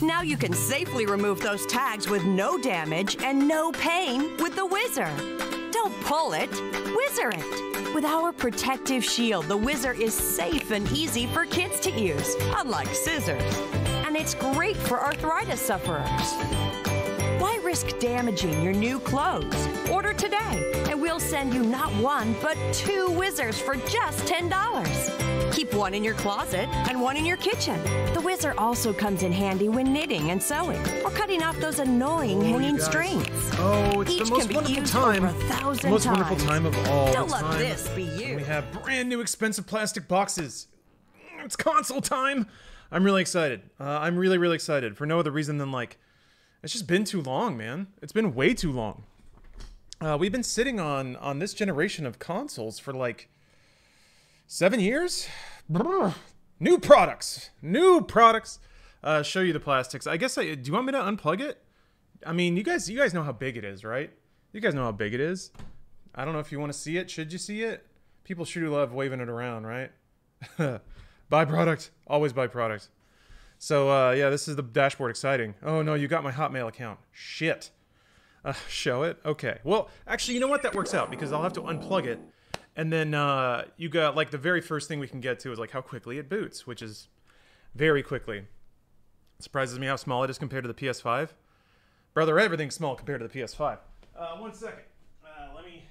Now you can safely remove those tags with no damage and no pain with the Whizzer. Don't pull it, Whizzer it. With our protective shield, the Whizzer is safe and easy for kids to use, unlike scissors. And it's great for arthritis sufferers. Why risk damaging your new clothes? Order today, and we'll send you not one, but 2 Whizzers for just $10. Keep one in your closet and one in your kitchen. The Whizzer also comes in handy when knitting and sewing, or cutting off those annoying hanging strings. Oh, it's Each the most can be wonderful used time. over 1,000 The most wonderful times. time of all Don't time. let this be you. We have brand new expensive plastic boxes. It's console time. I'm really excited. I'm really, really excited for no other reason than, like, it's just been too long, man. It's been way too long. We've been sitting on this generation of consoles for like 7 years. Brr. New products. Show you the plastics. I guess do you want me to unplug it? I mean, you guys know how big it is, right? You guys know how big it is. I don't know if you want to see it. Should you see it? People sure love waving it around, right? Buy product. Always buy product. So, yeah, this is the dashboard. Exciting. Oh, no, you got my Hotmail account. Shit. Show it? Okay. Well, actually, you know what? That works out because I'll have to unplug it. And then you got, like, the very first thing we can get to is, like, how quickly it boots, which is very quickly. It surprises me how small it is compared to the PS5. Brother, everything's small compared to the PS5. 1 second. Let me...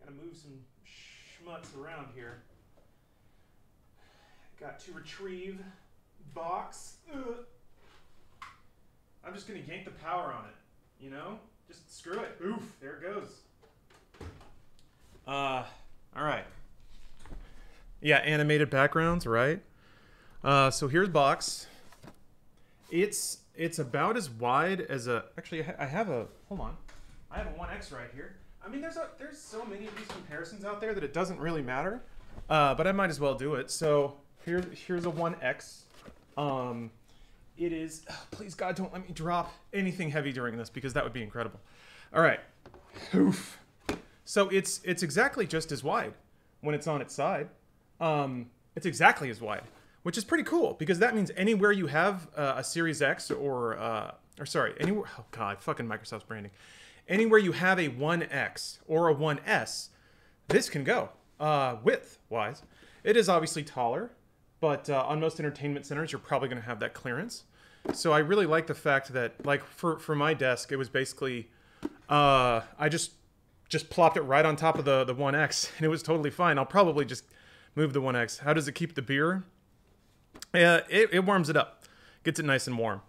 Gotta move some schmutz around here. Got to retrieve... box. Ugh. I'm just gonna yank the power on it, you know? Just screw it. Oof, there it goes. Alright. Yeah, animated backgrounds, right? So here's box. It's about as wide as a... Actually, I have a... Hold on. I have a 1X right here. I mean, there's so many of these comparisons out there that it doesn't really matter. But I might as well do it. So here's a 1X. It is, oh, please God, don't let me drop anything heavy during this because that would be incredible. All right. Oof. So it's exactly just as wide when it's on its side. It's exactly as wide, which is pretty cool because that means anywhere you have a Series X or sorry, anywhere, oh God, fucking Microsoft's branding. Anywhere you have a 1X or a 1S, this can go, width-wise. It is obviously taller. But on most entertainment centers, you're probably going to have that clearance. So I really like the fact that, like, for my desk, it was basically, I just plopped it right on top of the 1X, and it was totally fine. I'll probably just move the 1X. How does it keep the beer? It warms it up. Gets it nice and warm.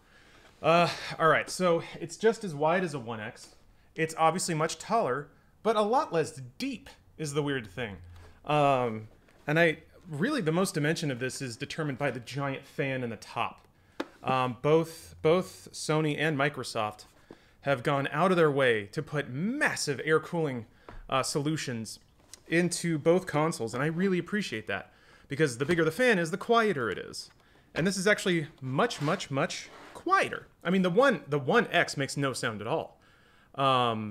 All right, so it's just as wide as a 1X. It's obviously much taller, but a lot less deep is the weird thing. And really, the most dimension of this is determined by the giant fan in the top. Both Sony and Microsoft have gone out of their way to put massive air cooling solutions into both consoles, and I really appreciate that because the bigger the fan is, the quieter it is. And this is actually much, much, much quieter. I mean, the 1X makes no sound at all. I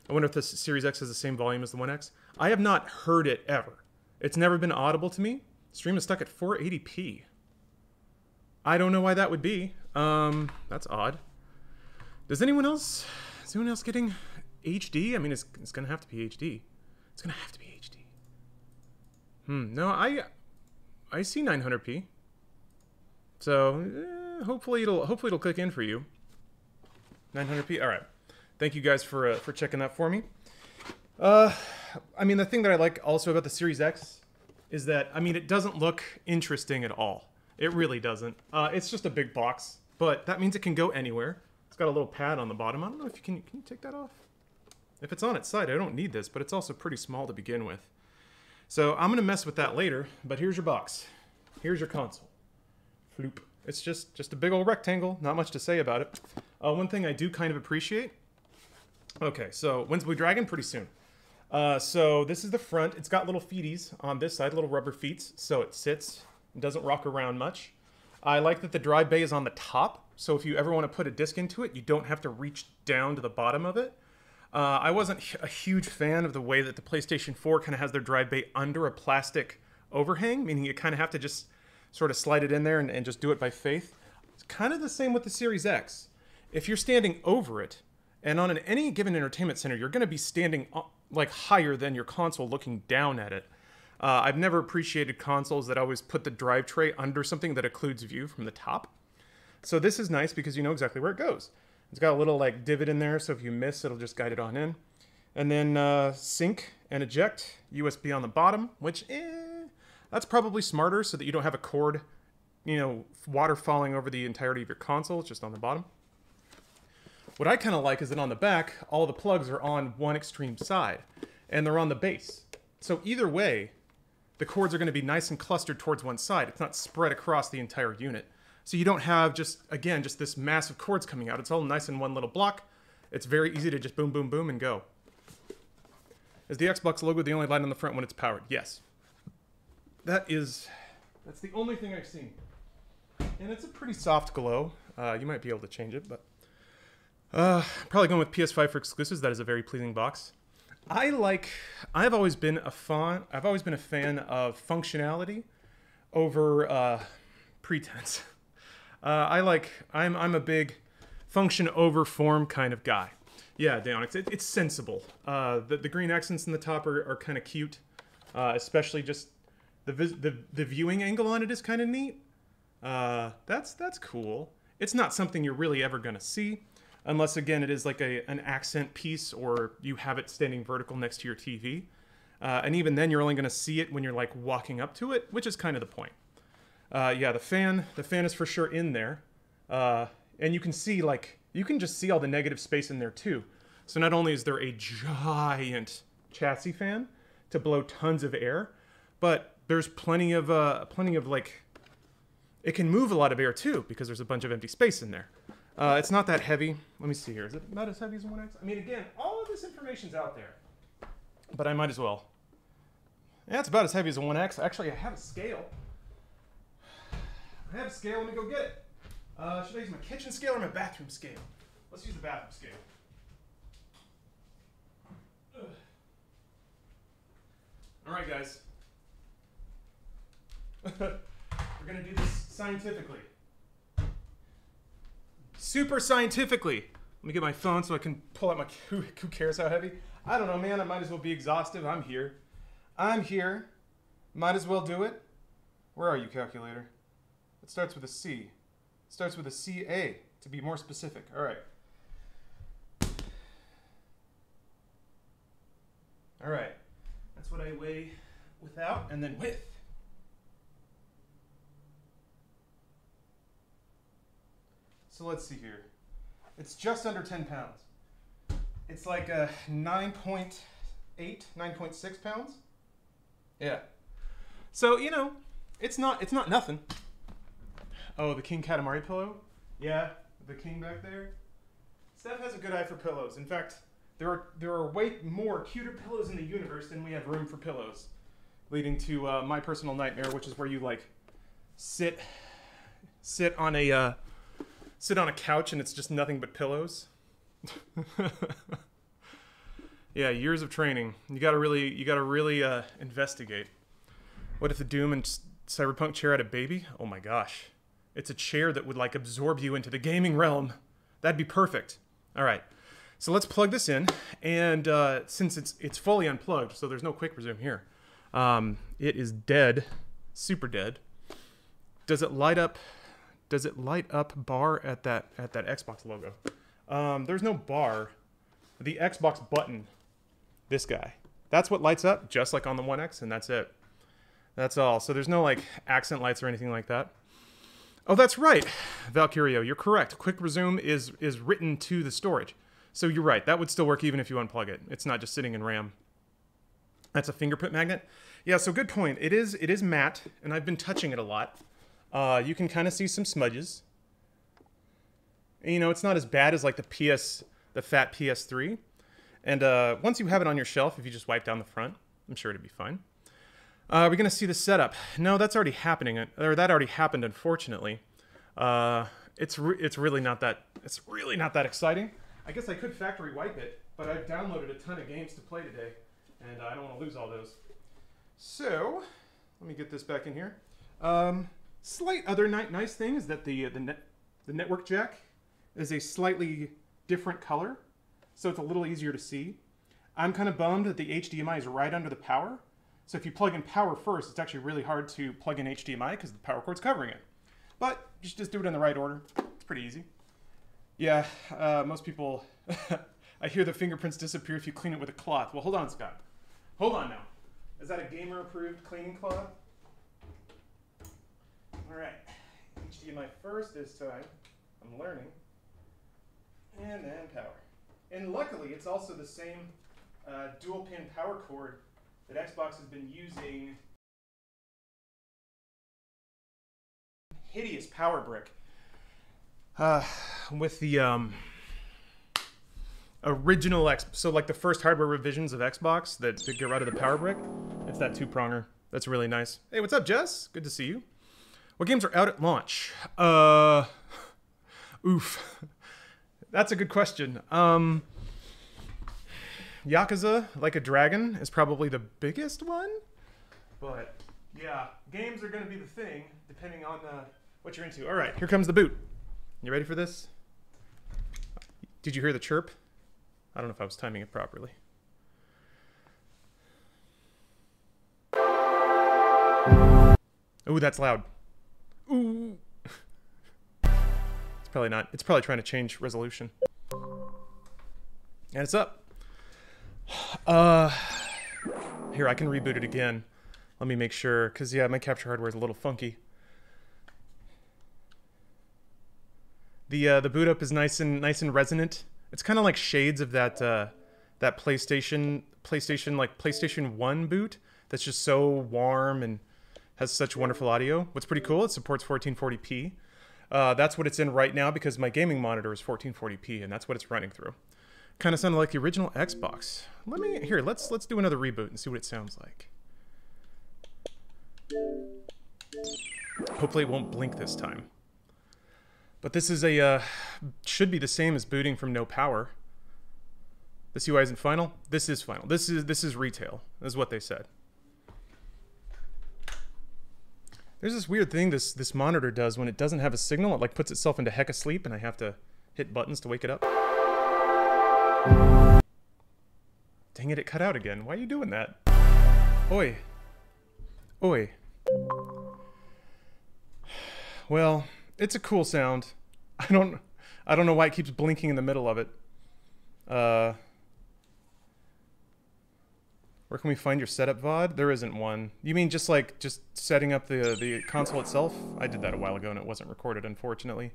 wonder if the Series X has the same volume as the 1X. I have not heard it ever. It's never been audible to me. Stream is stuck at 480p. I don't know why that would be. That's odd. Is anyone else getting HD? I mean, it's gonna have to be HD. It's gonna have to be HD. No, I see 900p. So hopefully it'll click in for you. 900p. All right. Thank you guys for checking that for me. I mean, the thing that I like also about the Series X is that, I mean, it doesn't look interesting at all. It really doesn't. It's just a big box, but that means it can go anywhere. It's got a little pad on the bottom. I don't know if can you take that off? If it's on its side, I don't need this, but it's also pretty small to begin with. So I'm going to mess with that later, but here's your box. Here's your console. Floop. It's just a big old rectangle. Not much to say about it. One thing I do kind of appreciate. Okay, so when's Blue Dragon? Pretty soon. So this is the front. It's got little feeties on this side, little rubber feet, so it sits and doesn't rock around much. I like that the drive bay is on the top, so if you ever want to put a disc into it, you don't have to reach down to the bottom of it. I wasn't a huge fan of the way that the PlayStation 4 kind of has their drive bay under a plastic overhang, meaning you kind of have to just sort of slide it in there and just do it by faith. It's kind of the same with the Series X. If you're standing over it, and on any given entertainment center, you're going to be standing like higher than your console looking down at it. I've never appreciated consoles that always put the drive tray under something that occludes view from the top. So this is nice because you know exactly where it goes. It's got a little like divot in there, so if you miss, it'll just guide it on in. And then sync and eject, USB on the bottom, which, that's probably smarter so that you don't have a cord, you know, water falling over the entirety of your console. It's just on the bottom. What I kind of like is that on the back, all the plugs are on one extreme side, and they're on the base. So either way, the cords are going to be nice and clustered towards one side. It's not spread across the entire unit. So you don't have just this massive cords coming out. It's all nice in one little block. It's very easy to just boom, boom, boom, and go. Is the Xbox logo the only light on the front when it's powered? Yes. That's the only thing I've seen. And it's a pretty soft glow. You might be able to change it, but probably going with PS5 for exclusives. That is a very pleasing box. I've always been a fan of functionality over pretense. I'm a big function over form kind of guy. Yeah, Deonix, it's sensible. The green accents in the top are kind of cute, especially just the viewing angle on it is kind of neat. That's cool. It's not something you're really ever gonna see, unless again it is like an accent piece or you have it standing vertical next to your TV. And even then, you're only gonna see it when you're like walking up to it, which is kind of the point. Yeah, the fan is for sure in there, and you can see you can just see all the negative space in there too. So not only is there a giant chassis fan to blow tons of air, but there's plenty of like, it can move a lot of air too because there's a bunch of empty space in there. It's not that heavy. Let me see here. Is it about as heavy as a 1X? I mean, again, all of this information's out there, but I might as well. Yeah, it's about as heavy as a 1X. Actually, I have a scale. Let me go get it. Should I use my kitchen scale or my bathroom scale? Let's use the bathroom scale. Ugh. All right, guys. We're going to do this scientifically. Super scientifically. Let me get my phone so I can pull out my... Who cares how heavy? I don't know, man. I might as well be exhaustive. I'm here. Might as well do it. Where are you, calculator? It starts with a C. It starts with a CA, to be more specific. All right. All right. That's what I weigh without and then with. So let's see here. It's just under 10 pounds. It's like a 9.8, 9.6 pounds. Yeah. So, you know, it's not nothing. Oh, the King Katamari pillow? Yeah, the king back there. Steph has a good eye for pillows. In fact, there are way more cuter pillows in the universe than we have room for pillows. Leading to my personal nightmare, which is where you like sit on a couch and it's just nothing but pillows. Yeah, years of training. You gotta really investigate. What if the Doom and Cyberpunk chair had a baby? Oh my gosh. It's a chair that would like absorb you into the gaming realm. That'd be perfect. All right, so let's plug this in. And since it's fully unplugged, so there's no quick resume here. It is dead, super dead. Does it light up bar at that Xbox logo? There's no bar. The Xbox button, this guy, that's what lights up, just like on the 1X, and that's it. That's all. So there's no like accent lights or anything like that. Oh, that's right, Valkyrio, you're correct. Quick resume is written to the storage. So you're right, that would still work even if you unplug it. It's not just sitting in RAM. That's a fingerprint magnet. Yeah, so good point. It is matte, and I've been touching it a lot. You can kind of see some smudges. And, you know, it's not as bad as like the fat PS3. And once you have it on your shelf, if you just wipe down the front, I'm sure it'd be fine. We're gonna see the setup. No, that's already happening, or that already happened, unfortunately. It's really not that exciting. I guess I could factory wipe it, but I've downloaded a ton of games to play today, and I don't want to lose all those. So let me get this back in here. Slight other nice thing is that the The network jack is a slightly different color, so it's a little easier to see. I'm kind of bummed that the HDMI is right under the power. So if you plug in power first, it's actually really hard to plug in HDMI because the power cord's covering it. But you should just do it in the right order. It's pretty easy. Yeah, most people... I hear the fingerprints disappear if you clean it with a cloth. Well, hold on, Scott. Hold on now. Is that a gamer-approved cleaning cloth? All right. HDMI first this time. I'm learning. And then power. And luckily, it's also the same dual-pin power cord that Xbox has been using. Hideous power brick. With the original so like the first hardware revisions of Xbox that get rid of the power brick. It's that two-pronger. That's really nice. Hey, what's up, Jess? Good to see you. What games are out at launch? Oof. That's a good question. Yakuza, Like a Dragon, is probably the biggest one. But, yeah, games are going to be the thing, depending on what you're into. All right, here comes the boot. You ready for this? Did you hear the chirp? I don't know if I was timing it properly. Ooh, that's loud. Ooh. It's probably not. It's probably trying to change resolution. And it's up. Here, I can reboot it again. Let me make sure, because yeah, my capture hardware is a little funky. The boot up is nice and resonant. It's kind of like shades of that that PlayStation 1 boot that's just so warm and has such wonderful audio. What's pretty cool, it supports 1440p. That's what it's in right now because my gaming monitor is 1440p and that's what it's running through. Kind of sounded like the original Xbox. Let's do another reboot and see what it sounds like. Hopefully it won't blink this time. But this is should be the same as booting from no power. This UI isn't final. This is final. This is retail. Is what they said. There's this weird thing this monitor does when it doesn't have a signal. It like puts itself into hecka sleep, and I have to hit buttons to wake it up. Dang it! It cut out again. Why are you doing that? Oi. Oi. Well, it's a cool sound. I don't know why it keeps blinking in the middle of it. Where can we find your setup VOD? There isn't one. You mean just setting up the console itself? I did that a while ago and it wasn't recorded, unfortunately.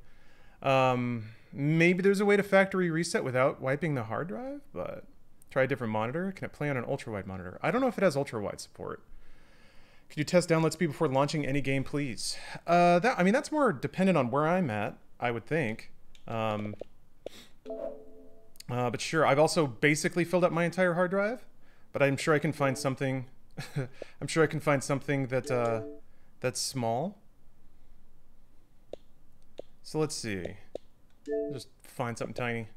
Maybe there's a way to factory reset without wiping the hard drive, but try a different monitor. Can it play on an ultra-wide monitor? I don't know if it has ultra-wide support. Could you test download speed before launching any game, please? I mean, that's more dependent on where I'm at, I would think. But sure, I've also basically filled up my entire hard drive, but I'm sure I can find something. I'm sure I can find something that that's small. So let's see. Just find something tiny.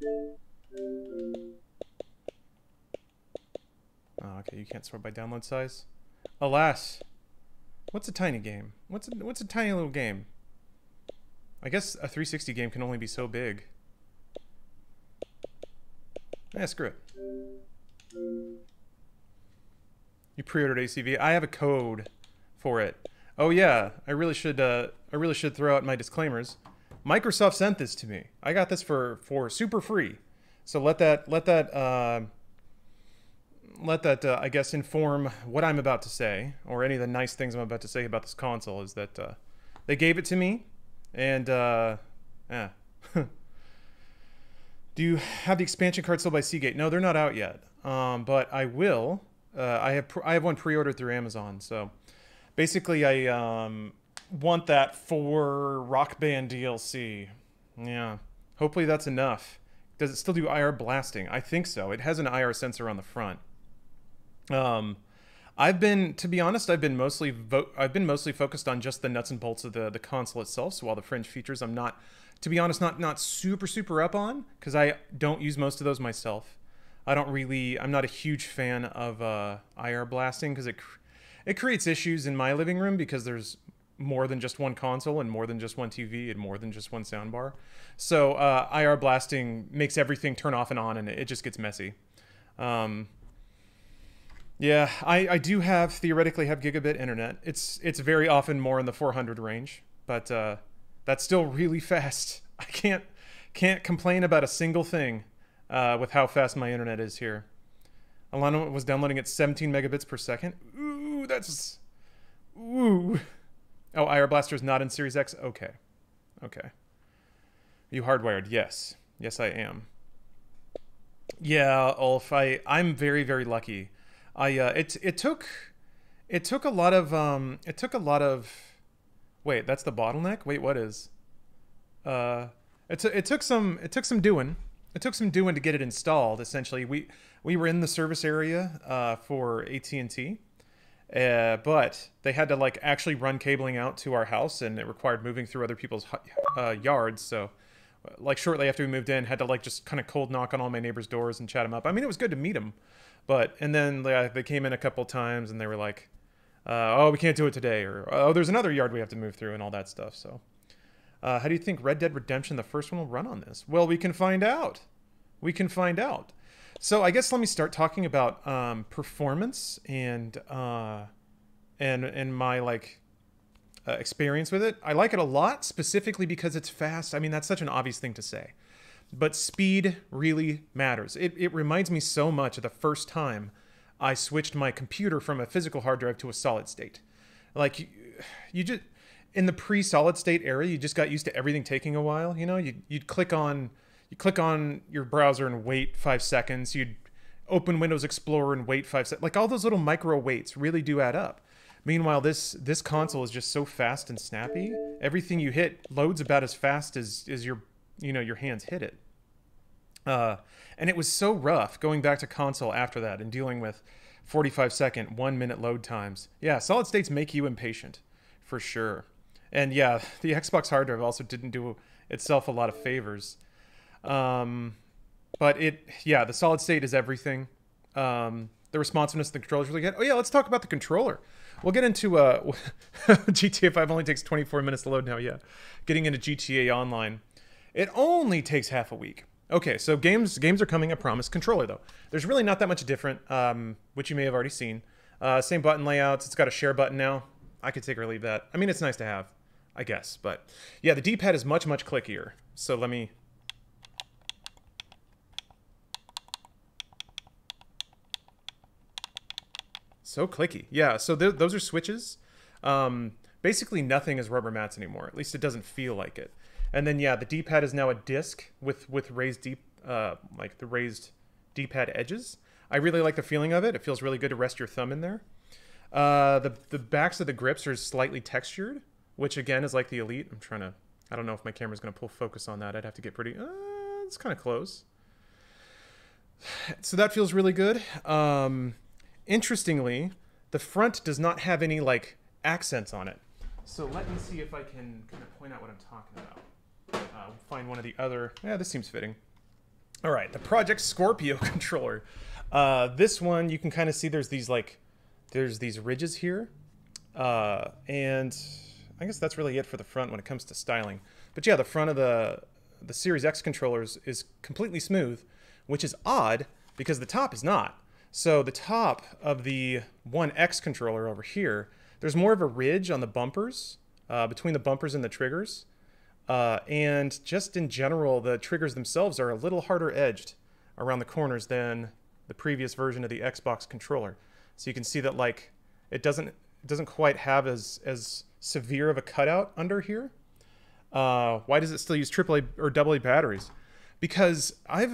Oh, okay, you can't sort by download size. Alas. What's a tiny game? What's a tiny little game? I guess a 360 game can only be so big. Yeah, screw it. You pre-ordered ACV. I have a code for it. Oh yeah, I really should throw out my disclaimers. Microsoft sent this to me. I got this for super free. So let that I guess inform what I'm about to say, or any of the nice things I'm about to say about this console. Is that they gave it to me, and yeah. Do you have the expansion card sold by Seagate? No, they're not out yet, but I will. I have one pre-ordered through Amazon. So basically, I want that for Rock Band DLC. Yeah, hopefully that's enough. Does it still do IR blasting? I think so. It has an IR sensor on the front. To be honest, I've been mostly focused on just the nuts and bolts of the console itself. So all the fringe features, I'm not, to be honest, not super up on, because I don't use most of those myself. I'm not a huge fan of IR blasting because it creates issues in my living room because there's more than just one console and more than just one TV and more than just one soundbar. So IR blasting makes everything turn off and on, and it just gets messy. Yeah, I do theoretically have gigabit internet. It's very often more in the 400 range, but that's still really fast. I can't complain about a single thing with how fast my internet is here. Alana was downloading at 17 megabits per second. Ooh, that's... Ooh. Oh, IR Blaster is not in Series X? Okay. Okay. Are you hardwired? Yes. Yes, I am. Yeah, Ulf, I'm very, very lucky. It took a lot of... Wait, that's the bottleneck? Wait, what is? It took some doing. It took some doing to get it installed. Essentially, we were in the service area for AT&T, but they had to like actually run cabling out to our house, and it required moving through other people's yards. So, like shortly after we moved in, had to like just kind of cold knock on all my neighbors' doors and chat them up. I mean, it was good to meet them, and then they came in a couple times and they were like, "Oh, we can't do it today," or "Oh, there's another yard we have to move through," and all that stuff. So. How do you think Red Dead Redemption, the first one, will run on this? Well, we can find out. We can find out. So I guess let me start talking about performance and my like experience with it. I like it a lot, specifically because it's fast. I mean, that's such an obvious thing to say, but speed really matters. It reminds me so much of the first time I switched my computer from a physical hard drive to a solid state. Like you just. In the pre-solid state era, you just got used to everything taking a while. You know, you'd click on your browser and wait 5 seconds. You'd open Windows Explorer and wait 5 seconds. Like all those little micro waits really do add up. Meanwhile, this console is just so fast and snappy. Everything you hit loads about as fast as your hands hit it. And it was so rough going back to console after that and dealing with 45-second, 1-minute load times. Yeah, solid states make you impatient, for sure. And yeah, the Xbox hard drive also didn't do itself a lot of favors. But the solid state is everything. The responsiveness of the controller is really good. Oh yeah, let's talk about the controller. We'll get into GTA 5 only takes 24 minutes to load now. Yeah, getting into GTA Online, it only takes half a week. Okay, so games are coming. I promise. Controller though, there's really not that much different, which you may have already seen. Same button layouts. It's got a share button now. I could take or leave that. I mean, it's nice to have, I guess. But yeah, the D-pad is much, much clickier. So let me... So clicky. Yeah, so those are switches. Basically nothing is rubber mats anymore. At least it doesn't feel like it. And then yeah, the D-pad is now a disc with raised like the raised D-pad edges. I really like the feeling of it. It feels really good to rest your thumb in there. The backs of the grips are slightly textured, which again is like the Elite. I don't know if my camera's going to pull focus on that. I'd have to get pretty, it's kind of close. So that feels really good. Interestingly, the front does not have any like accents on it. So let me see if I can kind of point out what I'm talking about. Find one of the other, yeah, this seems fitting. All right, the Project Scorpio controller. This one, you can kind of see there's these ridges here, and I guess that's really it for the front when it comes to styling. But yeah, the front of the Series X controllers is completely smooth, which is odd because the top is not. So the top of the One X controller over here, there's more of a ridge on the bumpers, between the bumpers and the triggers, and just in general, the triggers themselves are a little harder edged around the corners than the previous version of the Xbox controller. So you can see that like it doesn't quite have as severe of a cutout under here. Why does it still use AAA or AA batteries? Because I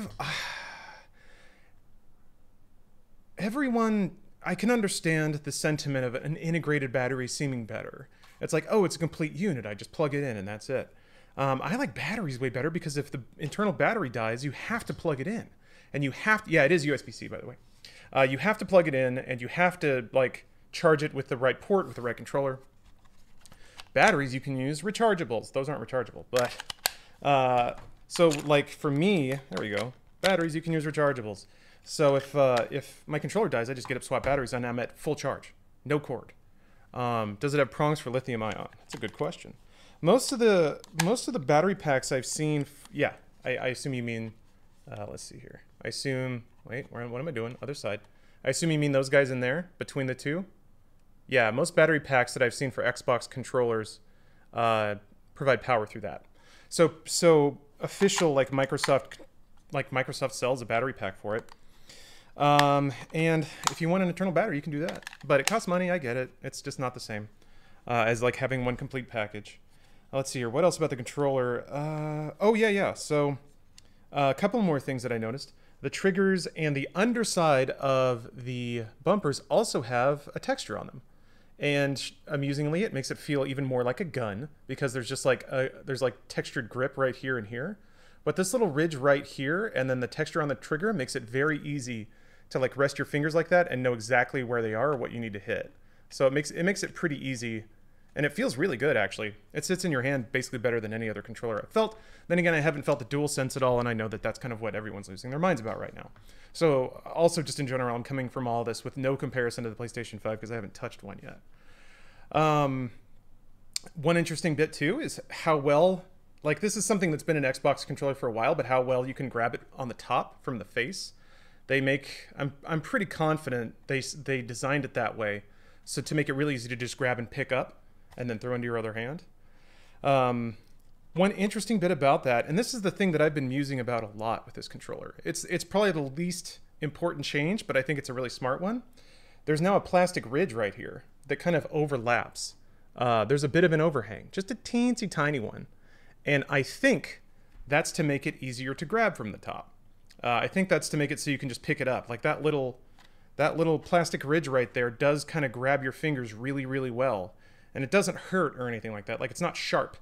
can understand the sentiment of an integrated battery seeming better. It's like, oh, it's a complete unit. I just plug it in and that's it. I like batteries way better because if the internal battery dies, you have to plug it in. And you have to, yeah, it is USB-C, by the way. You have to plug it in and you have to like charge it with the right port, with the right controller. Batteries, you can use rechargeables. Those aren't rechargeable, but so like for me, there we go. Batteries, you can use rechargeables. So if my controller dies, I just get up, swap batteries, and I'm at full charge, no cord. Does it have prongs for lithium ion? That's a good question. Most of the battery packs I've seen, yeah, I assume you mean, let's see here. I assume, wait, what am I doing? Other side. I assume you mean those guys in there, between the two? Yeah, most battery packs that I've seen for Xbox controllers provide power through that. So official, like Microsoft sells a battery pack for it. And if you want an internal battery, you can do that. But it costs money, I get it. It's just not the same as like having one complete package. Let's see here. What else about the controller? Oh, yeah. So a couple more things that I noticed. The triggers and the underside of the bumpers also have a texture on them. And amusingly, it makes it feel even more like a gun because there's just like there's like textured grip right here and here. But this little ridge right here and then the texture on the trigger makes it very easy to like rest your fingers like that and know exactly where they are or what you need to hit. So it makes it pretty easy. And it feels really good, actually. It sits in your hand basically better than any other controller I've felt. Then again, I haven't felt the DualSense at all, and I know that that's kind of what everyone's losing their minds about right now. So also just in general, I'm coming from all this with no comparison to the PlayStation 5 because I haven't touched one yet. One interesting bit, too, is how well, like this is something that's been an Xbox controller for a while, but how well you can grab it on the top from the face. They make, I'm pretty confident they designed it that way, so to make it really easy to just grab and pick up and then throw into your other hand. One interesting bit about that, and this is the thing that I've been musing about a lot with this controller. It's probably the least important change, but I think it's a really smart one. There's now a plastic ridge right here that kind of overlaps. There's a bit of an overhang, just a teensy tiny one. And I think that's to make it easier to grab from the top. I think that's to make it so you can just pick it up. Like that little plastic ridge right there does kind of grab your fingers really, really well. And it doesn't hurt or anything like that. Like it's not sharp,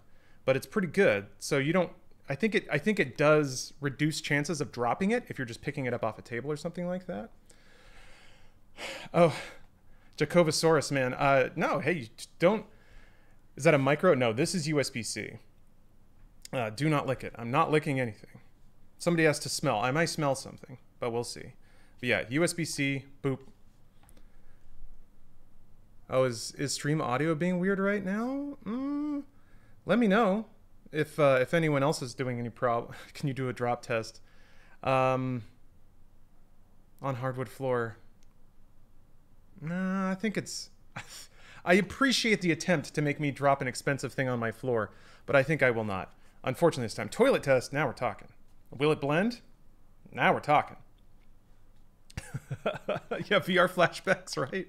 but it's pretty good. So you don't, I think it does reduce chances of dropping it if you're just picking it up off a table or something like that. Oh, Jacovosaurus, man. No, hey, you don't, is that a micro? No, this is USB-C. Do not lick it. I'm not licking anything. Somebody has to smell. I might smell something, but we'll see. But yeah, USB-C, boop. Oh, is stream audio being weird right now? Let me know if anyone else is doing any problem. Can you do a drop test on hardwood floor? Nah, I think it's. I appreciate the attempt to make me drop an expensive thing on my floor, but I think I will not. Unfortunately, this time. Toilet test. Now we're talking. Will it blend? Now we're talking. Yeah, VR flashbacks, right?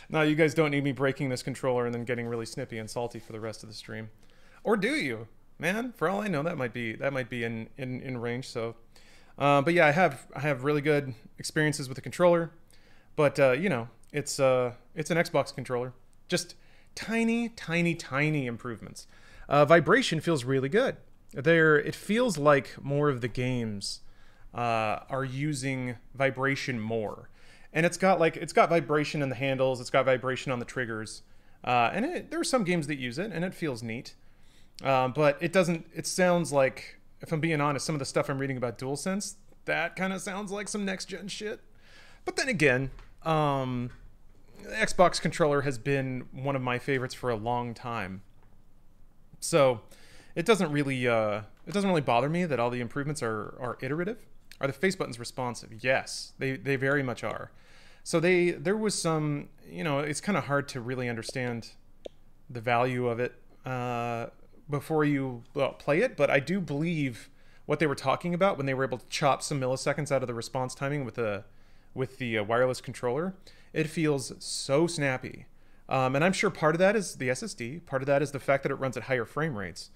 No, you guys don't need me breaking this controller and then getting really snippy and salty for the rest of the stream. Or do you? Man, for all I know, that might be in range. So, but yeah, I have really good experiences with the controller. But you know, it's an Xbox controller. Just tiny improvements. Vibration feels really good. It feels like more of the games are using vibration more. And it's got vibration in the handles, it's got vibration on the triggers, and there are some games that use it, and it feels neat. But it sounds like, if I'm being honest, some of the stuff I'm reading about DualSense, that kind of sounds like some next-gen shit. But then again, the Xbox controller has been one of my favorites for a long time. So it doesn't really bother me that all the improvements are iterative. Are the face buttons responsive? Yes, they very much are. So there was some, you know, it's kind of hard to really understand the value of it before you play it, but I do believe what they were talking about when they were able to chop some milliseconds out of the response timing with the wireless controller. It feels so snappy. And I'm sure part of that is the SSD. Part of that is the fact that it runs at higher frame rates.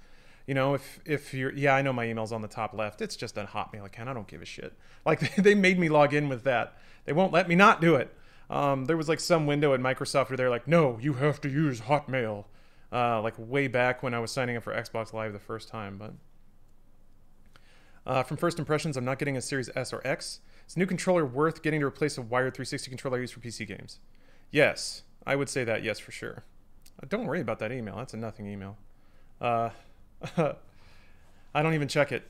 You know, if you're, yeah, I know my email's on the top left. It's just a Hotmail account. I don't give a shit. Like, they made me log in with that. They won't let me not do it. There was like some window at Microsoft where they're like, no, you have to use Hotmail. Like way back when I was signing up for Xbox Live the first time. But from first impressions, I'm not getting a Series S or X. Is a new controller worth getting to replace a wired 360 controller I use for PC games? Yes, I would say that, yes, for sure. Don't worry about that email. That's a nothing email. I don't even check it.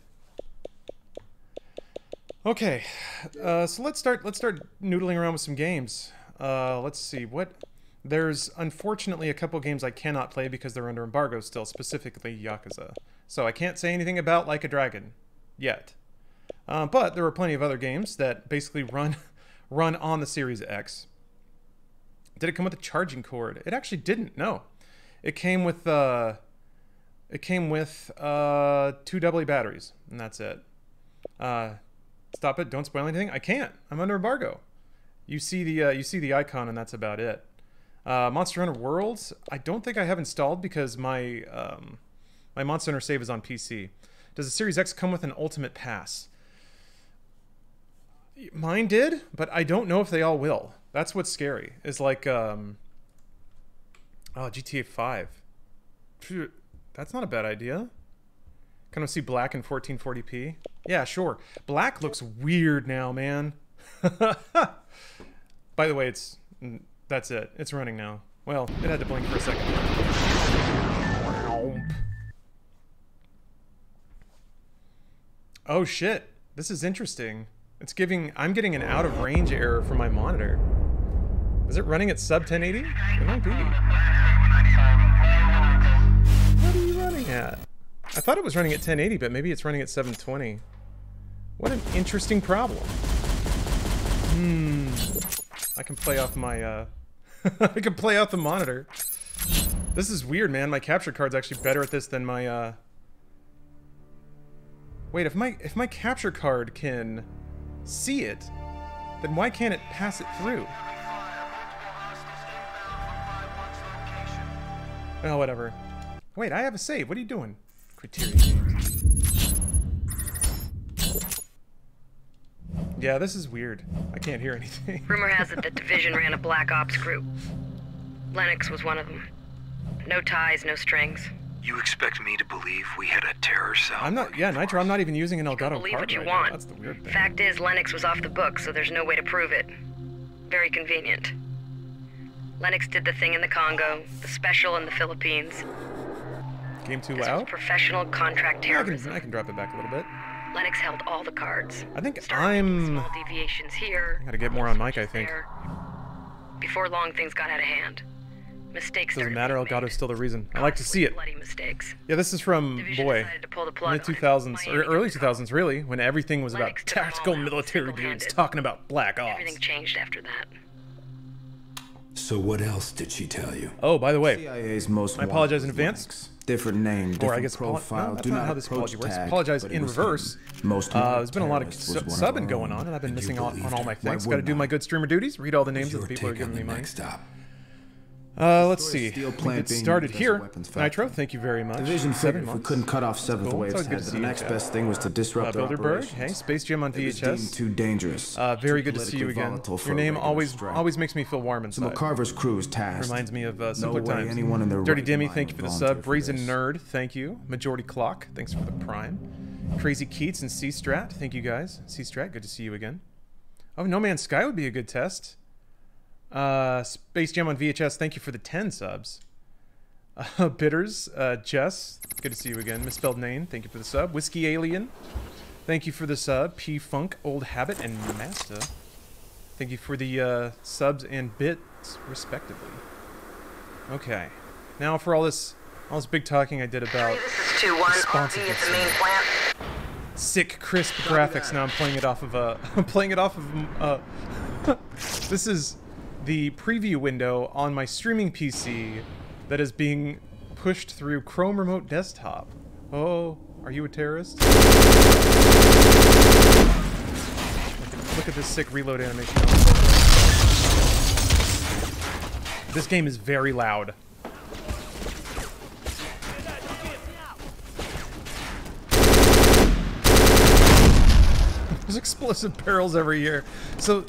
Okay, so let's start noodling around with some games. Let's see, what There's unfortunately a couple games I cannot play because they're under embargo still, specifically Yakuza. So I can't say anything about Like a Dragon yet. But there are plenty of other games that basically run on the Series X. Did it come with a charging cord? It actually didn't. No, it came with 2 AA batteries, and that's it. Stop it! Don't spoil anything. I can't. I'm under embargo. You see the icon, and that's about it. Monster Hunter Worlds, I don't think I have installed because my my Monster Hunter save is on PC. Does the Series X come with an Ultimate Pass? Mine did, but I don't know if they all will. That's what's scary. Is like, GTA 5. That's not a bad idea. Can I see black in 1440p? Yeah, sure. Black looks weird now, man. By the way, that's it. It's running now. Well, it had to blink for a second. Oh shit. This is interesting. I'm getting an out of range error from my monitor. Is it running at sub 1080? It might be. What are you running at? I thought it was running at 1080, but maybe it's running at 720. What an interesting problem. I can play off my, I can play off the monitor. This is weird, man. My capture card's actually better at this than my, Wait, if my capture card can see it, then why can't it pass it through? Oh, whatever. Wait, I have a save. What are you doing? Criterion games. Yeah, this is weird. I can't hear anything. Rumor has it that Division ran a Black Ops group. Lennox was one of them. No ties, no strings. You expect me to believe we had a terror cell? I'm not. Yeah, Nitro. I'm not even using an Elgato Believe card what you right want. now. That's the weird thing. Fact is, Lennox was off the books, so there's no way to prove it. Very convenient. Lennox did the thing in the Congo, the special in the Philippines. Game too This was loud? professional contract terrorism. I can drop it back a little bit. Lennox held all the cards. I think Starting with small deviations here. I gotta get more on mic, I think. There. Before long, things got out of hand. Mistakes Doesn't started matter. being Elgato's made. still the reason. I like to see it. Bloody mistakes. Yeah, this is from Division boy, decided to pull the plug mid on it. 2000s or Miami early took it off. 2000s, really, when everything was about Lennox took them all tactical out, military dudes single-handed. talking about Black Ops. Everything changed after that. So what else did she tell you? Oh, by the way, CIA's most I apologize in wanted advance. Linux. Different name, Or I different guess profile. no, that's Do not not how this approach apology works. tag, Apologize but it in was reverse. him. Most There's been a lot of terrorist was one of subbing our going own, on, and I've been and you missing on believed all my it. things. Why Got to do wouldn't my I? good streamer duties. Read all the names of Your the people who are take on giving me the money. next stop. Let's Destroy see. steel We plant get being started used as a here. weapons factory. Nitro, thank you very much. Division 7 figured if we months. couldn't cut off Seventh cool. It's Wave's always good head, to the see you, next Jeff. best thing was to disrupt our Bilderberg, operations. hey, Space Jam on It was deemed VHS. too dangerous. Very too good to see you politically again. volatile for Your a name regular always strike. makes me feel warm So inside. McCarver's crew was tasked. Reminds me of No simpler way times. anyone in their Dirty right Demi, mind thank you for would the volunteer sub. for Brazen this. Nerd, thank you. Majority Clock, thanks for the prime. Crazy Keats and C-Strat, thank you guys. C-Strat, good to see you again. Oh, No Man's Sky would be a good test. Space Jam on VHS, thank you for the 10 subs. Bitters, Jess, good to see you again. Misspelled name, thank you for the sub. Whiskey Alien, thank you for the sub. P-Funk, Old Habit, and Master, thank you for the subs and bits, respectively. Okay, now for all this big talking I did about This is 2-1. RV Responsible at the main plant. sick, crisp graphics. Now I'm playing it off of I'm playing it off of this is the preview window on my streaming PC that is being pushed through Chrome Remote Desktop. Oh, are you a terrorist? Look at this sick reload animation. This game is very loud. There's explosive barrels every year. So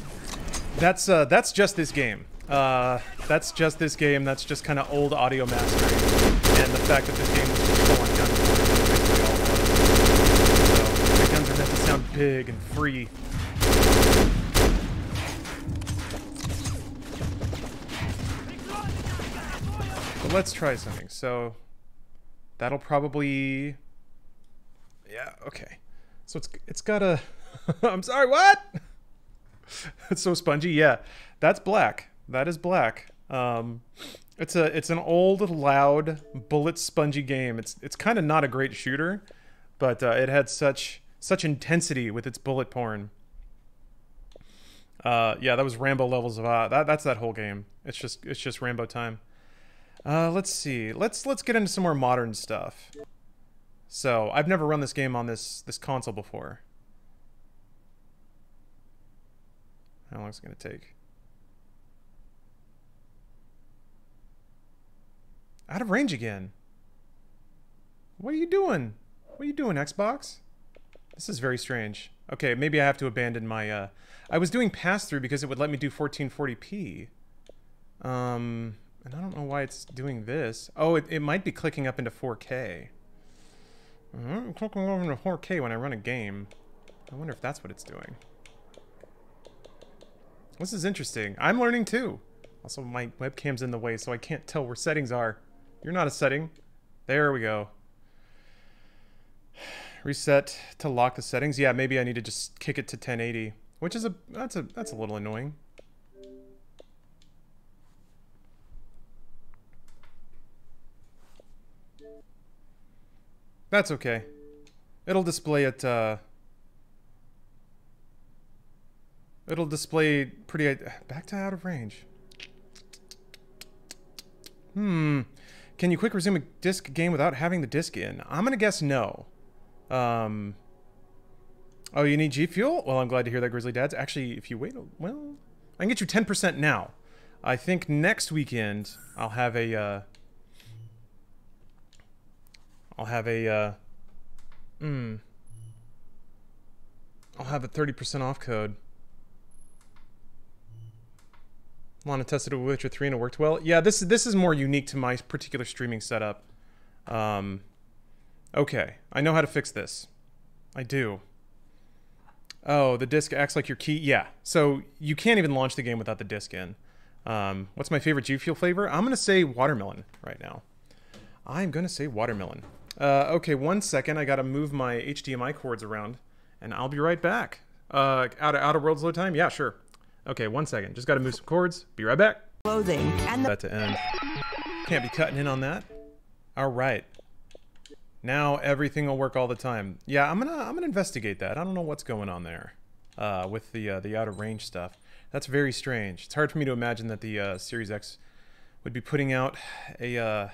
that's just this game. That's just this game. That's just kind of old audio mastering, and the fact that this game was just full on gunfire. So the guns are meant to sound big and free. But let's try something. So that'll probably, yeah, okay. So it's got a. I'm sorry, what? It's so spongy. Yeah, that's black. That is black. It's an old, loud, bullet spongy game. It's kind of not a great shooter, but it had such intensity with its bullet porn. Yeah, that was Rambo levels of that's that whole game. It's just Rambo time. Let's see. Let's get into some more modern stuff. So I've never run this game on this console before. How long is it gonna take? Out of range again. What are you doing? What are you doing, Xbox? This is very strange. Okay, maybe I have to abandon my, I was doing pass-through because it would let me do 1440p. And I don't know why it's doing this. Oh, it might be clicking up into 4K. I'm clicking over into 4K when I run a game. I wonder if that's what it's doing. This is interesting. I'm learning too. Also, my webcam's in the way, so I can't tell where settings are. You're not a setting. There we go. Reset to lock the settings. Yeah, maybe I need to just kick it to 1080, which is that's a little annoying. That's okay. It'll display it. It'll display pretty. Back to out of range. Can you quick resume a disc game without having the disc in? I'm gonna guess no. Oh, you need G Fuel? Well, I'm glad to hear that, Grizzly Dads. Actually, if you wait, well, I can get you 10% now. I think next weekend I'll have a, I'll have a 30% off code. Lana tested it with Witcher 3 and it worked well. Yeah, this is more unique to my particular streaming setup. Okay, I know how to fix this. I do. Oh, the disc acts like your key. Yeah, so you can't even launch the game without the disc in. What's my favorite G Fuel flavor? I'm going to say watermelon right now. I'm going to say watermelon. Okay, 1 second. I got to move my HDMI cords around, and I'll be right back. Out of World's load time? Yeah, sure. Okay, 1 second. Just got to move some cords. Be right back. Clothing and that to end. Can't be cutting in on that. All right. Now everything will work all the time. Yeah, I'm gonna investigate that. I don't know what's going on there with the out of range stuff. That's very strange. It's hard for me to imagine that the Series X would be putting out a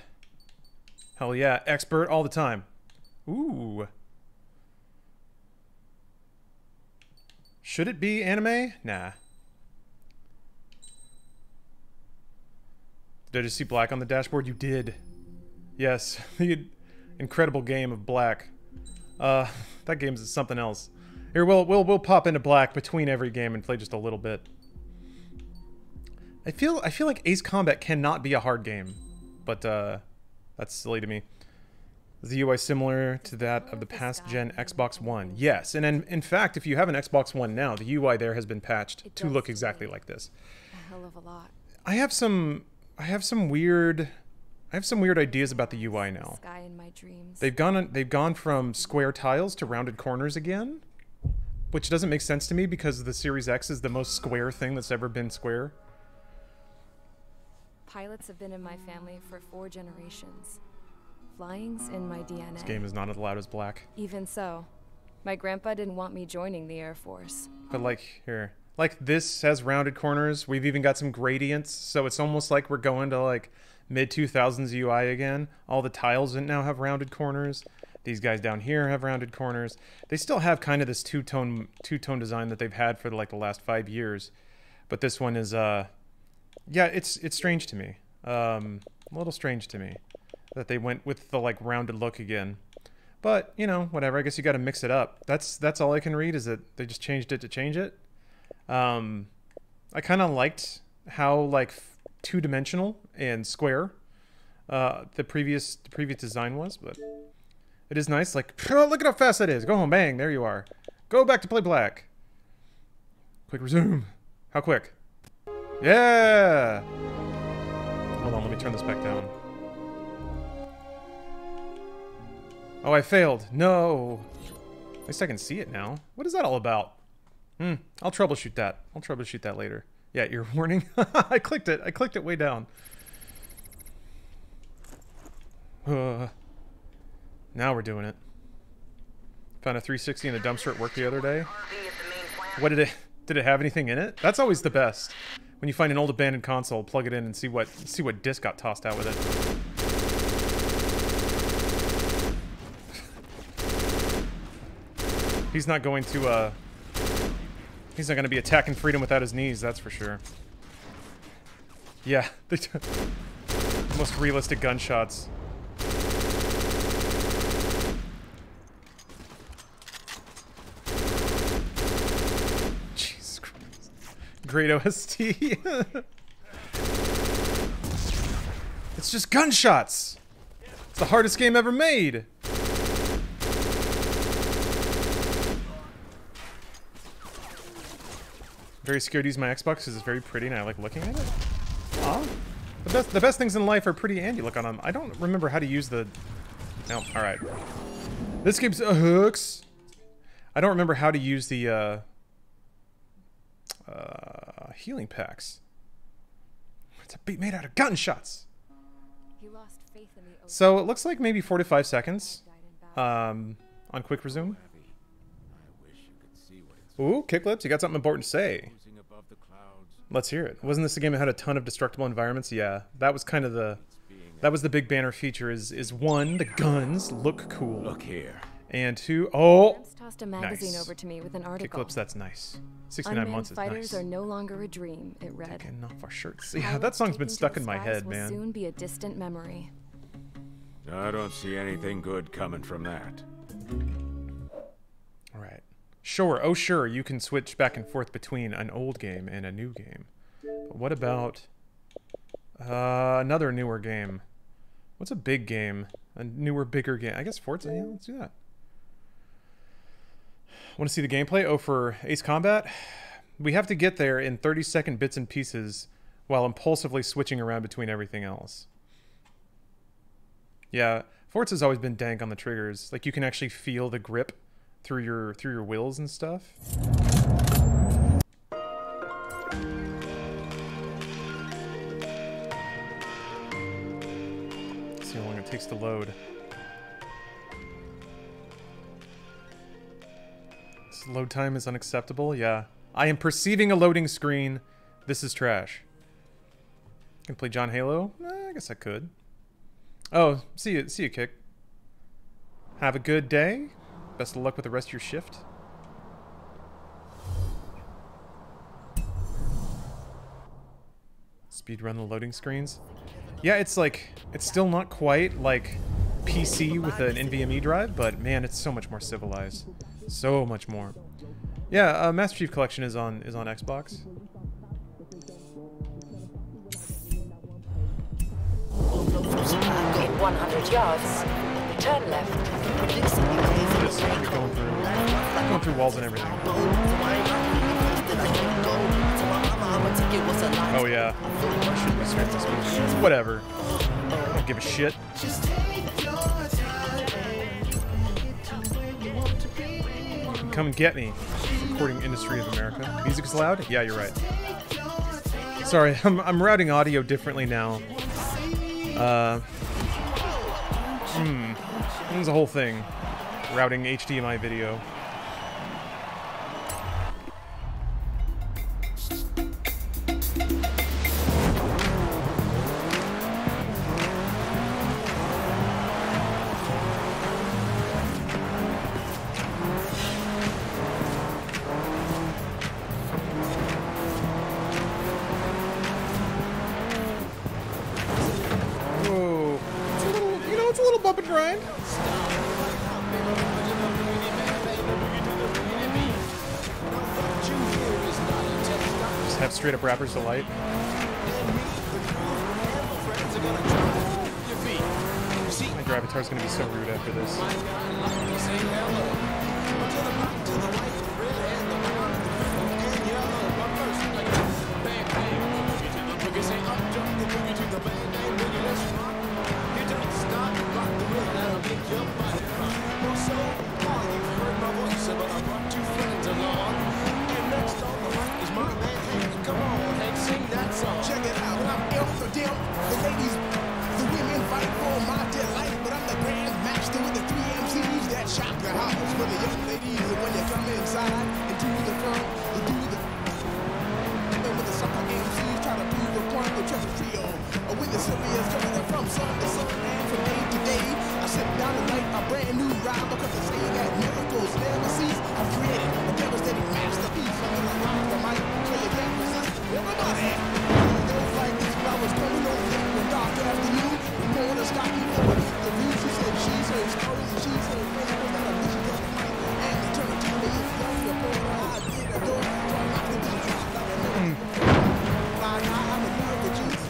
hell yeah expert all the time. Ooh. Should it be anime? Nah. Did I just see black on the dashboard? You did. Yes. The incredible game of black. That game's something else. Here, we'll pop into black between every game and play just a little bit. I feel like Ace Combat cannot be a hard game, but that's silly to me. Is the UI similar to that of the past gen Xbox One? Yes, and in fact, if you have an Xbox One now, the UI there has been patched to look exactly like this. A hell of a lot. I have some weird ideas about the UI now. Sky in my dreams. They've gone from square tiles to rounded corners again, which doesn't make sense to me because the Series X is the most square thing that's ever been square. Pilots have been in my family for 4 generations. Flying's in my DNA. This game is not as loud as black. Even so, my grandpa didn't want me joining the Air Force. But like here, like this has rounded corners. We've even got some gradients, so it's almost like we're going to like mid-2000s UI again. All the tiles now have rounded corners. These guys down here have rounded corners. They still have kind of this two-tone design that they've had for like the last 5 years, but this one is yeah, it's strange to me. A little strange to me that they went with the like rounded look again. But, you know, whatever. I guess you got to mix it up. That's all I can read is that they just changed it to change it. I kind of liked how like two-dimensional and square the previous design was, but it is nice. Like, look at how fast that is. Go home, bang, there you are. Go back to play black. Quick resume. How quick? Yeah. Hold on, let me turn this back down. Oh, I failed. No. At least I can see it now. What is that all about? I'll troubleshoot that. I'll troubleshoot that later. Yeah, ear warning. I clicked it. I clicked it way down. Now we're doing it. Found a 360 in a dumpster at work the other day. What did it have anything in it? That's always the best. When you find an old abandoned console, plug it in and see what disc got tossed out with it. He's not going to he's not going to be attacking freedom without his knees, that's for sure. Yeah, the most realistic gunshots. Jesus Christ. Great OST. It's just gunshots. It's the hardest game ever made. Very scared to use my Xbox because it's very pretty and I like looking at it. Aw. The best things in life are pretty and you look on them. I don't remember how to use the... No, alright. This game's hooks. I don't remember how to use the healing packs. It's a beat made out of gunshots. He lost faith in the So it looks like maybe 4 to 5 seconds on quick resume. Ooh, Kicklips, you got something important to say. Let's hear it. Wasn't this a game that had a ton of destructible environments? Yeah, that was kind of the... That was the big banner feature is one, the guns look cool. Look here. And two, oh, Gramps tossed a magazine nice. over to me with an article. Kicklips, that's nice. 69 Unmanned months is fighters nice. are no longer a dream, it read. Taking off our shirts. Yeah, that song's been stuck in my head, Will man. soon be a distant memory. I don't see anything good coming from that. All right. Sure, oh sure, you can switch back and forth between an old game and a new game. But what about another newer game? What's a big game? A newer, bigger game? I guess Forza, yeah, let's do that. Want to see the gameplay? Oh, for Ace Combat? We have to get there in 30-second bits and pieces while impulsively switching around between everything else. Yeah, Forza's always been dank on the triggers. Like, you can actually feel the grip through your wheels and stuff. See how long it takes to load. This load time is unacceptable. Yeah, I am perceiving a loading screen. This is trash. Can play John Halo? I guess I could. Oh, see you, Kick. Have a good day. Best of luck with the rest of your shift. Speedrun the loading screens. Yeah, it's like, it's still not quite like PC with an NVMe drive, but man, it's so much more civilized. So much more. Yeah, Master Chief Collection is on Xbox. 100 yards. Turn left. Just going through walls and everything. Oh yeah. I shouldn't be streaming this movie. Whatever. I don't give a shit. You can come and get me. Recording industry of America. Music's loud? Yeah, you're right. Sorry, I'm routing audio differently now. There's a whole thing. Routing HDMI video. Whoa. It's a little bump and grind. Just have straight up Rapper's Delight. My Gravatar's gonna be so rude after this.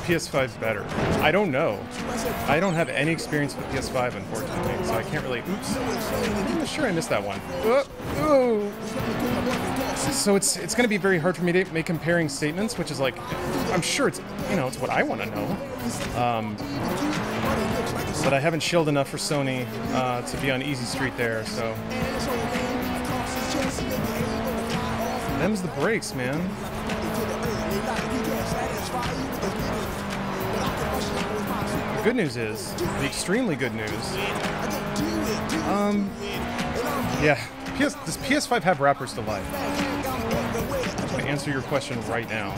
PS5 better? I don't know. I don't have any experience with PS5, unfortunately, so I can't really... Oops. I'm sure I missed that one. Oh. So it's going to be very hard for me to make comparing statements, which is like... I'm sure it's, you know, it's what I want to know. But I haven't shilled enough for Sony to be on easy street there, so... Them's the breaks, man. The good news is, the extremely good news. Yeah. Does PS5 have wrappers to life? I'm gonna answer your question right now.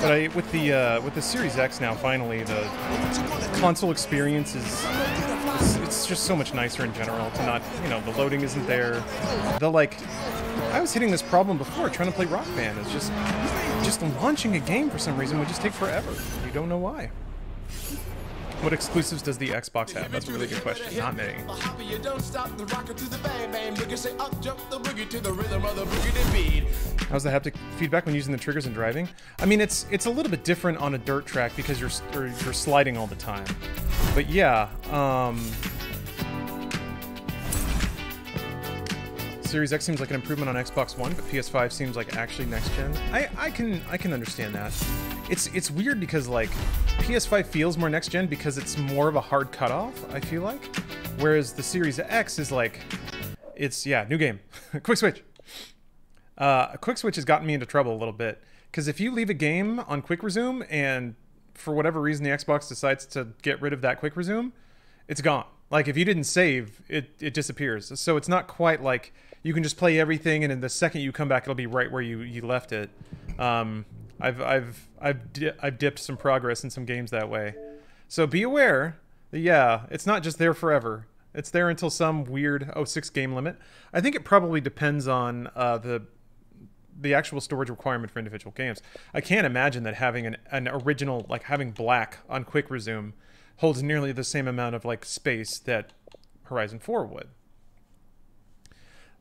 But with the Series X now, finally, the console experience is... It's just so much nicer in general to not, you know, the loading isn't there. I was hitting this problem before trying to play Rock Band. It's just launching a game for some reason would just take forever. You don't know why. What exclusives does the Xbox have? That's a really good question. Not many. How's the haptic feedback when using the triggers and driving? I mean, it's a little bit different on a dirt track because you're sliding all the time. But yeah, Series X seems like an improvement on Xbox One, but PS5 seems like actually next gen. I can understand that. It's weird because like PS5 feels more next gen because it's more of a hard cutoff, I feel like. Whereas the Series X is like, new game. Quick switch. A quick switch has gotten me into trouble a little bit. Because if you leave a game on quick resume and for whatever reason the Xbox decides to get rid of that quick resume, it's gone. Like if you didn't save, it disappears. So it's not quite like you can just play everything and in the second you come back it'll be right where you left it. I've dipped some progress in some games that way. So be aware that, yeah, it's not just there forever. It's there until some weird 6 game limit. I think it probably depends on the actual storage requirement for individual games. I can't imagine that having an original, like having black on quick resume holds nearly the same amount of like space that Horizon 4 would.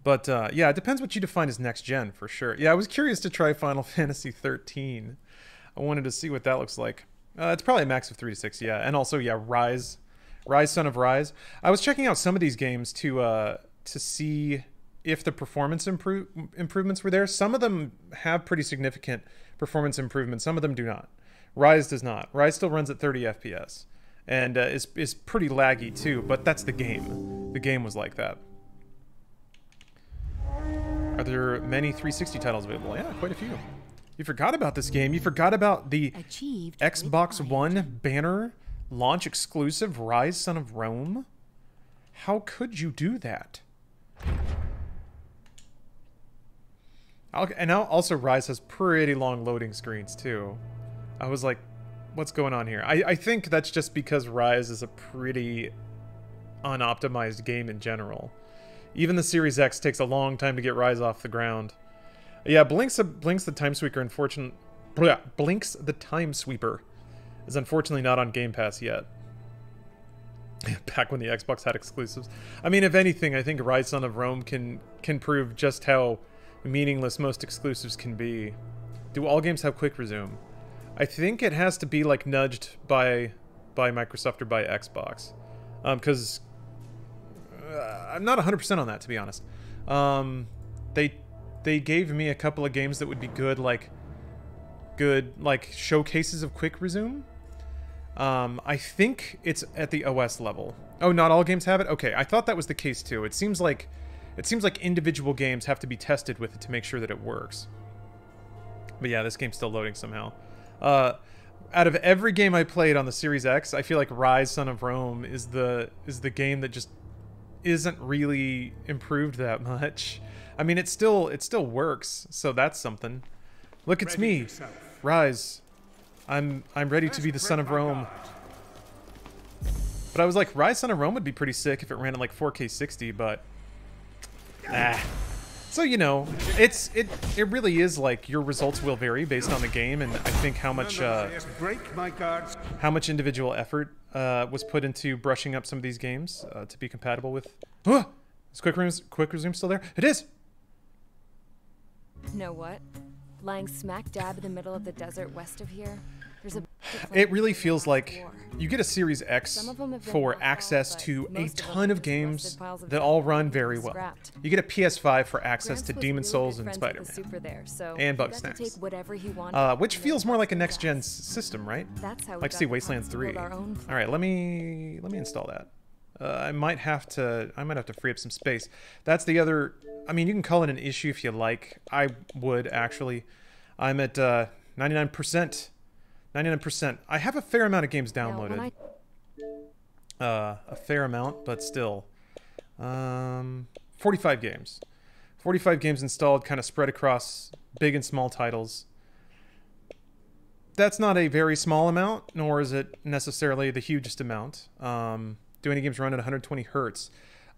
But yeah, it depends what you define as next gen for sure. Yeah, I was curious to try Final Fantasy 13. I wanted to see what that looks like. It's probably a max of 3 to 6, yeah. And also, yeah, Rise, Son of Rise. I was checking out some of these games to see if the performance improvements were there. Some of them have pretty significant performance improvements. Some of them do not. Rise does not. Rise still runs at 30 FPS. And is pretty laggy too, but that's the game. The game was like that. Are there many 360 titles available? Yeah, quite a few. You forgot about this game. You forgot about the Xbox One banner launch exclusive Rise Son of Rome? How could you do that? And now also Rise has pretty long loading screens too. I was like, what's going on here? I think that's just because Rise is a pretty unoptimized game in general. Even the Series X takes a long time to get Rise off the ground. Yeah, Blinks the Time Sweeper Blinks the Time Sweeper is unfortunately not on Game Pass yet. Back when the Xbox had exclusives. I mean, if anything, I think Rise Son of Rome can prove just how meaningless most exclusives can be. Do all games have quick resume? I think it has to be like nudged by Microsoft or by Xbox, because I'm not 100% on that, to be honest. They gave me a couple of games that would be good showcases of quick resume. I think it's at the OS level. Oh, not all games have it? Okay, I thought that was the case too. It seems like individual games have to be tested with it to make sure that it works. But yeah, this game's still loading somehow. Out of every game I played on the Series X, I feel like Rise Son of Rome is the game that just isn't really improved that much. I mean, it still works, so that's something. Look, it's me, Rise. I'm ready to be the Son of Rome. But I was like, Rise Son of Rome would be pretty sick if it ran at like 4K 60, but So, you know, it really is like your results will vary based on the game, and I think how much individual effort was put into brushing up some of these games to be compatible with. Is Quick Resume still there? It is. Know what? Lying smack dab in the middle of the desert west of here, there's a... It really feels like you get a Series X Some of them have been for hacked access out, to but a most of them ton are of just games rusted piles of that all junk run that very can be well. scrapped. You get a PS5 for access Grants to was Demon's really Souls good and friends with the Spider-Man. super there, so And he Bugsnax. got to take whatever he wanted Which and feels then more let like a him next gen guess. system, right? That's how we Like got see the Wastelands funds to build 3. our own All right, let me install that. I might have to free up some space. That's the other. I mean, you can call it an issue if you like. I would actually. I'm at 99%. 99%. I have a fair amount of games downloaded. A fair amount, but still. 45 games. 45 games installed, kind of spread across big and small titles. That's not a very small amount, nor is it necessarily the hugest amount. Do any games run at 120 hertz?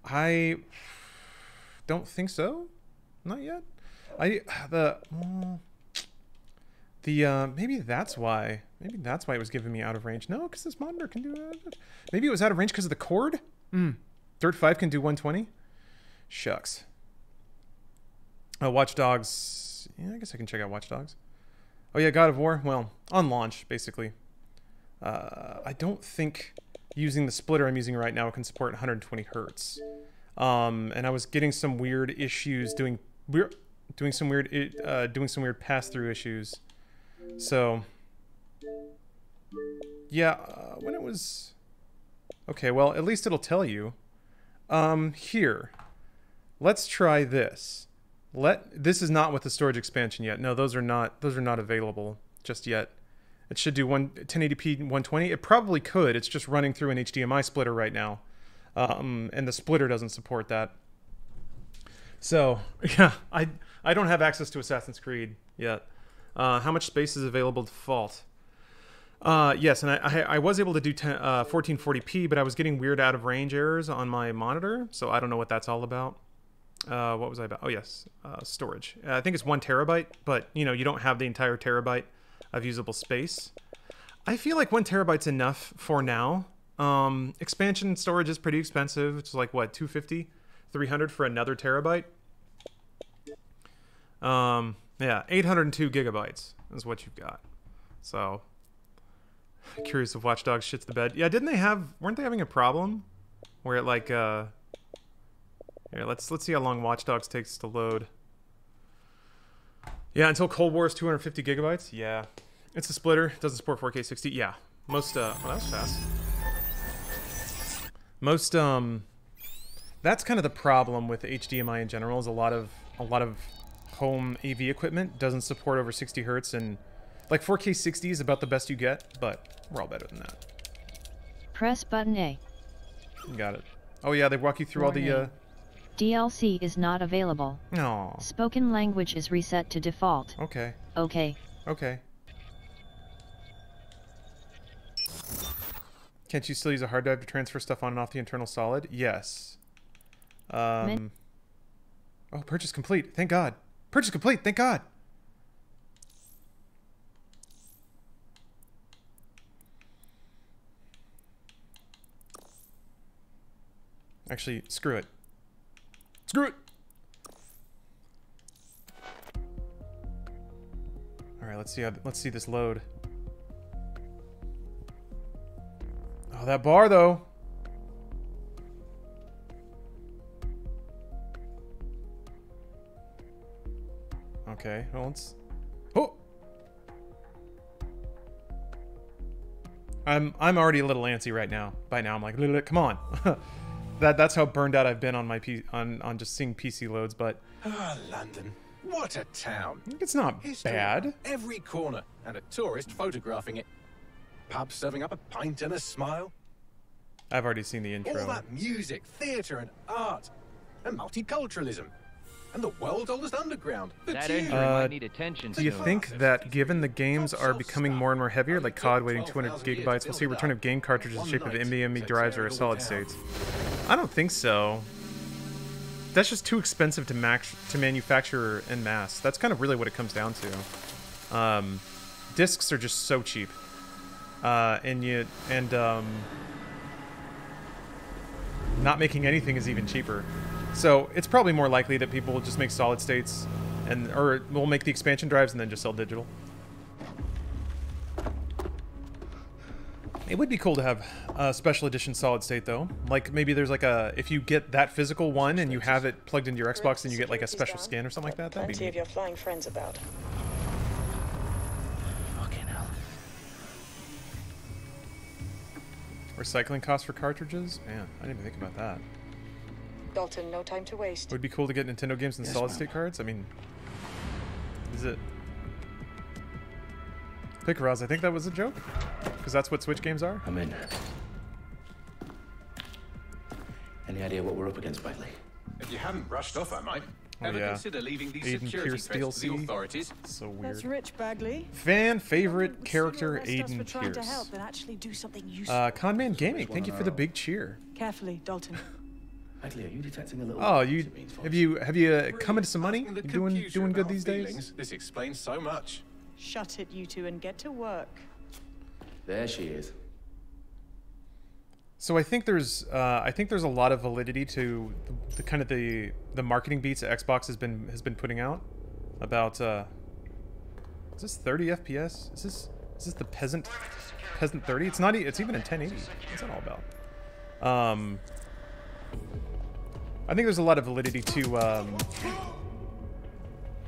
I don't think so. Not yet. Maybe that's why. Maybe that's why it was giving me out of range. No, because this monitor can do it. Maybe it was out of range because of the cord. Dirt 5 can do 120. Shucks. Watch Dogs. Yeah, I guess I can check out Watch Dogs. Oh yeah, God of War. Well, on launch, basically. I don't think using the splitter I'm using right now can support 120 hertz. And I was getting some weird issues doing some weird pass-through issues. So yeah, when it was okay, well, at least it'll tell you. Here, let's try this. This is not with the storage expansion yet. No, those are not available just yet. It should do 1080p 120. It probably could. It's just running through an HDMI splitter right now, and the splitter doesn't support that. So yeah, I don't have access to Assassin's Creed yet. How much space is available default? Yes, and I was able to do 1440p, but I was getting weird out of range errors on my monitor, so I don't know what that's all about. What was I about? Oh yes, storage. I think it's 1 terabyte, but you don't have the entire terabyte of usable space. I feel like 1 terabyte's enough for now. Expansion storage is pretty expensive. It's like what, $250, $300 for another terabyte. Yeah, 802 gigabytes is what you've got. So, curious if Watch Dogs shits the bed. Yeah, weren't they having a problem where it like, here, let's see how long Watch Dogs takes to load. Yeah, until Cold War is 250 gigabytes. Yeah, it's a splitter. It doesn't support 4K 60. Yeah, most, well, that was fast. Most, that's kind of the problem with HDMI in general, is a lot of home AV equipment doesn't support over 60 hertz, and like 4K 60 is about the best you get, but we're all better than that. Press button A. Got it. Oh yeah, they walk you through all the DLC is not available. No. Spoken language is reset to default. Okay. Okay. Okay. Can't you still use a hard drive to transfer stuff on and off the internal solid? Yes. Oh, purchase complete. Thank God. Purchase complete. Thank God. Actually, screw it. Screw it. All right, let's see this load. Oh, that bar though. Okay, well, let's... Oh! I'm already a little antsy right now. By now, I'm like, come on. That's how burned out I've been on my on just seeing PC loads, but... Ah, London. What a town. It's not History bad. Every corner, and a tourist photographing it. Pubs serving up a pint and a smile. I've already seen the intro. All that music, theatre and art. And multiculturalism. And the world's oldest underground. That entry might need attention. Do you think that given the games are becoming more and more heavier, like COD weighing 200 gigabytes, we'll see a return of game cartridges in the shape of NVMe drives or solid states? I don't think so. That's just too expensive to manufacture en masse. That's kind of really what it comes down to. Discs are just so cheap. Not making anything is even cheaper. So it's probably more likely that people will just make solid states or we'll make the expansion drives and then just sell digital. It would be cool to have a special edition solid state though. Like maybe there's like a, if you get that physical one and you have it plugged into your Xbox and you get like a special scan or something like that. That'd be Plenty of your flying friends about. Fucking hell. Recycling costs for cartridges? Man, I didn't even think about that. Dalton, no time to waste. It would be cool to get Nintendo games and solid state cards. I mean, is it? Pick Roz, I think that was a joke. Because that's what Switch games are. I'm in. Any idea what we're up against, Bailey? If you hadn't brushed off, I might. Oh, Ever yeah. consider leaving these Aiden security Pierce threats to the DLC. authorities? So weird. That's rich, Bagley. Fan favorite character Aiden Trying to Pierce. help and actually do something useful. Conman Gaming, thank you for the big cheer. Carefully, Dalton. Bailey, are you detecting a little? Oh, have you come into some money? You doing good these days? This explains so much. Shut it, you two, and get to work. There she is. So I think there's a lot of validity to the kind of the marketing beats that Xbox has been putting out about is this 30 FPS? Is this the peasant 30? It's not. It's even in 1080. What's that all about? I think there's a lot of validity to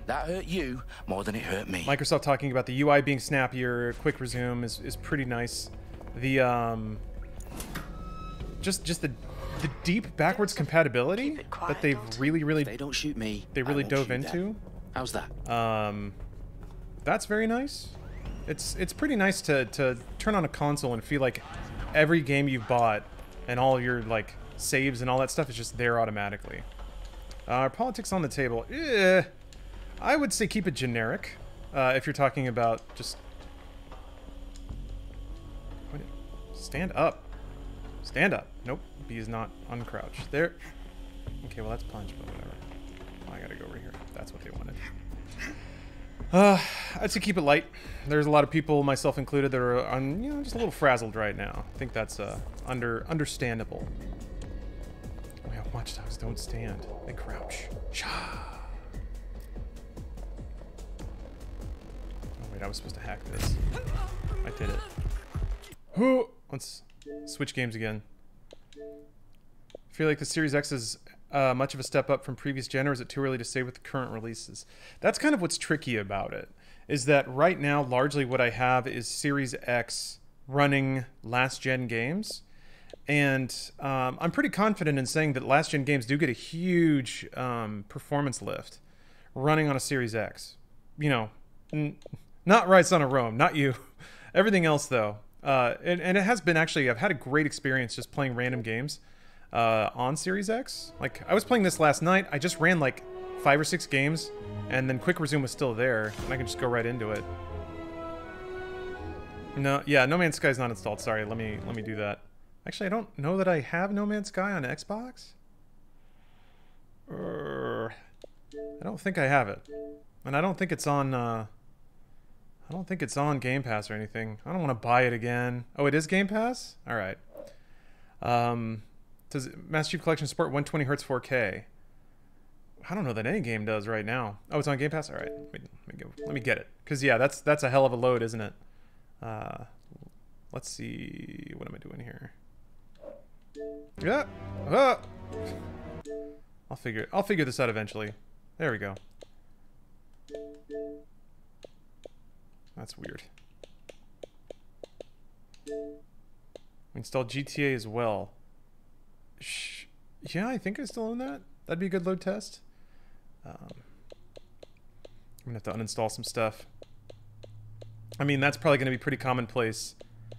That hurt you more than it hurt me. Microsoft talking about the UI being snappier. Quick resume is pretty nice. The just the deep backwards compatibility that they've really They don't shoot me. they really dove into. How's that? That's very nice. It's pretty nice to turn on a console and feel like every game you've bought and all your like saves and all that stuff is just there automatically. Politics on the table. I would say keep it generic. If you're talking about just stand up. Stand up. Nope. B is not uncrouch. There. Okay, well that's punch, but whatever. Oh, I gotta go over here. That's what they wanted. I'd say keep it light. There's a lot of people, myself included, that are just a little frazzled right now. I think that's understandable. Oh yeah, watchdogs don't stand. They crouch. Shah. Oh wait, I was supposed to hack this. I did it. Let's switch games again. I feel like the Series X is much of a step up from previous gen, or is it too early to say with the current releases? That's kind of what's tricky about it, is that right now, largely what I have is Series X running last gen games. And I'm pretty confident in saying that last gen games do get a huge performance lift running on a Series X. You know, not Rise on a Rome, not you. Everything else, though. And it has been actually, I've had a great experience just playing random games on Series X. Like, I was playing this last night. I just ran like 5 or 6 games, and then Quick Resume was still there, and I can just go right into it. No, yeah, No Man's Sky is not installed. Sorry, let me do that. Actually, I don't know that I have No Man's Sky on Xbox. I don't think I have it, and I don't think it's on. I don't think it's on Game Pass or anything. I don't want to buy it again. Oh, it is Game Pass? All right. Does Master Chief Collection support 120 Hz 4K? I don't know that any game does right now. Oh, it's on Game Pass? All right. Let me get it. Because, yeah, that's a hell of a load, isn't it? Let's see. What am I doing here? Yeah. I'll figure this out eventually. There we go. That's weird. Install GTA as well. Yeah, I think I still own that. That'd be a good load test. I'm gonna have to uninstall some stuff. I mean, that's probably gonna be pretty commonplace.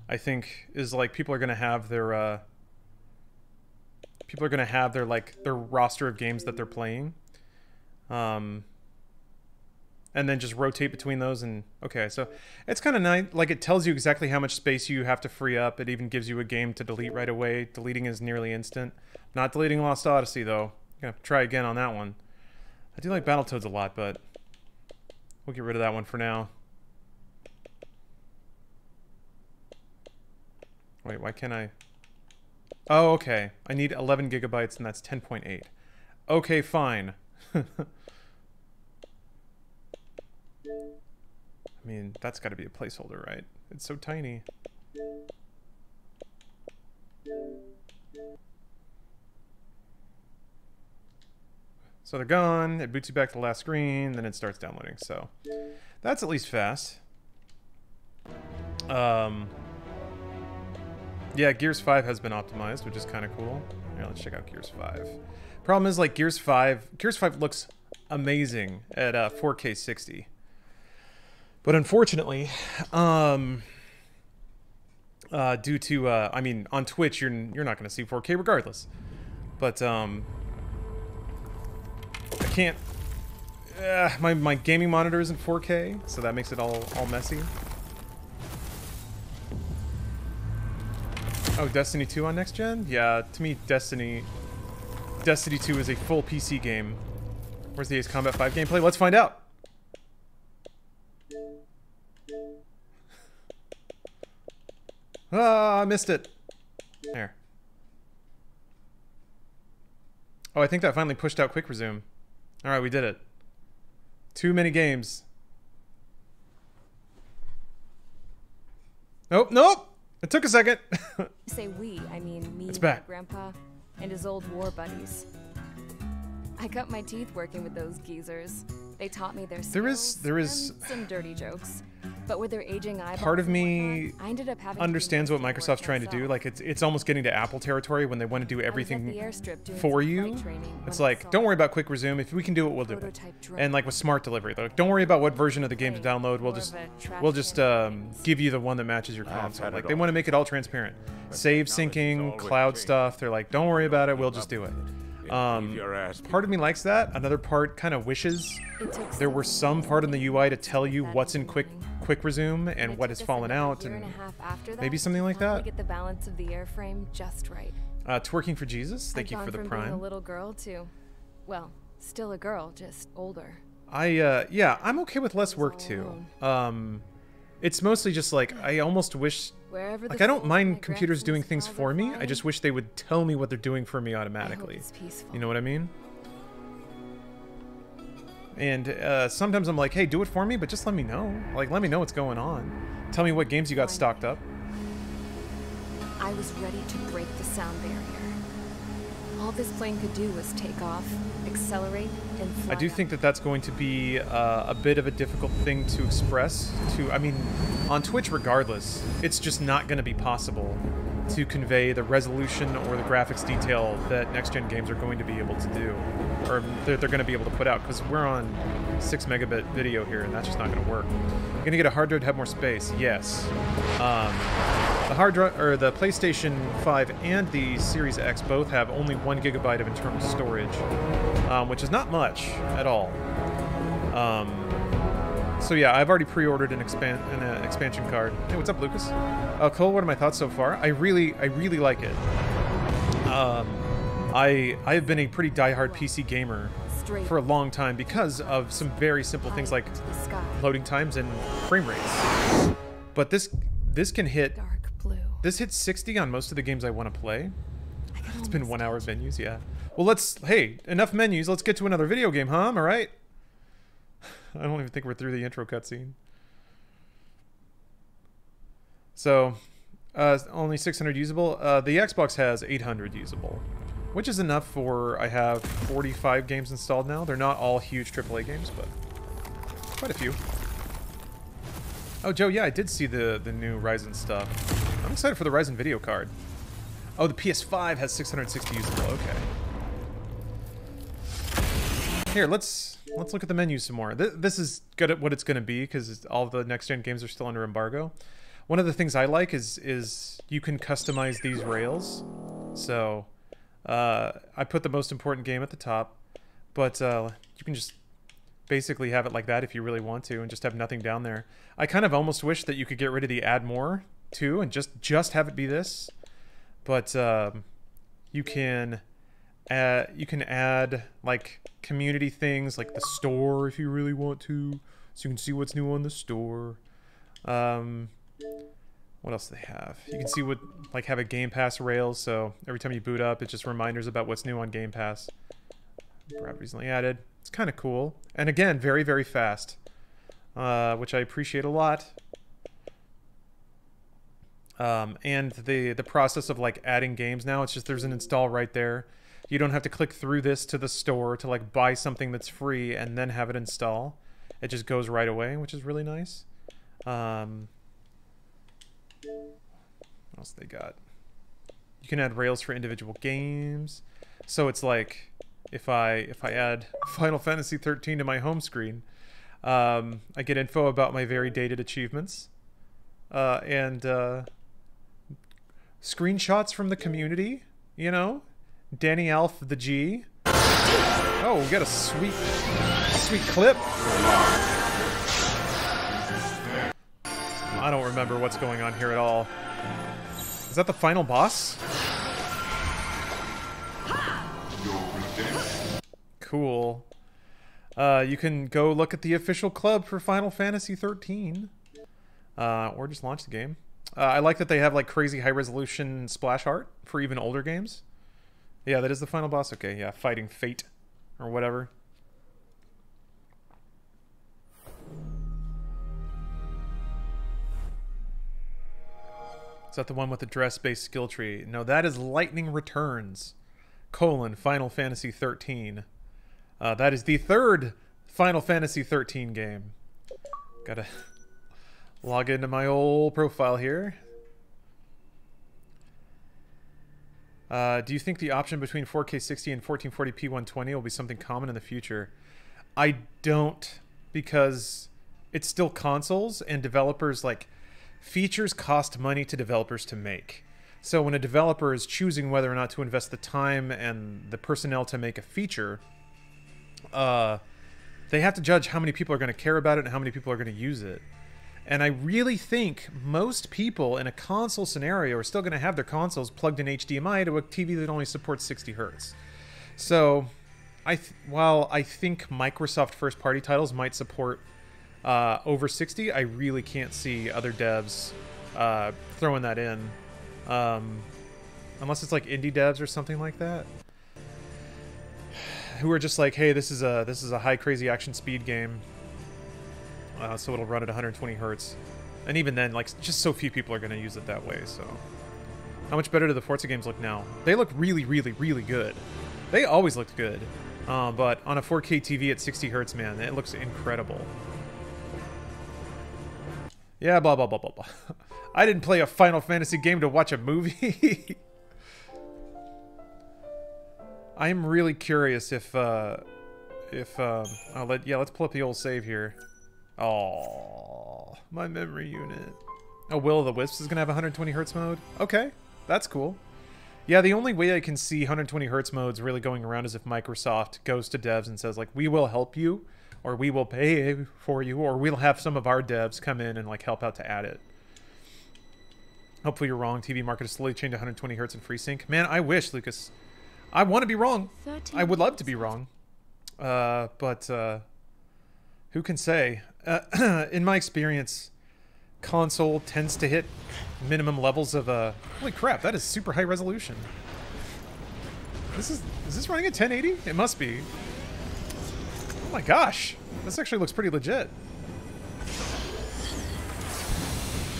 I think is like people are gonna have their like their roster of games that they're playing. And then just rotate between those, and okay, so it's kind of nice. Like, it tells you exactly how much space you have to free up. It even gives you a game to delete right away. Deleting is nearly instant. Not deleting Lost Odyssey though. Gonna try again on that one. I do like Battletoads a lot, but we'll get rid of that one for now. Wait, why can't I? Oh, okay. I need 11 gigabytes, and that's 10.8. Okay, fine. I mean, that's got to be a placeholder, right? It's so tiny. So they're gone. It boots you back to the last screen, then it starts downloading. So that's at least fast. Yeah, Gears 5 has been optimized, which is kind of cool. Here, let's check out Gears 5. Problem is, like, Gears 5 looks amazing at 4K 60. But unfortunately, due to, I mean, on Twitch, you're not going to see 4K regardless. But, I can't, my gaming monitor isn't 4K, so that makes it all messy. Oh, Destiny 2 on next gen? Yeah, to me, Destiny 2 is a full PC game. Where's the Ace Combat 5 gameplay? Let's find out. Ah, I missed it. There. Oh, I think that finally pushed out Quick Resume. Alright, we did it. Too many games. Nope, nope! It took a second. Say we, I mean me, It's my back. grandpa, and his old war buddies. I cut my teeth working with those geezers. They taught me their skills There is and some dirty jokes. But with their aging eyeballs, part of me whatnot, I ended up having understands what Microsoft's trying to do. Like, it's almost getting to Apple territory when they want to do everything for you. It's like, don't worry about Quick Resume. If we can do it, we'll do it. And like with Smart Delivery, they're like, don't worry about what version of the game to download. We'll just give you the one that matches your console. Like, they want to make it all transparent. Save syncing, cloud stuff. They're like, don't worry about it. We'll just do it. Part of me likes that. Another part kind of wishes there were some part in the UI to tell you what's in Quick Resume and what has fallen out, and maybe something like that. Get the balance of the airframe just right. Twerking for Jesus. Thank you for the Being Prime. a little girl to, well, still a girl, just older. Yeah, I'm okay with less work too. It's mostly just like I almost wish. Like, I don't mind computers doing things for me. I just wish they would tell me what they're doing for me automatically. You know what I mean? And sometimes I'm like, hey, do it for me, but just let me know. Like, let me know what's going on. Tell me what games you got stocked up. I was ready to break the sound barrier. All this plane could do was take off, accelerate, and fly. I do think that that's going to be a bit of a difficult thing to express to, I mean, on Twitch regardless, it's just not going to be possible to convey the resolution or the graphics detail that next-gen games are going to be able to do, or they're going to be able to put out, because we're on 6 megabit video here, and that's just not going to work. You're going to get a hard drive to have more space, yes. The hard drive, or the PlayStation 5 and the Series X both have only 1 gigabyte of internal storage, which is not much at all. So yeah, I've already pre-ordered an expansion card. Hey, what's up, Lucas? Cole, what are my thoughts so far? I really like it. I have been a pretty diehard PC gamer for a long time because of some very simple things like loading times and frame rates. But this can hit. This hits 60 on most of the games I want to play. It's been 1 hour of menus, yeah. Well, hey, enough menus. Let's get to another video game, huh? Am I right? I don't even think we're through the intro cutscene. So, only 600 usable. The Xbox has 800 usable, which is enough for, I have 45 games installed now. They're not all huge AAA games, but quite a few. Oh, Joe, yeah, I did see the new Ryzen stuff. I'm excited for the Ryzen video card. Oh, the PS5 has 660 usable. Okay. Here, let's look at the menu some more. This is good at what it's going to be because all the next-gen games are still under embargo. One of the things I like is you can customize these rails. So I put the most important game at the top, but you can just basically have it like that if you really want to and just have nothing down there. I kind of almost wish that you could get rid of the add more too and just have it be this, but you can add like community things like the store if you really want to, so you can see what's new on the store. What else do they have? You can see what, like, have a Game Pass rails, so every time you boot up it's just reminders about what's new on Game Pass. Brad recently added. It's kind of cool, and again, very fast. which I appreciate a lot. And the process of like adding games now, it's just there's an install right there. You don't have to click through this to the store to like buy something that's free and then have it install. It just goes right away, which is really nice. What else they got? You can add rails for individual games. So it's like if I add Final Fantasy 13 to my home screen, I get info about my very dated achievements, and screenshots from the community. You know, Danny Alf the G. Oh, we got a sweet clip. I don't remember what's going on here at all. Is that the final boss? Cool. You can go look at the official club for Final Fantasy 13. Or just launch the game. I like that they have like crazy high resolution splash art for even older games. Yeah, that is the final boss. Okay, yeah, fighting fate or whatever. Is that the one with the dress-based skill tree? No, that is Lightning Returns, Final Fantasy 13. That is the third Final Fantasy 13 game. Gotta log into my old profile here. Do you think the option between 4K 60 and 1440p 120 will be something common in the future? I don't, because it's still consoles and developers like... Features cost money to developers to make. So when a developer is choosing whether or not to invest the time and the personnel to make a feature, they have to judge how many people are going to care about it and how many people are going to use it. And I really think most people in a console scenario are still going to have their consoles plugged in HDMI to a TV that only supports 60 Hz. So while I think Microsoft first-party titles might support over 60, I really can't see other devs throwing that in, unless it's like indie devs or something like that, who are just like, hey, this is a high crazy action speed game, so it'll run at 120 hertz, and even then, like, just so few people are going to use it that way. So how much better do the Forza games look now? They look really, really, really good. They always looked good, but on a 4K TV at 60 hertz, man, it looks incredible. Yeah, blah, blah, blah, blah, blah. I didn't play a Final Fantasy game to watch a movie. I am really curious if let's pull up the old save here. Oh, my memory unit. Oh, Will of the Wisps is going to have 120 hertz mode? Okay, that's cool. Yeah, the only way I can see 120 hertz modes really going around is if Microsoft goes to devs and says, like, we will help you, or we will pay for you, or we'll have some of our devs come in and like help out to add it. Hopefully you're wrong. TV market is slowly changed to 120 hertz and FreeSync. Man, I wish, Lucas. I want to be wrong. I would love to be wrong. But who can say? In my experience, console tends to hit minimum levels of holy crap, that is super high resolution. Is this running at 1080? It must be. Oh my gosh, this actually looks pretty legit.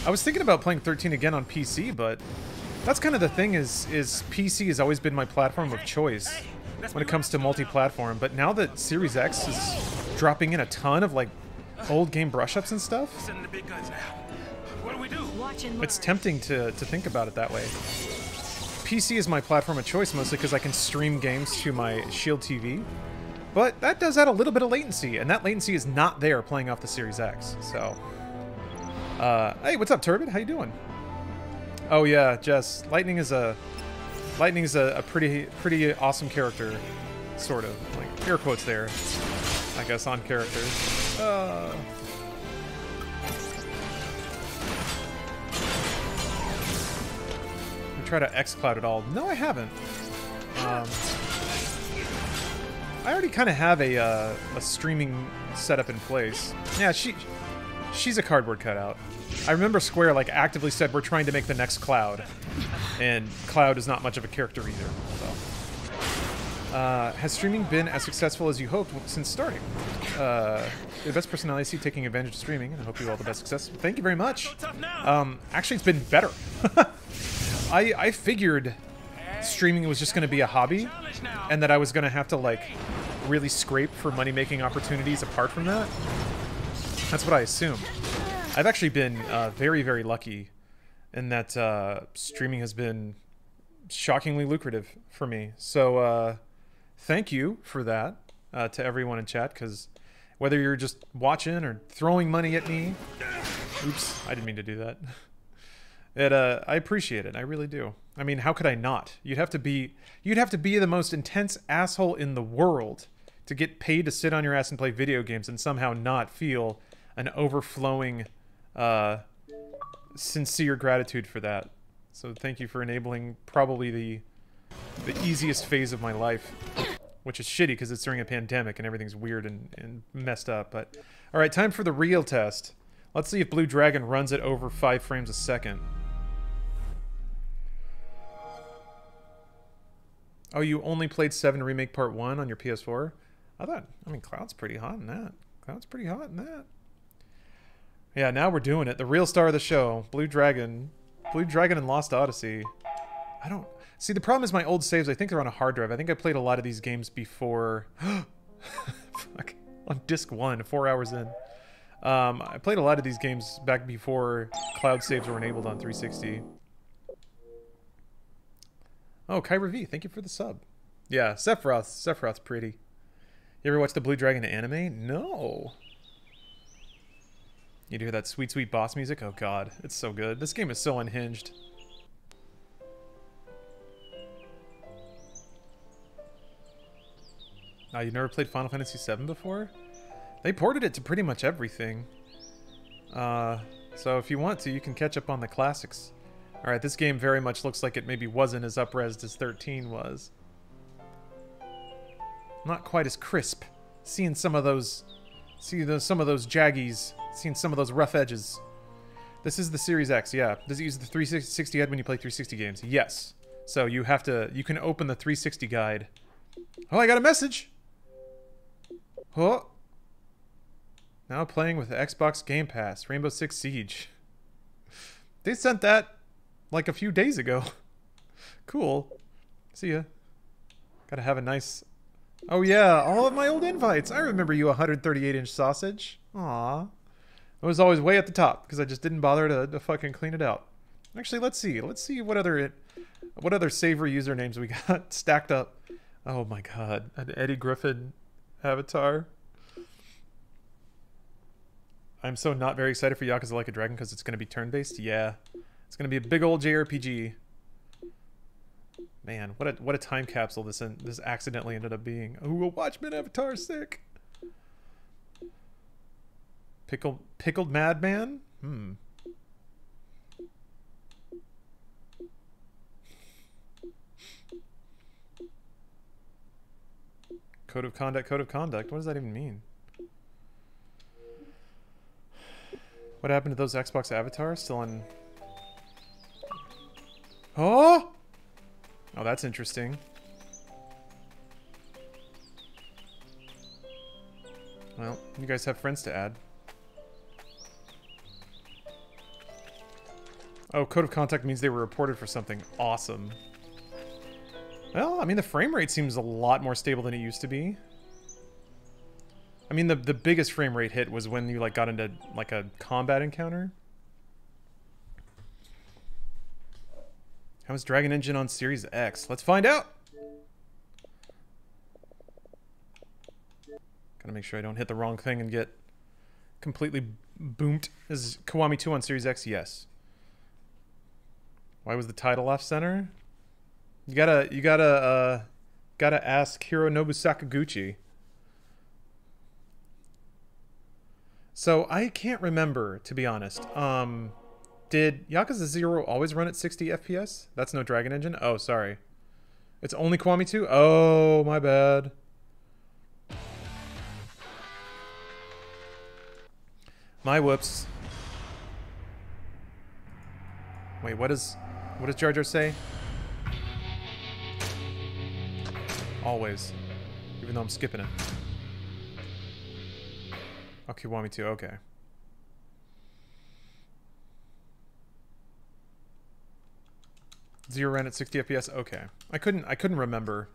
I was thinking about playing 13 again on PC, but that's kind of the thing is PC has always been my platform of choice when it comes to multi-platform, but now that Series X is dropping in a ton of like old game brush-ups and stuff, it's tempting to think about it that way. PC is my platform of choice mostly because I can stream games to my Shield TV. But that does add a little bit of latency, and that latency is not there playing off the Series X. So, hey, what's up, Turbid? How you doing? Oh yeah, Jess. Lightning is a pretty awesome character, sort of. Like air quotes there, I guess, on characters. You try to xCloud it all? No, I haven't. I already kind of have a streaming setup in place. Yeah, she's a cardboard cutout. I remember Square like actively said we're trying to make the next Cloud, and Cloud is not much of a character either. So. Has streaming been as successful as you hoped since starting? The best personality I see taking advantage of streaming, and I hope you all the best success. Thank you very much. Actually, it's been better. I figured streaming was just going to be a hobby, and that I was going to have to, like, really scrape for money-making opportunities apart from that. That's what I assumed. I've actually been very, very lucky in that streaming has been shockingly lucrative for me. So thank you for that to everyone in chat, because whether you're just watching or throwing money at me... Oops, I didn't mean to do that. I appreciate it. I really do. I mean, how could I not? You'd have to be the most intense asshole in the world to get paid to sit on your ass and play video games and somehow not feel an overflowing sincere gratitude for that. So thank you for enabling probably the easiest phase of my life, which is shitty because it's during a pandemic and everything's weird and messed up. But all right, time for the real test. Let's see if Blue Dragon runs it over 5 frames a second. Oh, you only played 7 Remake Part 1 on your PS4? I mean, Cloud's pretty hot in that. Cloud's pretty hot in that. Yeah, now we're doing it. The real star of the show, Blue Dragon and Lost Odyssey. I don't... See, the problem is my old saves, I think they're on a hard drive. I think I played a lot of these games before... Fuck. On disc 1, 4 hours in. I played a lot of these games back before cloud saves were enabled on 360. Oh, Kyra V, thank you for the sub. Yeah, Sephiroth's pretty. You ever watch the Blue Dragon anime? No. You'd hear that sweet, sweet boss music? Oh god, it's so good. This game is so unhinged. You never played Final Fantasy VII before? They ported it to pretty much everything. So if you want to, you can catch up on the classics. Alright, this game very much looks like it maybe wasn't as up-resed as 13 was. Not quite as crisp. Seeing some of those... some of those jaggies. Seeing some of those rough edges. This is the Series X, yeah. Does it use the 360 head when you play 360 games? Yes. So you have to... You can open the 360 guide. Oh, I got a message! Oh! Now playing with the Xbox Game Pass. Rainbow Six Siege. They sent that like a few days ago. Cool. See ya. Gotta have a nice... Oh yeah, all of my old invites. I remember you, 138-inch sausage. Aw. It was always way at the top because I just didn't bother to fucking clean it out. Actually, let's see. Let's see what other savory usernames we got stacked up. Oh my god, an Eddie Griffin avatar. I'm so not very excited for Yakuza Like a Dragon because it's going to be turn-based. Yeah, it's going to be a big old JRPG. Man, what a time capsule this accidentally ended up being. Ooh, a Watchmen avatar, sick. Pickled Madman? Code of conduct. What does that even mean? What happened to those Xbox avatars? Still on... Oh! Oh, that's interesting. Well, you guys have friends to add. Oh, code of contact means they were reported for something. Awesome. Well, I mean, the frame rate seems a lot more stable than it used to be. I mean, the biggest frame rate hit was when you, like, got into, like, a combat encounter. How is Dragon Engine on Series X? Let's find out! Gotta make sure I don't hit the wrong thing and get completely boomed. Is Kiwami 2 on Series X? Yes. Why was the title off center? You gotta ask Hironobu Sakaguchi. So I can't remember, to be honest. Did Yakuza 0 always run at 60 FPS? That's no Dragon Engine? Oh, sorry. It's only Kiwami 2? Oh, my bad. My whoops. Wait, what does Jar Jar say? Always. Even though I'm skipping it. Oh, Kiwami too, okay. Zero ran at 60 FPS? Okay. I couldn't remember.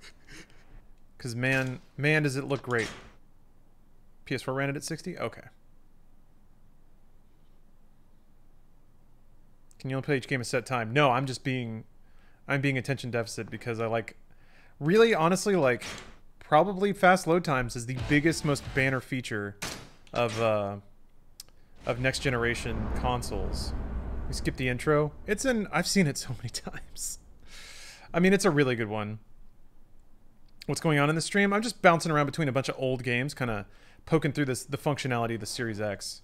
Cause man does it look great. PS4 ran it at 60? Okay. Can you only play each game a set time? No, I'm being attention deficit because I like, really honestly, like, probably fast load times is the biggest, most banner feature of next generation consoles. We skip the intro. I've seen it so many times. I mean, it's a really good one. What's going on in the stream? I'm just bouncing around between a bunch of old games, kind of poking through the functionality of the Series X.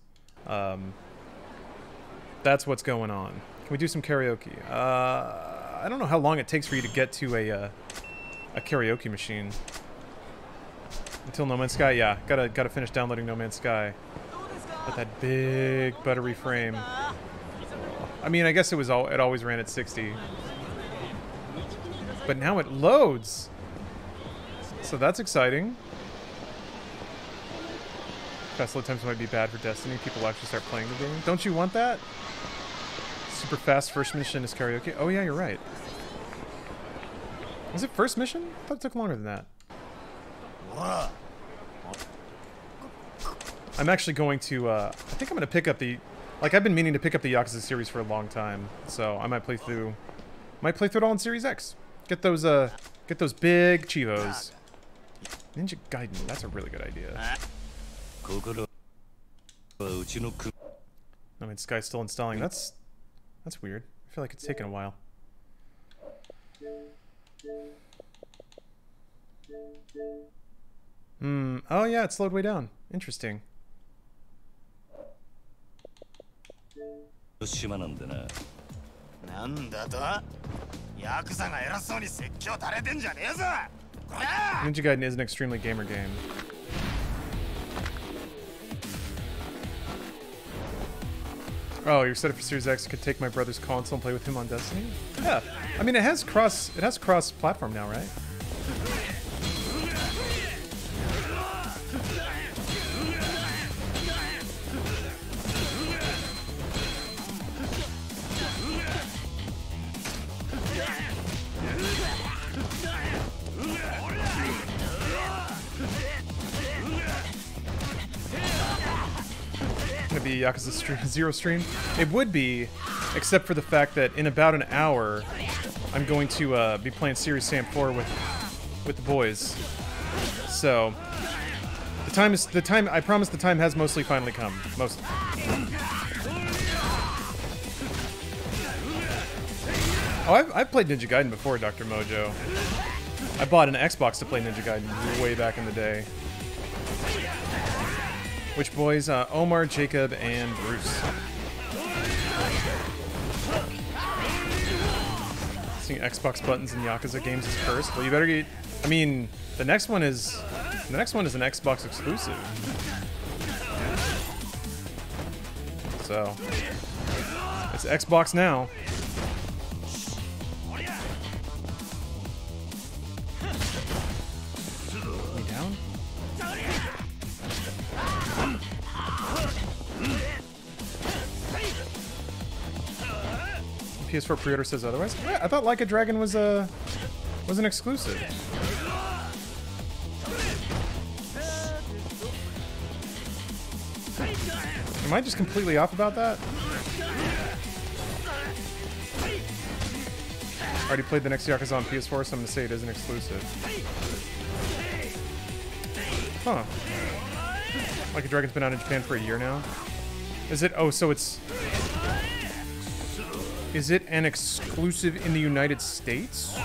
That's what's going on. Can we do some karaoke? I don't know how long it takes for you to get to a karaoke machine. Until No Man's Sky? Yeah, gotta finish downloading No Man's Sky. With that big buttery frame. I mean, I guess it always ran at 60. But now it loads! So that's exciting. Fast load times might be bad for Destiny. People actually start playing the game. Don't you want that? Super fast first mission is karaoke. Oh yeah, you're right. Was it first mission? I thought it took longer than that. I'm actually going to, I think I'm going to pick up the... Like, I've been meaning to pick up the Yakuza series for a long time, so I might play through it all in Series X. Get those big Chivos. Ninja Gaiden, that's a really good idea. I mean, Sky's still installing. That's weird. I feel like it's taken a while. Oh yeah, it slowed way down. Interesting. Ninja Gaiden is an extremely gamer game. Oh, you're set up for Series X. Could take my brother's console and play with him on Destiny? Yeah. I mean, it has cross-platform now, right? Gonna be Yakuza Zero stream? It would be, except for the fact that in about an hour, I'm going to be playing Series Sam 4 with the boys. So the time. I promise the time has mostly finally come. Oh, I've played Ninja Gaiden before, Dr. Mojo. I bought an Xbox to play Ninja Gaiden way back in the day. Which boys? Omar, Jacob, and Bruce. Seeing Xbox buttons in Yakuza games is cursed. Well, you better get. I mean, the next one is an Xbox exclusive. So it's Xbox now. Me down? PS4 pre-order says otherwise. I thought Like a Dragon was an exclusive. Am I just completely off about that? Already played the next Yakuza on PS4, so I'm gonna say it is an exclusive. Huh. Like a Dragon's been out in Japan for a year now. Is it? Oh, so it's... Is it an exclusive in the United States?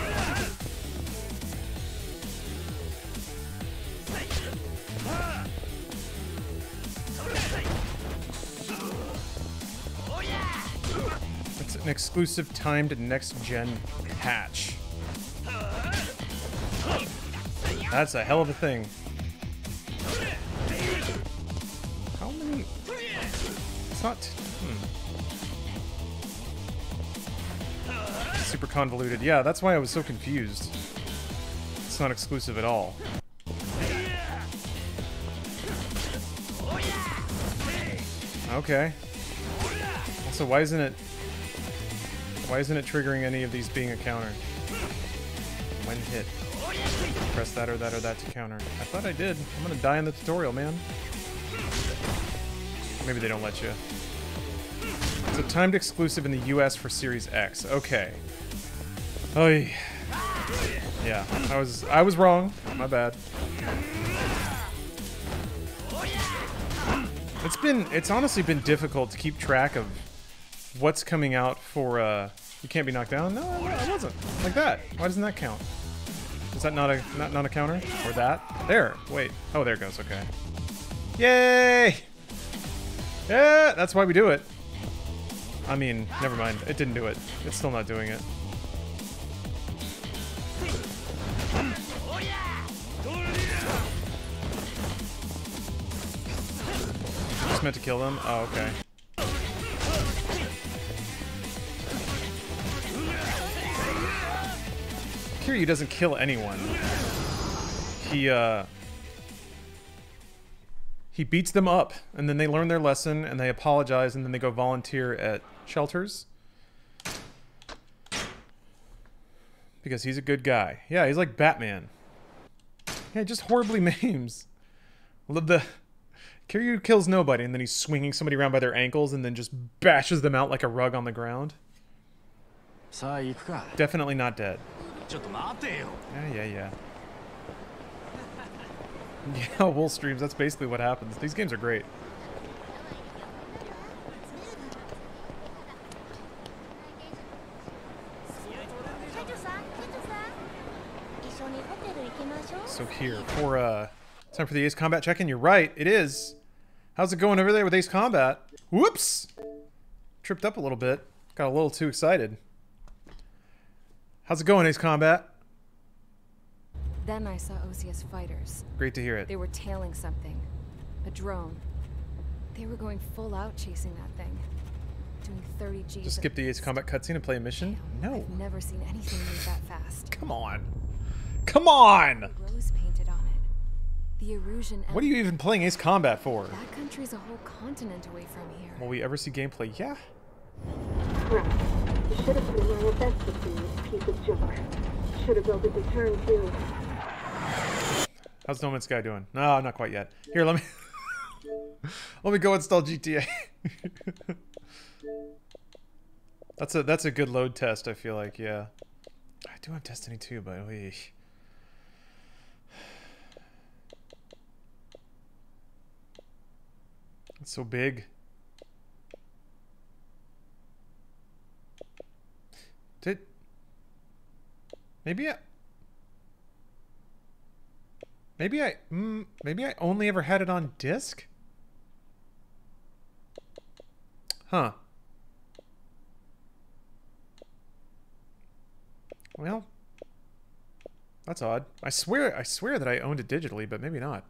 It's an exclusive timed next-gen patch. That's a hell of a thing. How many... It's not... Super convoluted. Yeah, that's why I was so confused. That's not exclusive at all. Okay. So why isn't it triggering any of these being a counter? When hit. Press that or that or that to counter. I thought I did. I'm gonna die in the tutorial, man. Maybe they don't let you. It's a timed exclusive in the US for Series X. Okay. Oh yeah. I was wrong. My bad. It's honestly been difficult to keep track of what's coming out for You Can't Be Knocked Down. No, I wasn't. Like that. Why doesn't that count? Is that not a counter? Or that? There. Wait. Oh, there it goes. Okay. Yay! Yeah, that's why we do it. I mean, never mind. It didn't do it. It's still not doing it. Just meant to kill them? Oh, okay. Kiryu doesn't kill anyone. He beats them up, and then they learn their lesson, and they apologize, and then they go volunteer at shelters. Because he's a good guy. Yeah, he's like Batman. Yeah, just horribly maims. Love the... Kiryu kills nobody, and then he's swinging somebody around by their ankles, and then just bashes them out like a rug on the ground. Definitely not dead. Yeah. Yeah, wool streams, that's basically what happens. These games are great. So here, for time for the Ace Combat check-in. You're right, it is. How's it going over there with Ace Combat? Whoops! Tripped up a little bit. Got a little too excited. How's it going, Ace Combat? Then I saw OCS fighters. Great to hear it. They were tailing something. A drone. They were going full out chasing that thing. Doing 30 Gs. Just skip the Ace Combat cutscene and play a mission? No. I've never seen anything move that fast. Come on. Come on! Rose painted on it. The Erusian... What are you even playing Ace Combat for? That country's a whole continent away from here. Will we ever see gameplay? Yeah. Right. You should have been my best with this piece of junk. Should have built a deterrent too. How's No Man's Sky doing? No, not quite yet. Here, let me go install GTA. That's a good load test, I feel like, yeah. I do have Destiny 2, but it's so big. Maybe I only ever had it on disc? Huh. Well, that's odd. I swear that I owned it digitally, but maybe not.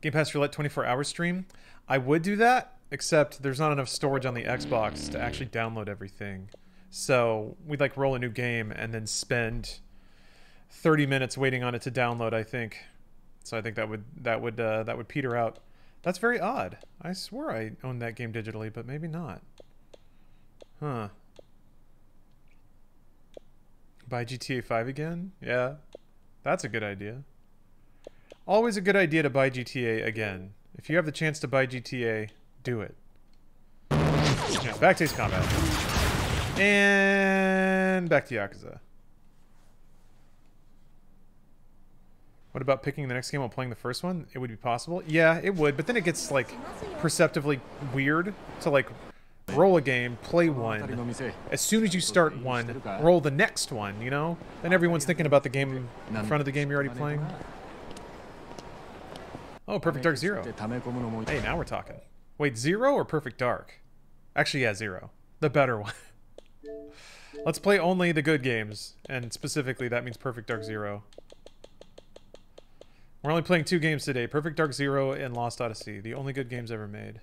Game Pass Roulette 24-hour stream. I would do that, except there's not enough storage on the Xbox to actually download everything. So we'd like roll a new game and then spend 30 minutes waiting on it to download, I think. So I think that would peter out. That's very odd. I swore I owned that game digitally, but maybe not. Huh. Buy GTA 5 again? Yeah. That's a good idea. Always a good idea to buy GTA again. If you have the chance to buy GTA, do it. Yeah, back to Ace Combat. And back to Yakuza. What about picking the next game while playing the first one? It would be possible. Yeah, it would, but then it gets like perceptively weird to like roll a game, play one. As soon as you start one, roll the next one, you know? Then everyone's thinking about the game in front of the game you're already playing. Oh, Perfect Dark Zero. Hey, now we're talking. Wait, Zero or Perfect Dark? Actually, yeah, Zero. The better one. Let's play only the good games, and specifically that means Perfect Dark Zero. We're only playing 2 games today, Perfect Dark Zero and Lost Odyssey, the only good games ever made.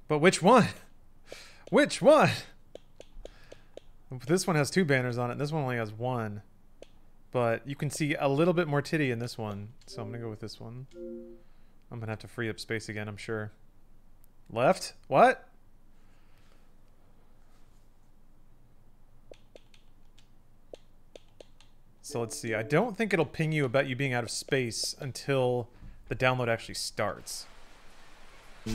But which one? Which one? This one has 2 banners on it, and this one only has 1. But you can see a little bit more titty in this one, so I'm gonna go with this one. I'm gonna have to free up space again, I'm sure. Left? What? So let's see. I don't think it'll ping you about you being out of space until the download actually starts. Are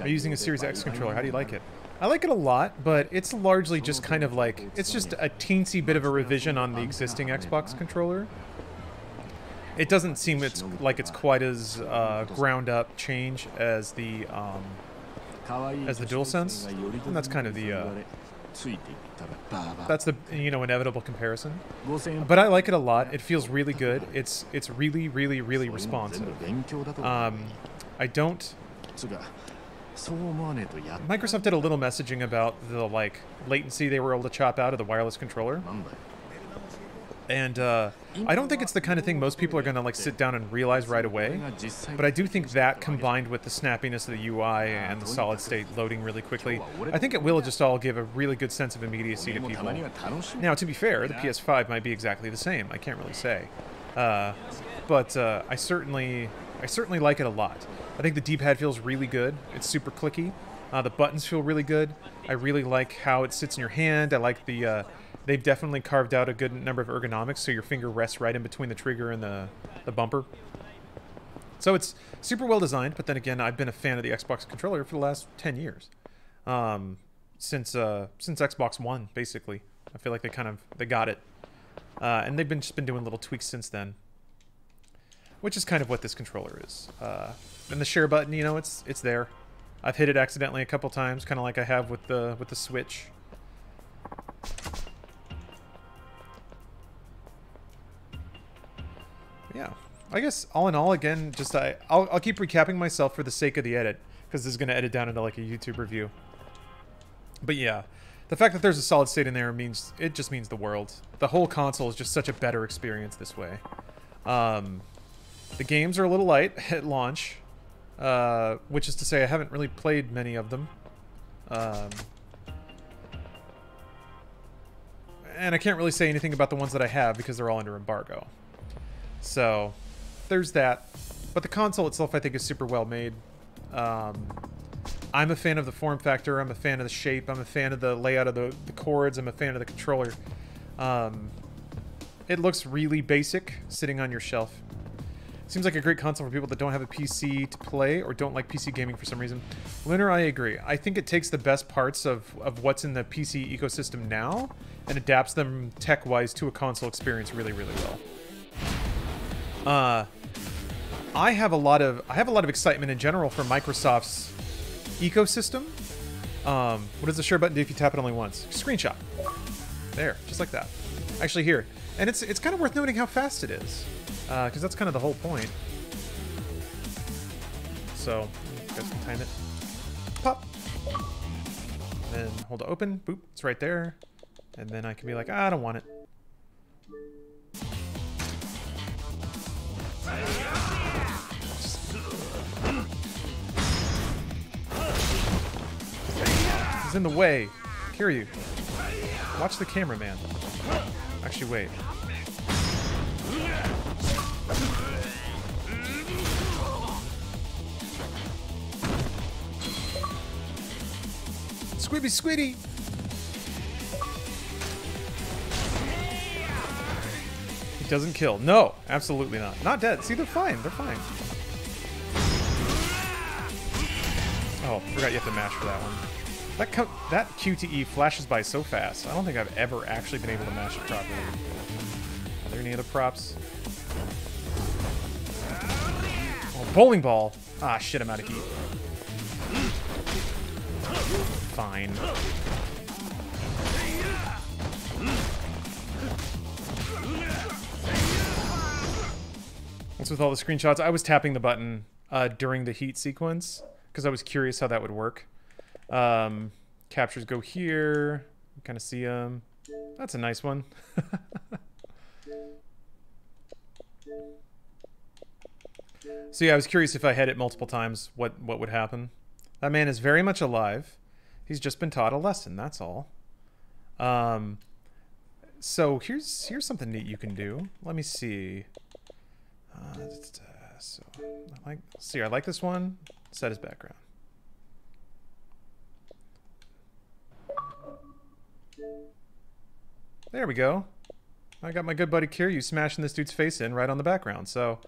you using a Series X controller? How do you like it? I like it a lot, but it's largely just kind of like, it's just a teensy bit of a revision on the existing Xbox controller. It doesn't seem like it's quite as ground up change as the DualSense, and that's kind of the that's the inevitable comparison. But I like it a lot. It feels really good. It's really responsive. I don't. Microsoft did a little messaging about the latency they were able to chop out of the wireless controller. And I don't think it's the kind of thing most people are going to sit down and realize right away. But I do think that combined with the snappiness of the UI and the solid state loading really quickly, I think it will just all give a really good sense of immediacy to people. Now, to be fair, the PS5 might be exactly the same. I can't really say. But I certainly like it a lot. I think the D-pad feels really good. It's super clicky. The buttons feel really good. I really like how it sits in your hand. I like the... they've definitely carved out a good number of ergonomics, so your finger rests right in between the trigger and the bumper. So it's super well designed, but then again, I've been a fan of the Xbox controller for the last 10 years. Since Xbox One, basically. I feel like they got it. And they've just been doing little tweaks since then. Which is kind of what this controller is. And the share button, it's there. I've hit it accidentally a couple times, kind of like I have with the Switch. Yeah, I guess all in all, again, just I'll keep recapping myself for the sake of the edit, because this is going to edit down into a YouTube review. But yeah, the fact that there's a solid state in there just means the world. The whole console is just such a better experience this way. The games are a little light at launch, which is to say I haven't really played many of them. And I can't really say anything about the ones that I have because they're all under embargo. So, there's that. But the console itself, I think, is super well made. I'm a fan of the form factor. I'm a fan of the shape. I'm a fan of the layout of the cords. I'm a fan of the controller. It looks really basic, sitting on your shelf. Seems like a great console for people that don't have a PC to play or don't like PC gaming for some reason. Lunar, I agree. I think it takes the best parts of what's in the PC ecosystem now and adapts them tech-wise to a console experience really well. I have a lot of excitement in general for Microsoft's ecosystem. What does the share button do if you tap it only once? Screenshot. There, just like that. Actually here. And it's kind of worth noting how fast it is. Because that's kind of the whole point. So, you guys can time it. Pop! Then hold it open. Boop, it's right there. And then I can be like, I don't want it. He's in the way. Kiryu. Watch the cameraman. Actually, wait. Squibby squiddy! He doesn't kill. No, absolutely not. Not dead. See, they're fine. They're fine. Oh, forgot you have to mash for that one. That QTE flashes by so fast. I don't think I've ever actually been able to mash it properly. Are there any other props? Oh, bowling ball. Ah, shit, I'm out of heat. Fine. What's with all the screenshots? I was tapping the button during the heat sequence because I was curious how that would work. Captures go here. You kind of see them. That's a nice one. So yeah, I was curious if I hit it multiple times, what would happen. That man is very much alive. He's just been taught a lesson, that's all. So here's something neat you can do. Let me see. So I like this one. Set as background. There we go. I got my good buddy Kiryu smashing this dude's face in right on the background. So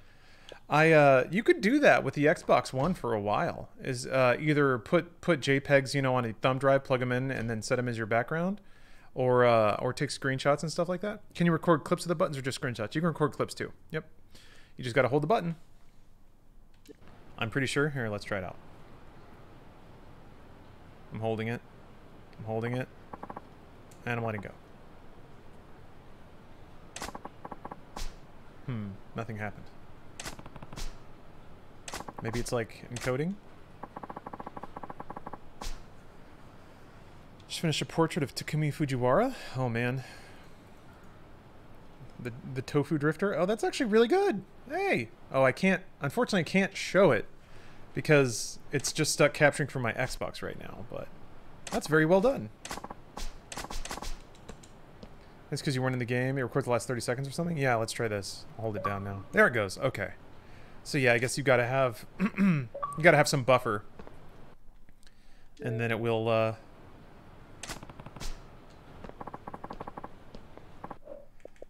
you could do that with the Xbox One for a while. Is either put JPEGs, you know, on a thumb drive, plug them in, and then set them as your background, or take screenshots and stuff like that. Can you record clips of the buttons or just screenshots? You can record clips too. Yep. You just got to hold the button. I'm pretty sure. Here, let's try it out. I'm holding it. I'm holding it. And I'm letting go. Nothing happened. Maybe it's like encoding. Just finished a portrait of Takumi Fujiwara. Oh man. The tofu drifter. Oh, that's actually really good. Hey. Oh, unfortunately I can't show it because it's just stuck capturing from my Xbox right now, but that's very well done. It's because you weren't in the game. It records the last 30 seconds or something. Yeah, let's try this. I'll hold it down now. There it goes. Okay. So yeah, I guess you gotta have some buffer, and then it will.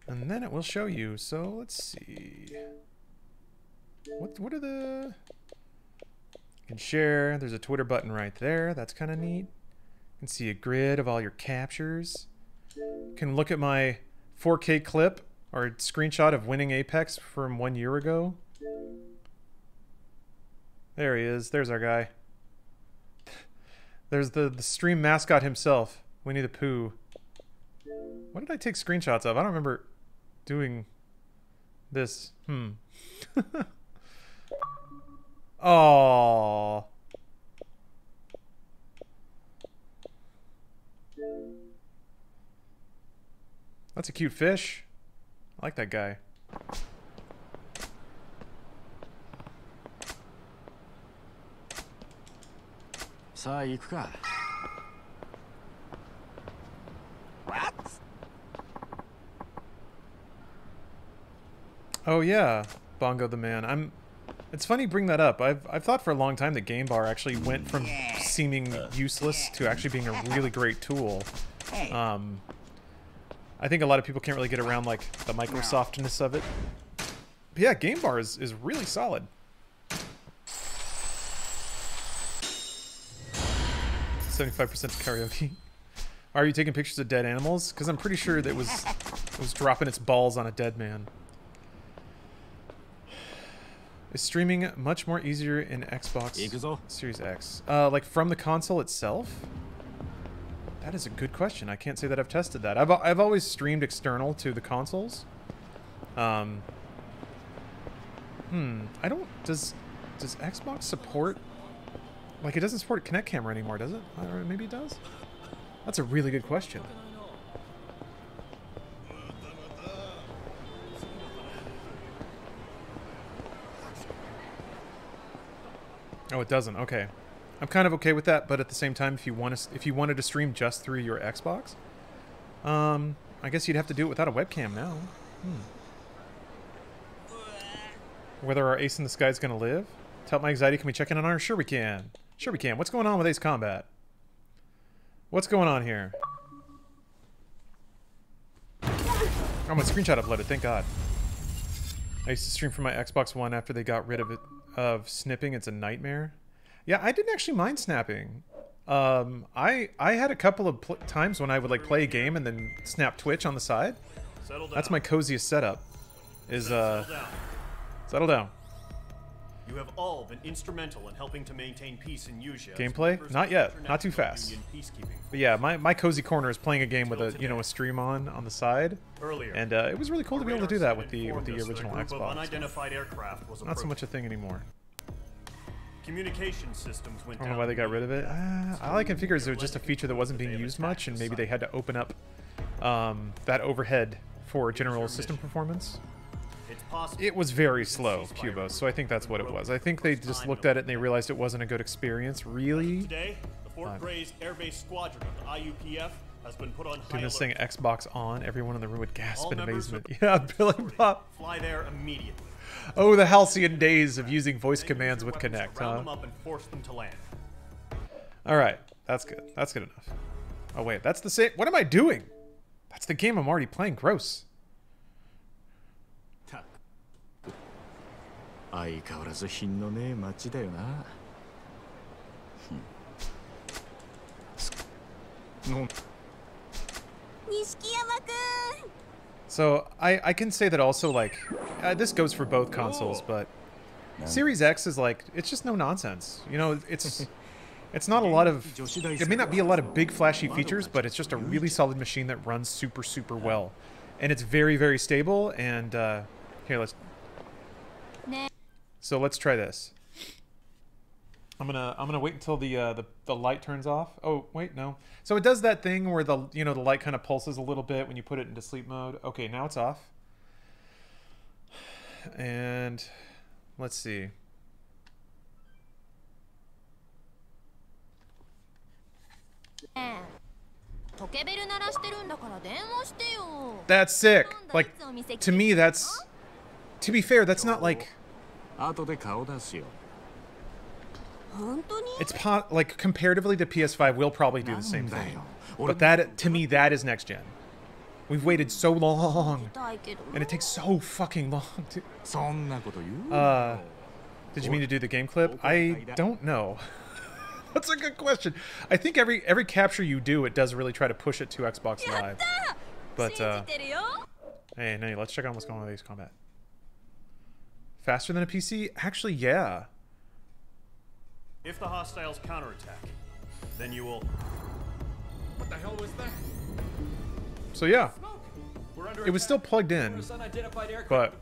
And then it will show you. So let's see. What are the? You can share. There's a Twitter button right there. That's kind of neat. You can see a grid of all your captures. You can look at my 4K clip or screenshot of winning Apex from 1 year ago. There he is. There's our guy. There's the stream mascot himself, Winnie the Pooh. What did I take screenshots of? I don't remember doing this. Oh. That's a cute fish. I like that guy. Oh yeah, Bongo the Man. It's funny you bring that up. I've thought for a long time that Game Bar actually went from seeming useless to actually being a really great tool. I think a lot of people can't really get around like the Microsoftness of it. But yeah, Game Bar is really solid. 75% karaoke. Are you taking pictures of dead animals? Because I'm pretty sure that it was dropping its balls on a dead man. Is streaming much more easier in Xbox Series X? Like from the console itself? That is a good question. I can't say that I've tested that. I've always streamed external to the consoles. I don't. Does Xbox support? Like, it doesn't support Kinect camera anymore, does it? Or maybe it does. That's a really good question. Oh, it doesn't. Okay. I'm kind of okay with that, but at the same time, if you wanted to stream just through your Xbox, I guess you'd have to do it without a webcam now. Whether our Ace in the Sky is going to live? Tell my anxiety, can we check in on her? Sure we can. Sure we can. What's going on with Ace Combat? What's going on here? Oh, my screenshot uploaded, thank God. I used to stream from my Xbox One after they got rid of snipping. It's a nightmare. Yeah, I didn't actually mind snapping. I had a couple of times when I would like play a game and then snap Twitch on the side. That's my coziest setup. Settle down. You have all been instrumental in helping to maintain peace in Yuzha. Gameplay? Not yet. Not too fast. But yeah, my cozy corner is playing a game with a stream on the side. And it was really cool to be able to do that with the original Xbox. Not so much a thing anymore. Communication systems went I don't know why they got rid of it. All I can figure is it was just a feature that wasn't being used much, and maybe they had to open up that overhead for general system performance. possible. It was very slow, Cubo, so I think that's what it was. I think they just looked at it and they realized it wasn't a good experience. Really? Today, the Fort Gray's Air Base Squadron of the IUPF has been put on high Doing this alert. thing Xbox on, everyone in the room would gasp All in members amazement. of Yeah, Billy Bob. Fly there immediately. Oh, the halcyon days of using voice commands with Kinect, Round huh? them up and force them to land. All right, that's good. That's good enough. Oh wait, that's the same. What am I doing? That's the game I'm already playing. Gross. 相変わらず品のねえ街だよな。So I can say that also, like, this goes for both consoles, but Series X is like, it's just no nonsense. You know, it's not a lot of, it may not be a lot of big flashy features, but it's just a really solid machine that runs super, super well. And it's very, very stable, and here, let's try this. I'm gonna wait until the light turns off. Oh wait, no. So it does that thing where the light kind of pulses a little bit when you put it into sleep mode. Okay, now it's off. And let's see. That's sick. Like, to me, that's, to be fair, that's not like, it's like comparatively to PS5, we'll probably do the same thing. But that, to me, that is next gen. We've waited so long, and it takes so fucking long to. Did you mean to do the game clip? I don't know. That's a good question. I think every capture you do, it does really try to push it to Xbox Live. But hey, no, let's check out what's going on with Ace Combat. Faster than a PC? Actually, yeah. If the hostiles counterattack, then you will. What the hell was that? So yeah, it was still plugged in, but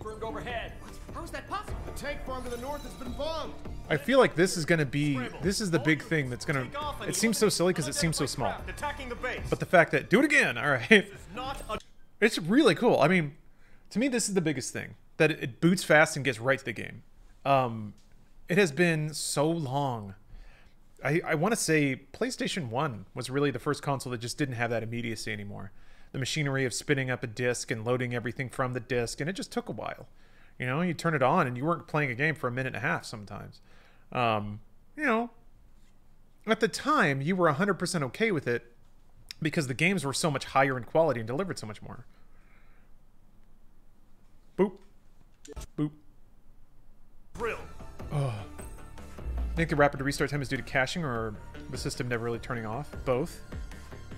How is that possible? The tank farm to the north has been bombed. I feel like this is gonna be, this is the big thing that's gonna, it seems so silly because it seems so small. But the fact that, do it again, all right. It's really cool. I mean, to me, this is the biggest thing, that it boots fast and gets right to the game. It has been so long. I want to say PlayStation 1 was really the first console that just didn't have that immediacy anymore. The machinery of spinning up a disc and loading everything from the disc, and it just took a while. You know, you turn it on and you weren't playing a game for a minute and a half sometimes. You know, at the time, you were 100% okay with it because the games were so much higher in quality and delivered so much more. Boop. Boop. Oh. I think the rapid restart time is due to caching or the system never really turning off. Both.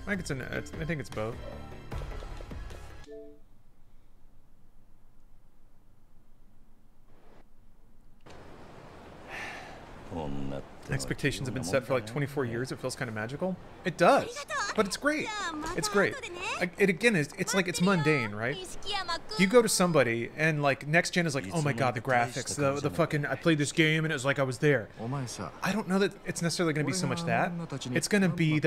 I think it's both. Expectations have been set for like 24 years. It feels kind of magical. It does, but it's great. It's great. It again is, it's like, it's mundane, right? You go to somebody and like next gen is like, oh my god, the graphics, the fucking, I played this game and it was like I was there. I don't know that it's necessarily going to be so much that. It's going to be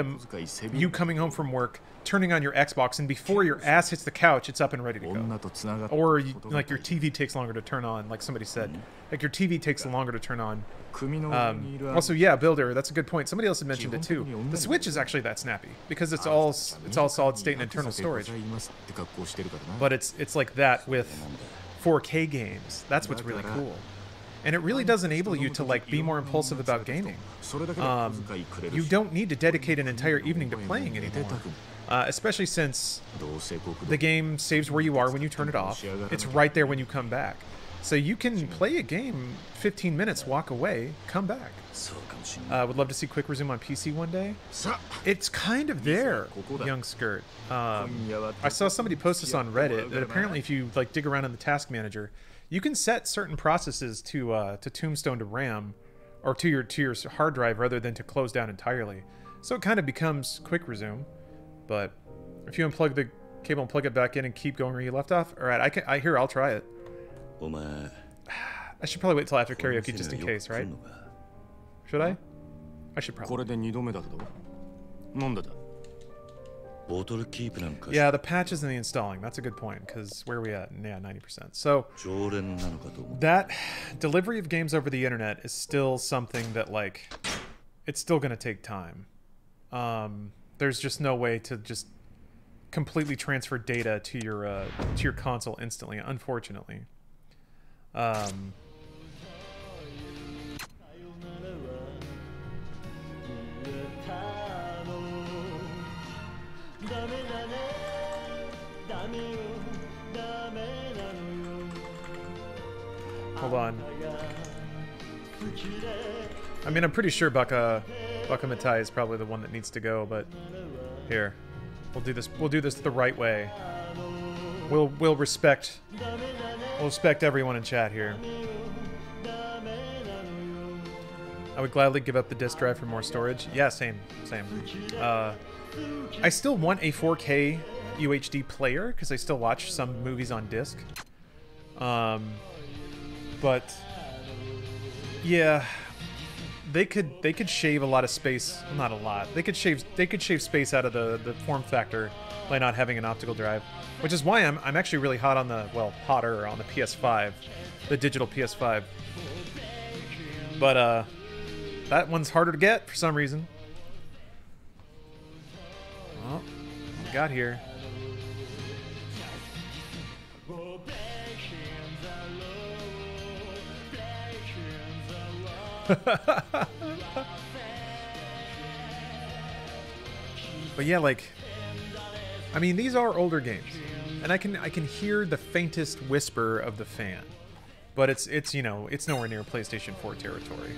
you coming home from work, turning on your Xbox, and before your ass hits the couch, it's up and ready to go. Or like your TV takes longer to turn on, like somebody said. Like your TV takes longer to turn on. Also, yeah, Builder, that's a good point. Somebody else had mentioned it too. The Switch is actually that snappy because it's all solid state and internal storage. But it's like that with 4K games. That's what's really cool. And it really does enable you to like be more impulsive about gaming. You don't need to dedicate an entire evening to playing anymore. Especially since the game saves where you are when you turn it off. It's right there when you come back. So you can play a game 15 minutes, walk away, come back. Would love to see Quick Resume on PC one day. It's kind of there, Young Skirt. I saw somebody post this on Reddit that apparently if you like dig around in the task manager, you can set certain processes to tombstone to RAM or to your hard drive rather than to close down entirely. So it kind of becomes Quick Resume. But if you unplug the cable and plug it back in and keep going where you left off, all right, I'll try it. I should probably wait till after karaoke just in case, right? Should I? I should probably. Yeah, the patches and the installing. That's a good point, because where are we at? Yeah, 90%. So that delivery of games over the internet is still something that, like, it's still going to take time. There's just no way to just completely transfer data to your console instantly, unfortunately. Hold on. I mean, I'm pretty sure Baka Mitai is probably the one that needs to go, but here, we'll do this. We'll do this the right way. We'll respect everyone in chat here. I would gladly give up the disk drive for more storage. Yeah, same. I still want a 4K UHD player because I still watch some movies on disc. But yeah, they could shave a lot of space. Not a lot. They could shave space out of the form factor by not having an optical drive, which is why I'm actually really hot on hotter on the PS5, the digital PS5. But that one's harder to get for some reason. Oh, what we got here? But yeah, like, I mean, these are older games, and I can hear the faintest whisper of the fan, but it's you know, it's nowhere near PlayStation 4 territory.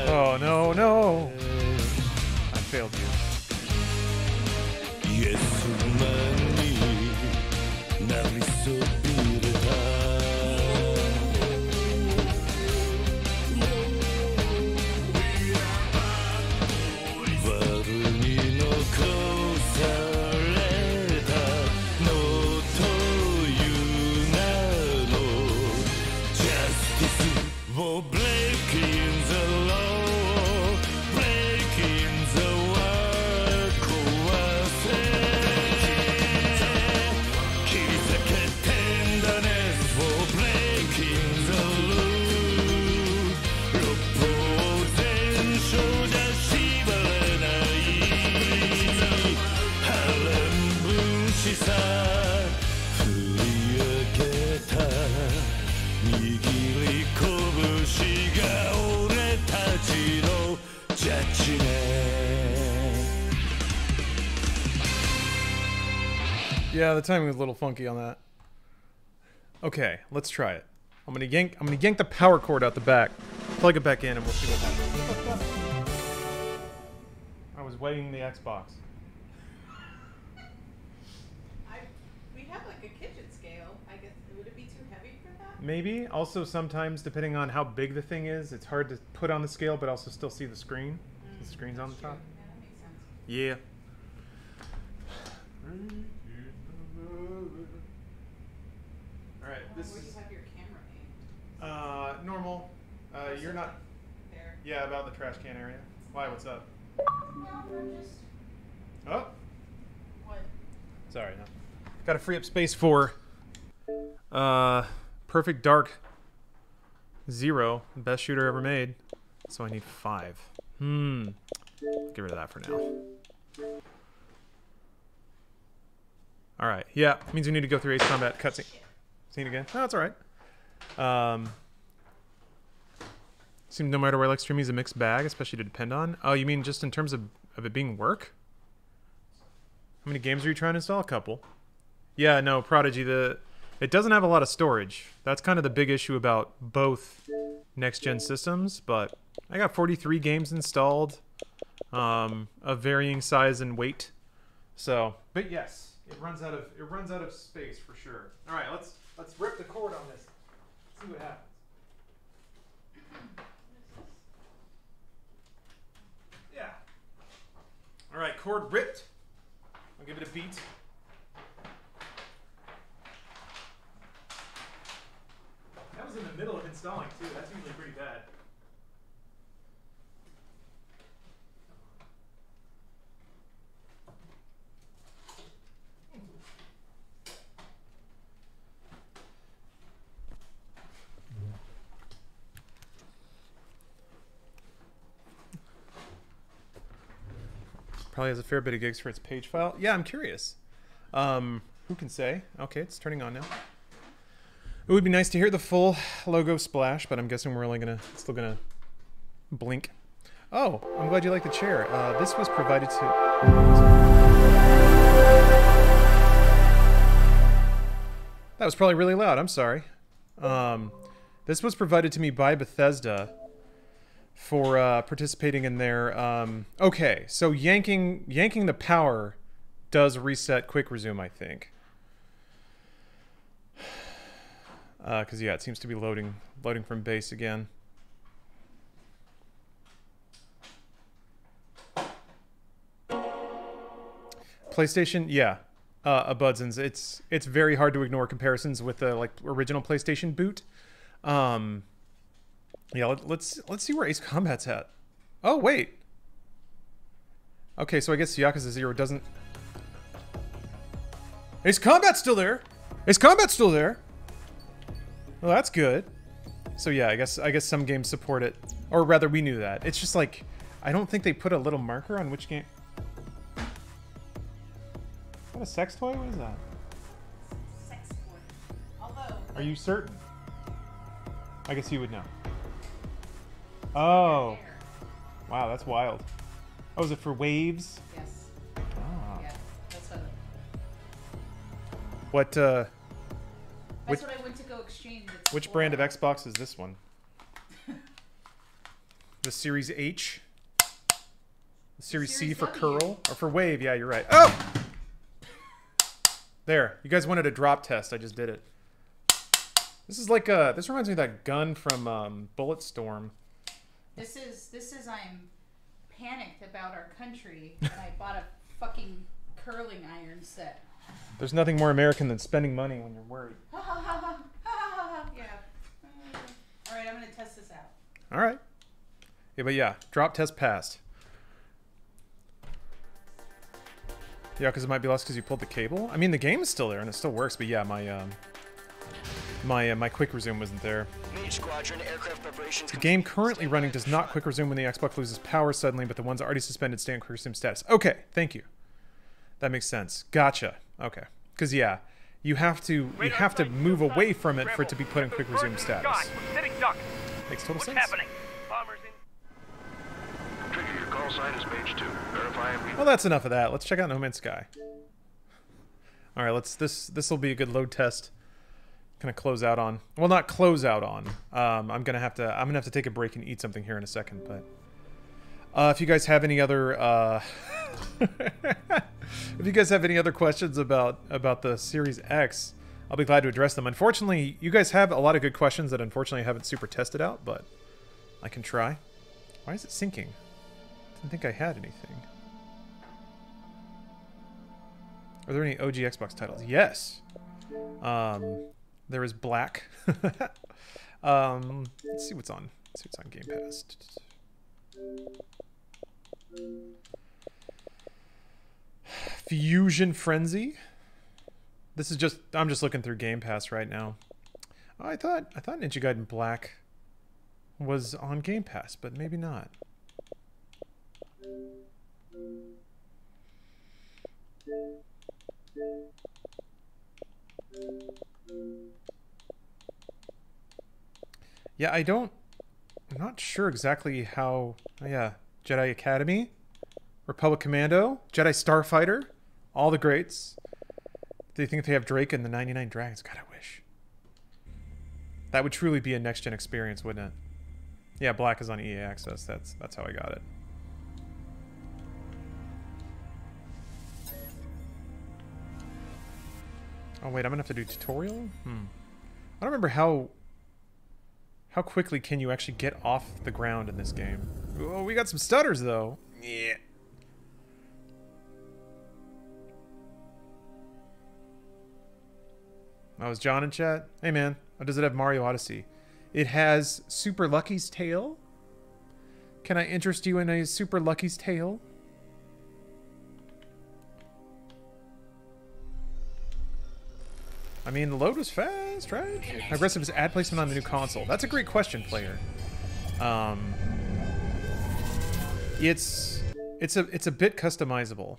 Oh, no, no. I failed you. Yeah, the timing was a little funky on that. Okay, let's try it. I'm gonna yank the power cord out the back, plug it back in, and we'll see what happens. I was weighing the Xbox. We have like a kitchen scale. I guess would it be too heavy for that? Maybe. Also, sometimes depending on how big the thing is, it's hard to put on the scale, but also still see the screen. The screen's on the top. Yeah, that makes sense. Yeah. All right, this where do you have your camera aimed? Normal. You're not. There. Yeah, about the trash can area. Why? What's up? No, we're just. Oh. What? Sorry, no. Got to free up space for Perfect Dark 0, best shooter ever made. So I need 5. Get rid of that for now. All right. Yeah, means we need to go through Ace Combat cutscene. Scene again. Oh, that's all right. Seems no matter where like streaming is a mixed bag, especially to depend on. Oh, you mean just in terms of it being work? How many games are you trying to install? A couple. Yeah, no, Prodigy, it doesn't have a lot of storage. That's kind of the big issue about both next-gen systems, but I got 43 games installed, of varying size and weight. So, but yes, it runs out of space for sure. All right, let's rip the cord on this. See what happens. Yeah. All right, cord ripped. I'll give it a beat. That was in the middle of installing too. That's usually pretty bad. Probably has a fair bit of gigs for its page file. Yeah, I'm curious. Who can say? Okay, it's turning on now. It would be nice to hear the full logo splash, but I'm guessing we're only still gonna blink. Oh, I'm glad you like the chair. This was provided to... That was probably really loud. I'm sorry. This was provided to me by Bethesda for participating in their... Okay, so yanking the power does reset quick resume, I think. Because yeah, it seems to be loading from base again. PlayStation, yeah, Budsons. It's very hard to ignore comparisons with the like original PlayStation boot. Yeah, let's see where Ace Combat's at. Oh wait. Okay, so I guess Yakuza 0 doesn't. Ace Combat's still there. Ace Combat's still there. Well, that's good. So yeah, I guess some games support it, or rather, we knew that. It's just like I don't think they put a little marker on which game. Is that a sex toy? What is that? Sex toy. Although. Are you certain? I guess you would know. Oh. Wow, that's wild. Oh, is it for waves? Yes. Ah. Yeah, that's what. That's what I went to go exchange. Which brand of Xbox is this one? The Series H? The Series C for curl? Or for wave? Yeah, you're right. Oh! There. You guys wanted a drop test. I just did it. This is like this reminds me of that gun from Bulletstorm. This is I'm panicked about our country and I bought a fucking curling iron set. There's nothing more American than spending money when you're worried. Ha ha ha ha ha ha. Yeah. Alright, I'm gonna test this out. Alright. Yeah, but yeah, drop test passed. Yeah, because it might be lost because you pulled the cable. I mean, the game is still there and it still works, but yeah, my quick resume wasn't there. The game currently running does not quick resume when the Xbox loses power suddenly, but the ones already suspended stay in quick resume status. Okay, thank you. That makes sense. Gotcha. Okay. Because yeah, you have to move away from it for it to be put in quick resume status. Makes total sense. Well, that's enough of that. Let's check out No Man's Sky. All right, this will be a good load test. Gonna close out on. Well, not close out on. I'm gonna have to take a break and eat something here in a second. But if you guys have any other if you guys have any other questions about the Series X, I'll be glad to address them. Unfortunately, you guys have a lot of good questions that unfortunately I haven't super tested out, but I can try. Why is it syncing? I didn't think I had anything. Are there any OG Xbox titles? Yes. There is Black. Let's see what's on. Let's see what's on Game Pass. Fusion Frenzy. This is just. I'm just looking through Game Pass right now. Oh, I thought Ninja Gaiden Black was on Game Pass, but maybe not. Yeah, I'm not sure exactly how. Oh, yeah, Jedi Academy, Republic Commando, Jedi Starfighter, all the greats. Do you think they have Drake and the 99 Dragons? God, I wish. That would truly be a next-gen experience, wouldn't it? Yeah, black is on EA Access. That's how I got it. Oh wait, I'm gonna have to do tutorial? I don't remember how quickly can you actually get off the ground in this game. Oh, we got some stutters though. Yeah. Oh, is John in chat? Hey man, does it have Mario Odyssey? It has Super Lucky's Tale. Can I interest you in a Super Lucky's Tale? I mean, the load was fast, right? How aggressive is ad placement on the new console? That's a great question, player. It's a bit customizable.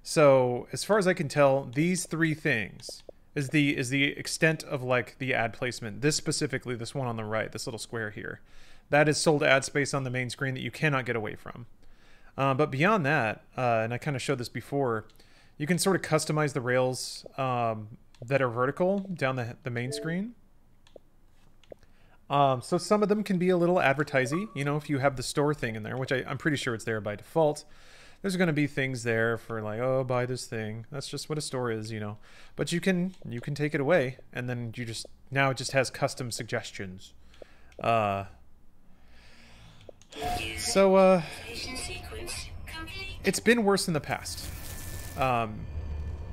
So, as far as I can tell, these three things is the extent of like the ad placement. This specifically, this one on the right, this little square here, that is sold ad space on the main screen that you cannot get away from. But beyond that, and I kind of showed this before, you can sort of customize the rails that are vertical down the main screen. So some of them can be a little advertisey, you know, if you have the store thing in there, which I'm pretty sure it's there by default. There's going to be things there for like, oh, buy this thing. That's just what a store is, you know. But you can take it away, and then now it just has custom suggestions. It's been worse in the past.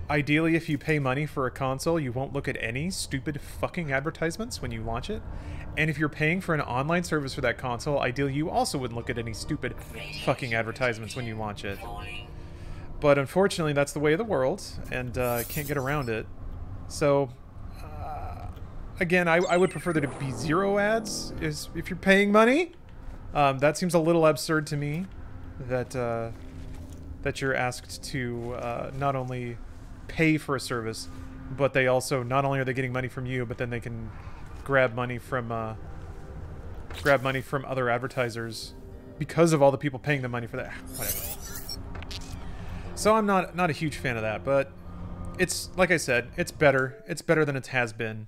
Ideally, if you pay money for a console, you won't look at any stupid fucking advertisements when you launch it. And if you're paying for an online service for that console, ideally you also wouldn't look at any stupid fucking advertisements when you launch it. But unfortunately, that's the way of the world, and can't get around it. So, again, I would prefer there to be zero ads if you're paying money. That seems a little absurd to me, that you're asked to not only pay for a service, but they also, not only are they getting money from you, but then they can grab money from other advertisers because of all the people paying the money for that. Whatever. So I'm not a huge fan of that, but it's, like I said, it's better. It's better than it has been.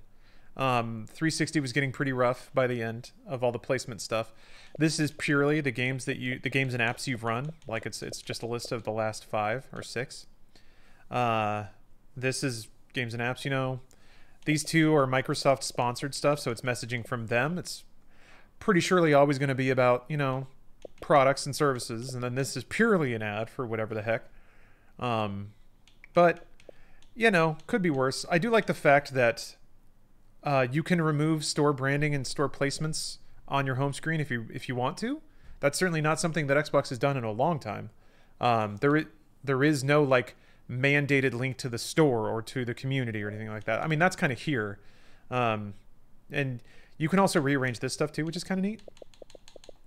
360 was getting pretty rough by the end of all the placement stuff. This is purely the games and apps you've run. Like it's just a list of the last 5 or 6. This is games and apps, you know. These two are Microsoft sponsored stuff, so it's messaging from them. It's pretty surely always going to be about, you know, products and services, and then this is purely an ad for whatever the heck. But, you know, could be worse. I do like the fact that you can remove store branding and store placements on your home screen if you want to. That's certainly not something that Xbox has done in a long time. There is no like mandated link to the store or to the community or anything like that. I mean, that's kind of here. And you can also rearrange this stuff too, which is kind of neat.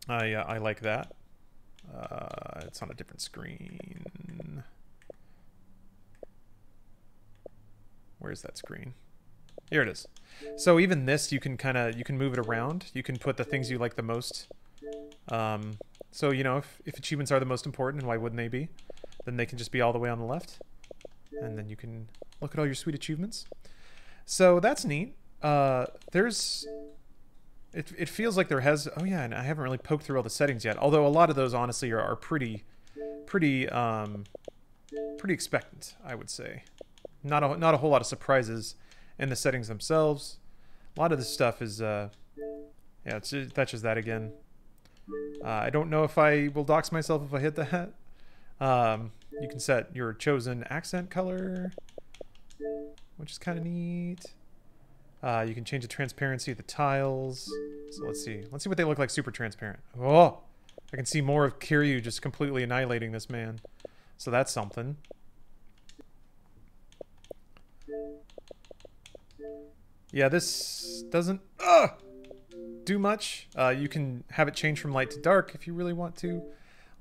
I like that. It's on a different screen. Where's that screen? Here it is. So even this, you can move it around. You can put the things you like the most. So, you know, if achievements are the most important, and why wouldn't they be? Then they can just be all the way on the left. And then you can look at all your sweet achievements. So that's neat. It feels like there has... Oh yeah, and I haven't really poked through all the settings yet. Although a lot of those, honestly, are pretty expectant, I would say. Not a whole lot of surprises in the settings themselves. A lot of this stuff is... yeah, that's just that again. I don't know if I will dox myself if I hit that. You can set your chosen accent color, which is kind of neat. You can change the transparency of the tiles. So let's see what they look like super transparent. Oh, I can see more of Kiryu just completely annihilating this man. So that's something. Yeah, this doesn't do much. You can have it change from light to dark if you really want to.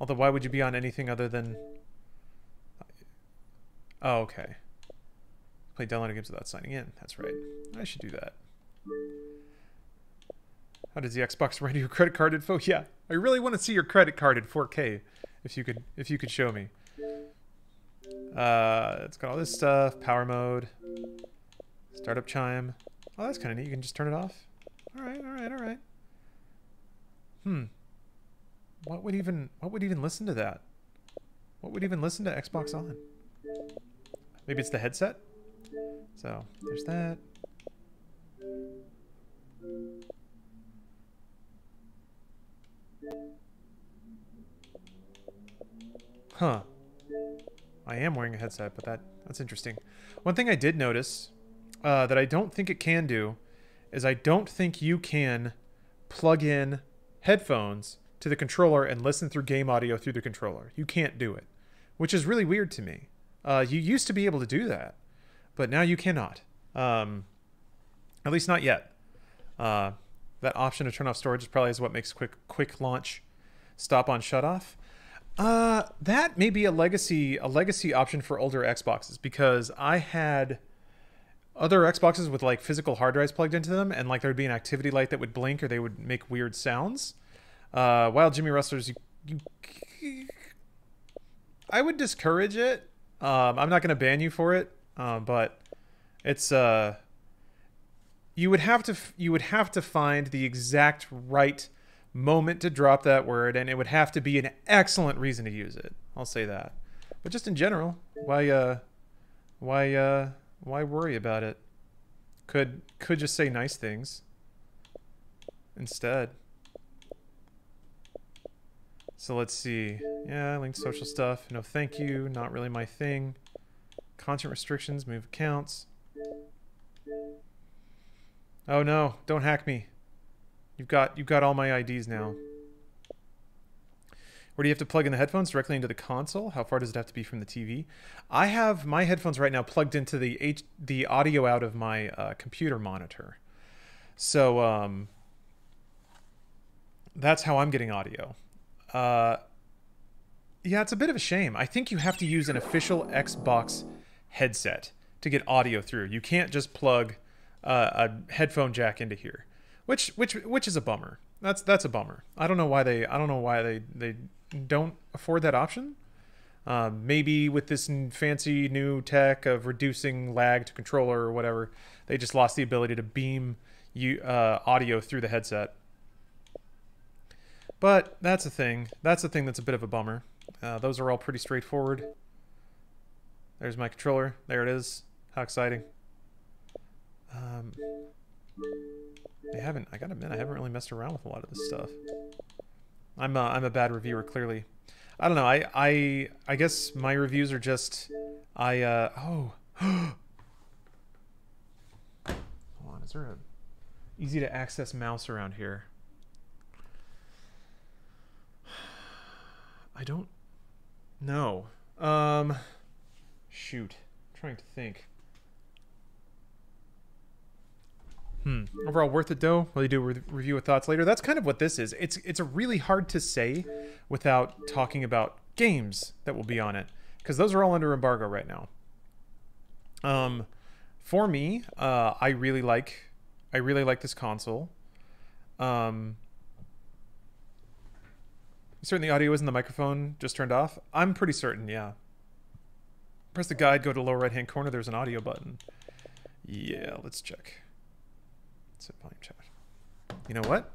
Although, why would you be on anything other than... Oh, okay. Play downloading games without signing in. That's right. I should do that. How does the Xbox render your credit card info? Yeah, I really want to see your credit card in 4K. If you could show me. It's got all this stuff. Power mode. Startup chime. Oh, that's kind of neat. You can just turn it off. All right. What would even listen to that? What would even listen to Xbox on? Maybe it's the headset? So, there's that. Huh. I am wearing a headset, but that's interesting. One thing I did notice that I don't think it can do is I don't think you can plug in headphones to the controller and listen through game audio through the controller. You can't do it, which is really weird to me. You used to be able to do that, but now you cannot. At least not yet. That option to turn off storage probably is what makes quick launch stop on shut off. That may be a legacy option for older Xboxes, because I had other Xboxes with like physical hard drives plugged into them, and like there'd be an activity light that would blink or they would make weird sounds. Wild Jimmy Rustlers, I would discourage it. I'm not going to ban you for it, but it's you would have to find the exact right moment to drop that word, and it would have to be an excellent reason to use it. I'll say that. But just in general, why worry about it? Could just say nice things instead. So let's see. Yeah, linked social stuff. No thank you. Not really my thing. Content restrictions. Move accounts. Oh no, don't hack me. You've got all my IDs now. Where do you have to plug in the headphones? Directly into the console? How far does it have to be from the TV? I have my headphones right now plugged into the audio out of my computer monitor. So that's how I'm getting audio. Yeah, it's a bit of a shame. I think you have to use an official Xbox headset to get audio through. You can't just plug a headphone jack into here. Which is a bummer. That's a bummer. I don't know why they don't afford that option. Maybe with this fancy new tech of reducing lag to controller or whatever, they just lost the ability to beam audio through the headset. But that's a thing. That's a thing that's a bit of a bummer. Those are all pretty straightforward. There's my controller. There it is. How exciting. I gotta admit, I haven't really messed around with a lot of this stuff. I'm a bad reviewer, clearly. I don't know. I guess my reviews are just oh. Hold on, is there a easy to access mouse around here? I don't know. Shoot. I'm trying to think. Overall worth it though? Will you do a review with thoughts later? That's kind of what this is. It's a really hard to say without talking about games that will be on it, because those are all under embargo right now. For me, I really like this console. Certain the audio isn't the microphone just turned off. I'm pretty certain, yeah. Press the guide, go to lower right hand corner, there's an audio button. Yeah, let's check. Set volume chat. You know what?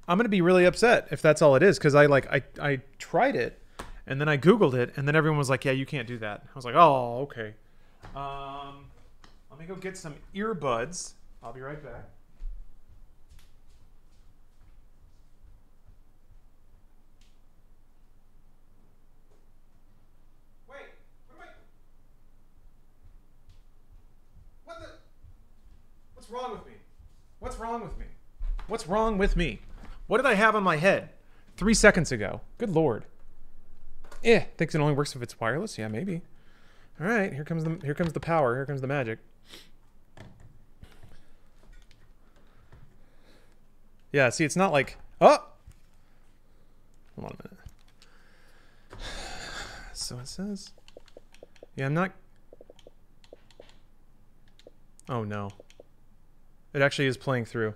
I'm gonna be really upset if that's all it is, because I tried it and then I Googled it and then everyone was like, yeah, you can't do that. I was like, oh, okay. Let me go get some earbuds. I'll be right back. What's wrong with me? What's wrong with me? What's wrong with me? What did I have on my head 3 seconds ago? Good Lord. Thinks it only works if it's wireless? Yeah, maybe. All right, here comes the power. Here comes the magic. Yeah, see, it's not like, oh! Hold on a minute. So it says, yeah, I'm not, oh no. It actually is playing through.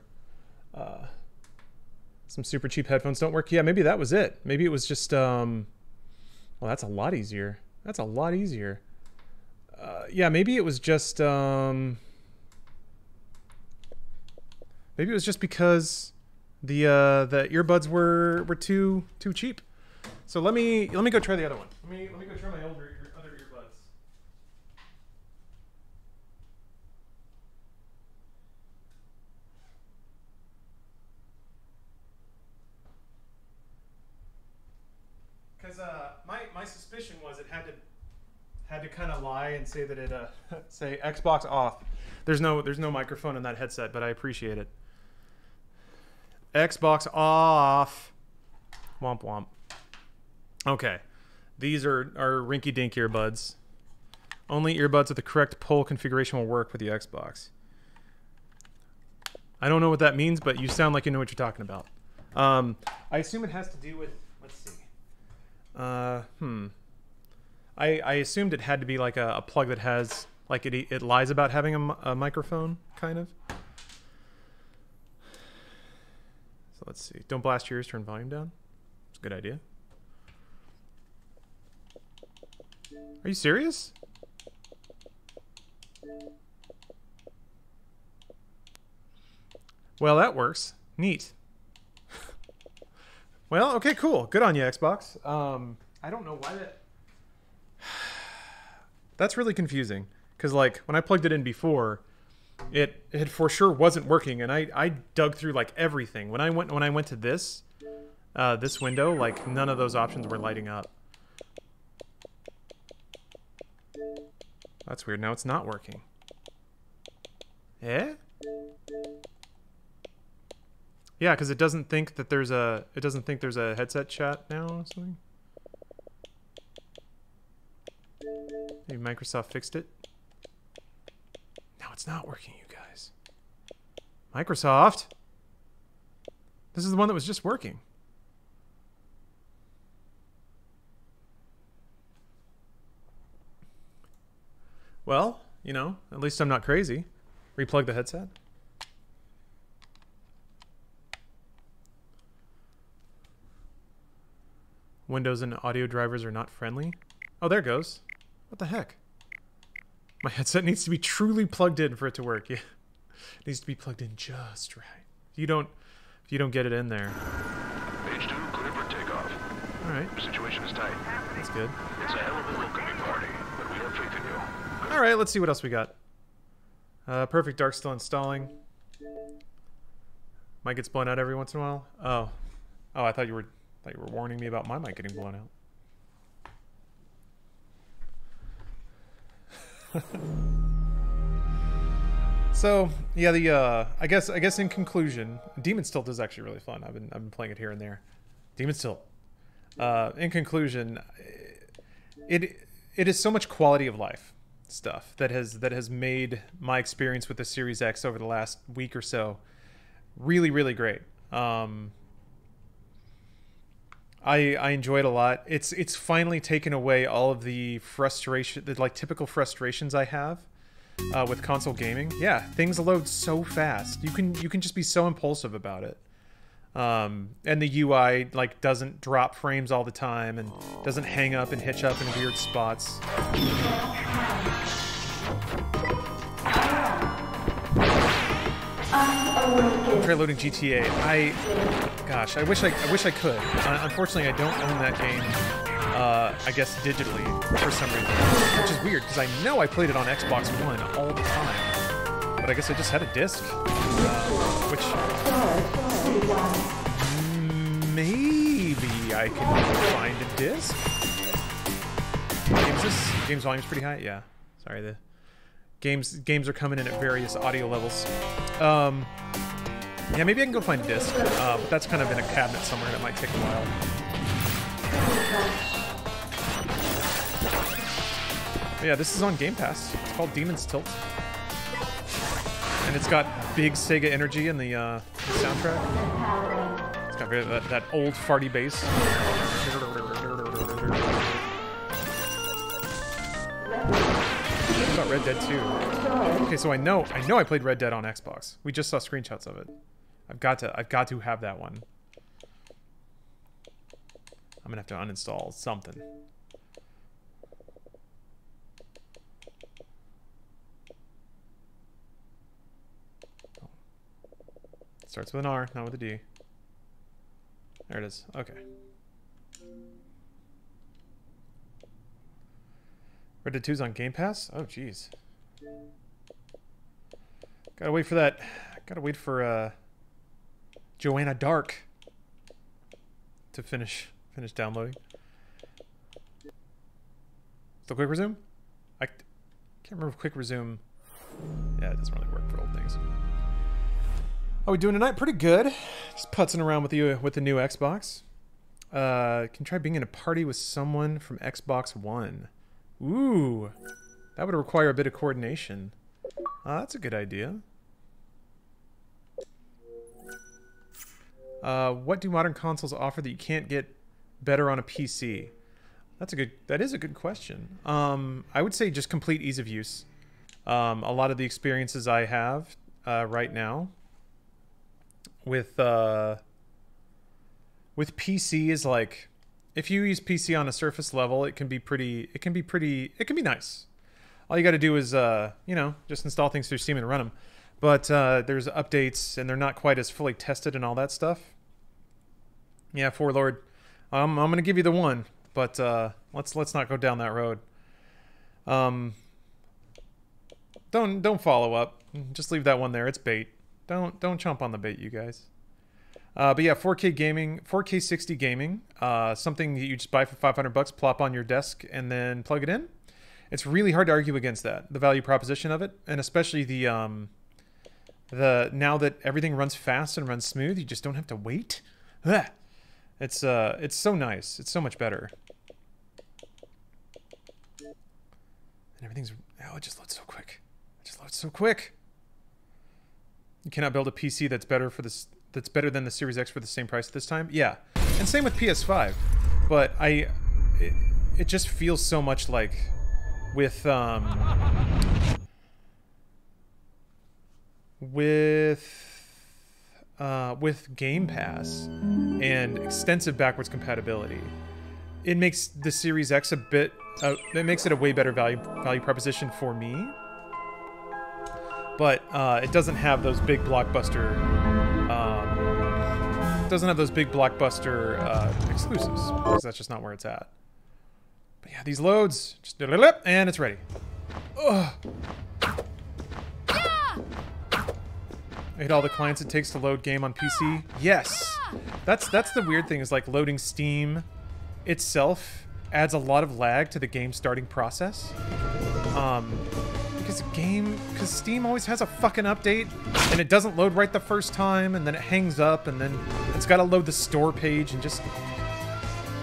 Some super cheap headphones don't work. Yeah, maybe that was it. Maybe it was just, well, that's a lot easier. That's a lot easier. Yeah, maybe it was just, maybe it was just because the earbuds were too cheap. So let me go try the other one. Let me go try my other earbuds. Because my suspicion was it had to kind of lie and say that it say Xbox off. There's no microphone in that headset, but I appreciate it. Xbox off. Womp womp. Okay, these are rinky-dink earbuds. Only earbuds with the correct pull configuration will work with the Xbox. I don't know what that means, but you sound like you know what you're talking about. I assume it has to do with, let's see. I assumed it had to be like a plug that has, like it lies about having a microphone, kind of. So let's see. Don't blast your ears, turn volume down. It's a good idea. Are you serious? Well, that works. Neat. Well, okay, cool. Good on you, Xbox. I don't know why that... That's really confusing. Because, like, when I plugged it in before, it for sure wasn't working, and I dug through, like, everything. When I went to this window, like, none of those options were lighting up. That's weird. Now it's not working. Eh? Yeah, because it doesn't think that there's a headset chat now or something. Maybe Microsoft fixed it. Now it's not working, you guys. Microsoft. This is the one that was just working. Well, you know, at least I'm not crazy. Replug the headset. Windows and audio drivers are not friendly. Oh, there it goes. What the heck? My headset needs to be truly plugged in for it to work. Yeah. It needs to be plugged in just right. If you don't get it in there. Page 2, clear for takeoff. Alright. Situation is tight. That's good. It's a hell of a welcoming party, but we have faith in you. Alright, let's see what else we got. Perfect Dark still installing. Mic gets blown out every once in a while. Oh, I thought you were warning me about my mic getting blown out. So yeah, I guess in conclusion, Demon's Tilt is actually really fun. I've been playing it here and there. Demon's Tilt. In conclusion, it is so much quality of life stuff that has made my experience with the Series X over the last week or so really, really great. I enjoy it a lot. It's finally taken away all of the frustration, the like typical frustrations I have with console gaming. Yeah, things load so fast. You can just be so impulsive about it. And the UI like doesn't drop frames all the time and doesn't hang up and hitch up in weird spots. Try loading GTA. I wish I could. Unfortunately, I don't own that game. I guess digitally for some reason, which is weird because I know I played it on Xbox One all the time, but I guess I just had a disc, which maybe I can find a disc. Game's volume's pretty high. Yeah, sorry. The games are coming in at various audio levels. Yeah, maybe I can go find a disc, but that's kind of in a cabinet somewhere. That might take a while. But yeah, this is on Game Pass. It's called Demon's Tilt, and it's got big Sega energy in the soundtrack. It's got that old farty bass. What about Red Dead 2? Okay, so I know I played Red Dead on Xbox. We just saw screenshots of it. I've got to have that one. I'm gonna have to uninstall something. Starts with an R, not with a D. There it is. Okay. Red Dead 2's on Game Pass? Oh, jeez. Gotta wait for that. Gotta wait for Joanna Dark to finish downloading. Still quick resume? I can't remember if quick resume. Yeah, it doesn't really work for old things. How we doing tonight? Pretty good. Just putzing around with the new Xbox. Can try being in a party with someone from Xbox One. Ooh, that would require a bit of coordination. That's a good idea. What do modern consoles offer that you can't get better on a PC? That is a good question. I would say just complete ease of use. A lot of the experiences I have right now with PC is like, if you use PC on a surface level, it can be nice. All you got to do is, you know, just install things through Steam and run them. But there's updates, and they're not quite as fully tested and all that stuff. Yeah, Forlord, I'm gonna give you the one, but let's not go down that road. Don't follow up. Just leave that one there. It's bait. Don't chomp on the bait, you guys. But yeah, 4K gaming, 4K 60 gaming, something that you just buy for $500, plop on your desk, and then plug it in. It's really hard to argue against that, the value proposition of it, and especially the now that everything runs fast and runs smooth, you just don't have to wait. Ugh. It's so nice. It's so much better. And everything's, oh, it just loads so quick. It just loads so quick. You cannot build a PC that's better than the Series X for the same price at this time. Yeah, and same with PS5. But it just feels so much like with Game Pass and extensive backwards compatibility, it makes the Series X a bit. It makes it a way better value proposition for me. But it doesn't have those big blockbuster. Exclusives, because that's just not where it's at. But yeah, these loads, just and it's ready. Ugh. I hate all the clients it takes to load game on PC. Yes, that's the weird thing, is like loading Steam itself adds a lot of lag to the game starting process. Because Steam always has a fucking update, and it doesn't load right the first time, and then it hangs up, and then it's got to load the store page, and just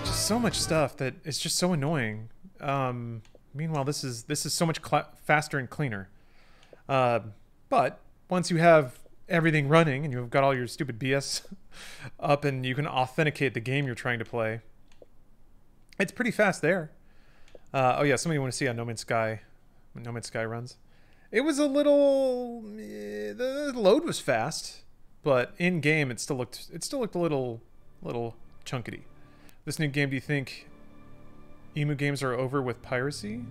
so much stuff that is just so annoying. Meanwhile, this is so much faster and cleaner. But once you have everything running and you've got all your stupid BS up, and you can authenticate the game you're trying to play, it's pretty fast there. Oh yeah, somebody want to see how No Man's Sky runs. It was a little, the load was fast, but in game it still looked a little chunkety. This new game, do you think emu games are over with piracy?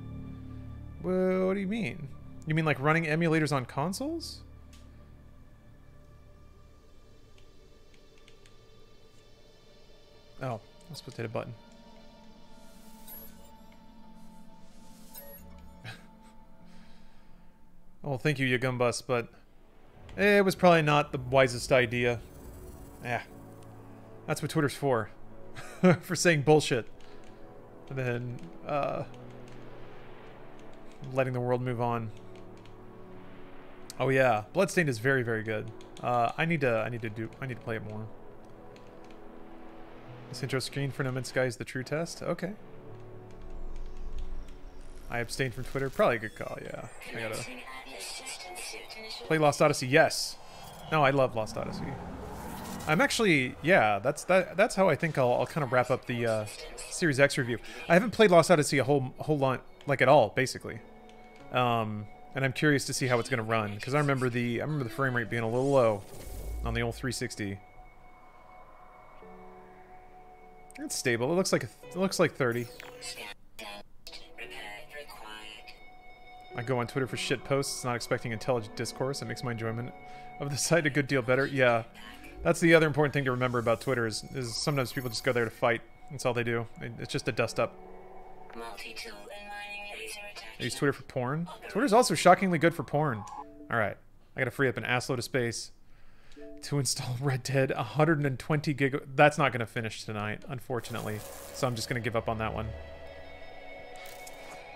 Well, what do you mean? You mean like running emulators on consoles? Oh, I was supposed to hit a button. Well, thank you, Yagumbus, but it was probably not the wisest idea. Yeah, that's what Twitter's for. For saying bullshit. And then, letting the world move on. Oh yeah, Bloodstained is very, very good. I need to play it more. This intro screen for No Man's Sky is the true test? Okay. I abstained from Twitter. Probably a good call, yeah. I gotta play Lost Odyssey. Yes. No, I love Lost Odyssey. I'm actually, yeah, that's how I think I'll kind of wrap up the Series X review. I haven't played Lost Odyssey a whole lot, like at all, basically. And I'm curious to see how it's gonna run, because I remember the frame rate being a little low on the old 360. It's stable. It looks like 30. I go on Twitter for shit posts, not expecting intelligent discourse. It makes my enjoyment of the site a good deal better. Yeah. That's the other important thing to remember about Twitter is sometimes people just go there to fight. That's all they do. It's just a dust up. I use Twitter for porn. Twitter's also shockingly good for porn. Alright. I gotta free up an assload of space to install Red Dead. 120 gig. That's not gonna finish tonight, unfortunately. So I'm just gonna give up on that one.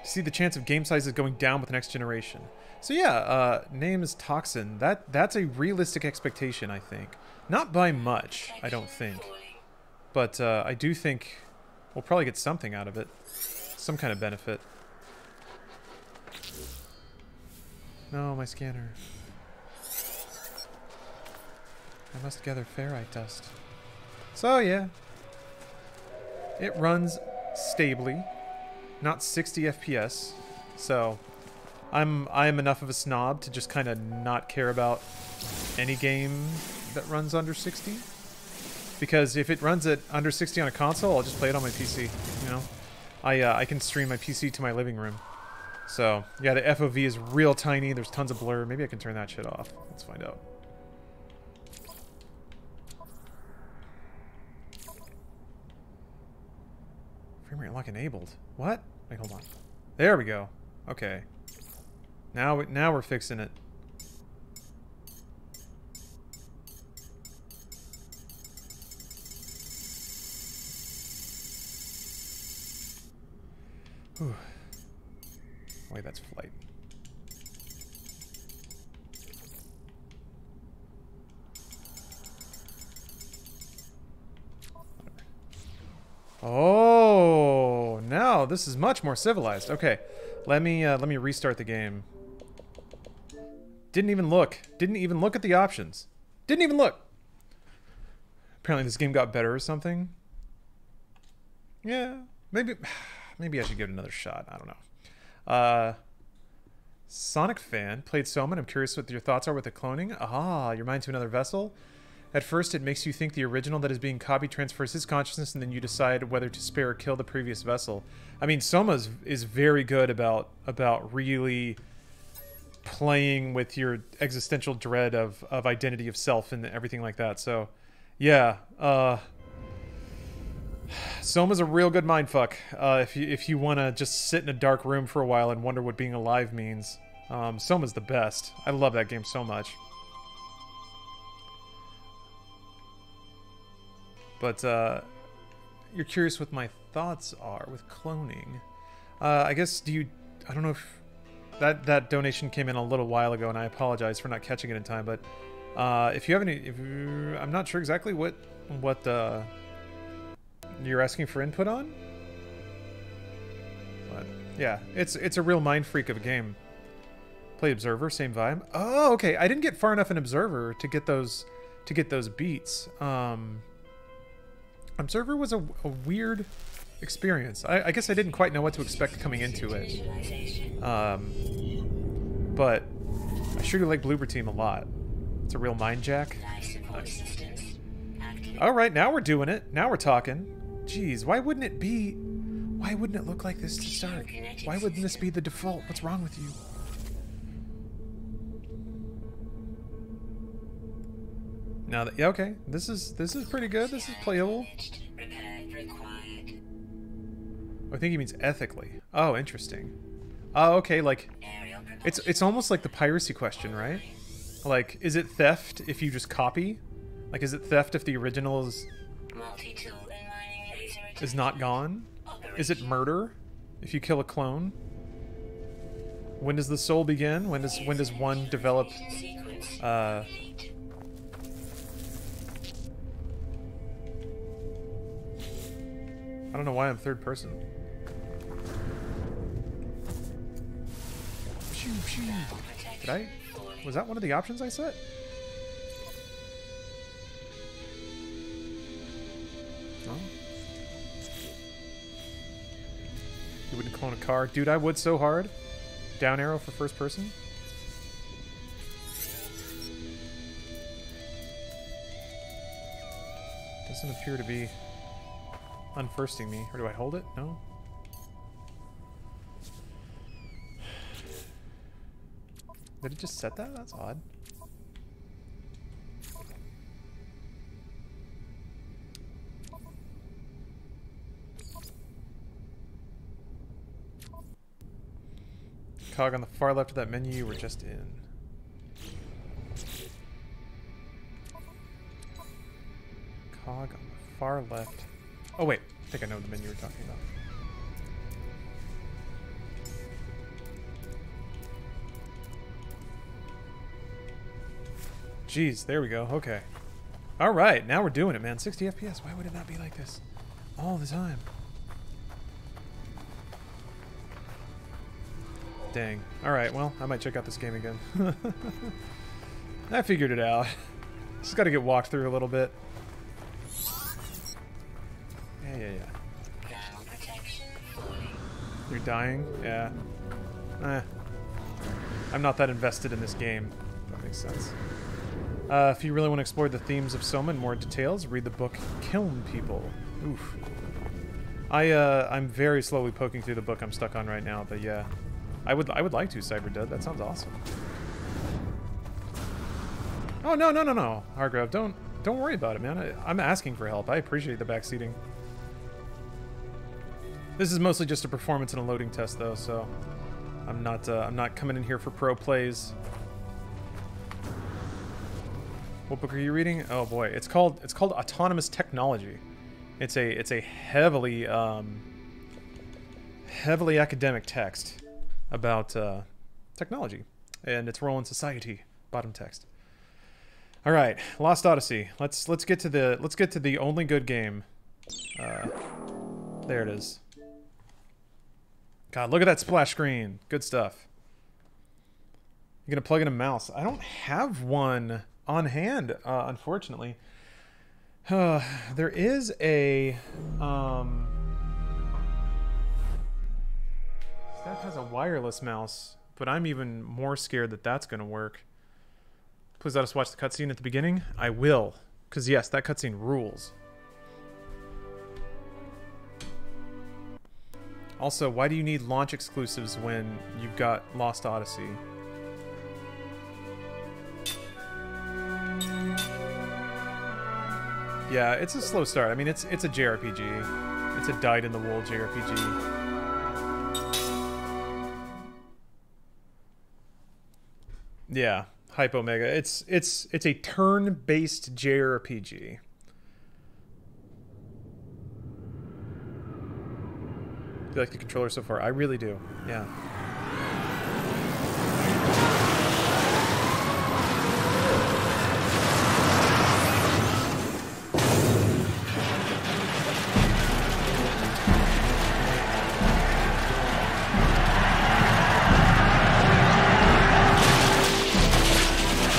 See the chance of game sizes going down with the next generation. So yeah, name is Toxin. That's a realistic expectation, I think. Not by much, I don't think. But I do think we'll probably get something out of it. Some kind of benefit. No, my scanner. I must gather ferrite dust. So yeah. It runs stably. Not 60 FPS. So I'm enough of a snob to just kind of not care about any game that runs under 60. Because if it runs at under 60 on a console, I'll just play it on my PC, you know? I can stream my PC to my living room. So, yeah, the FOV is real tiny. There's tons of blur. Maybe I can turn that shit off. Let's find out. Frame rate lock enabled. What? Wait, hold on. There we go. Okay. Now we're fixing it. Whew. Wait, that's flight. Oh, now this is much more civilized. Okay, let me restart the game. Didn't even look. Didn't even look at the options. Didn't even look. Apparently this game got better or something. Yeah, maybe I should give it another shot. I don't know. Sonic fan played Soma. I'm curious what your thoughts are with the cloning. Ah, you're mind to another vessel. At first, it makes you think the original that is being copied transfers his consciousness, and then you decide whether to spare or kill the previous vessel. I mean, Soma is very good about really playing with your existential dread of identity of self and everything like that. So, yeah, Soma's a real good mindfuck. If you want to just sit in a dark room for a while and wonder what being alive means, Soma's the best. I love that game so much. But you're curious what my thoughts are with cloning. I guess I don't know if that donation came in a little while ago, and I apologize for not catching it in time. But if you have any, I'm not sure exactly what you're asking for input on. But yeah, it's a real mind freak of a game. Play Observer, same vibe. Oh, okay. I didn't get far enough in Observer to get those beats. Observer was a weird experience. I guess I didn't quite know what to expect coming into it. But I sure do like Bloober Team a lot. It's a real mind jack. Nice. Alright, now we're doing it. Now we're talking. Jeez, why wouldn't it look like this to start? Why wouldn't this be the default? What's wrong with you? Now that, yeah, okay, this is pretty good. This is playable. I think he means ethically. Oh, interesting. Oh, okay, like it's almost like the piracy question, right? Like, is it theft if you just copy? Like, is it theft if the original is not gone? Is it murder if you kill a clone? When does the soul begin? When does one develop? I don't know why I'm third person. Did I? Was that one of the options I set? No. You wouldn't clone a car? Dude, I would so hard. Down arrow for first person. Doesn't appear to be unfirsting me. Or do I hold it? No? Did it just set that? That's odd. Cog on the far left of that menu you were just in. Cog on the far left. Oh wait, I think I know the menu you're talking about. Jeez, there we go. Okay. All right, now we're doing it, man. 60 FPS. Why would it not be like this all the time? Dang. All right, well, I might check out this game again. I figured it out. Just got to get walked through a little bit. Yeah. You're dying? Yeah. I'm not that invested in this game. That makes sense. If you really want to explore the themes of Soma in more details, read the book Kiln People. Oof. I'm very slowly poking through the book I'm stuck on right now, but yeah. I would like to, Cyberdead. That sounds awesome. Oh, no. Hargrove, don't worry about it, man. I'm asking for help. I appreciate the backseating. This is mostly just a performance and a loading test, though, so I'm not coming in here for pro plays. What book are you reading? Oh boy, it's called Autonomous Technology. It's a heavily academic text about technology and its role in society. Bottom text. All right, Lost Odyssey. Let's get to the only good game. There it is. God, look at that splash screen. Good stuff. You're gonna plug in a mouse. I don't have one on hand, unfortunately. There is a that has a wireless mouse, but I'm even more scared that that's gonna work. Please let us watch the cutscene at the beginning. I will, because yes, that cutscene rules. Also, why do you need launch exclusives when you've got Lost Odyssey? Yeah, it's a slow start. I mean, it's a JRPG. It's a dyed-in-the-wool JRPG. Yeah, Hype Omega. It's a turn-based JRPG. Do you like the controller so far? I really do. Yeah.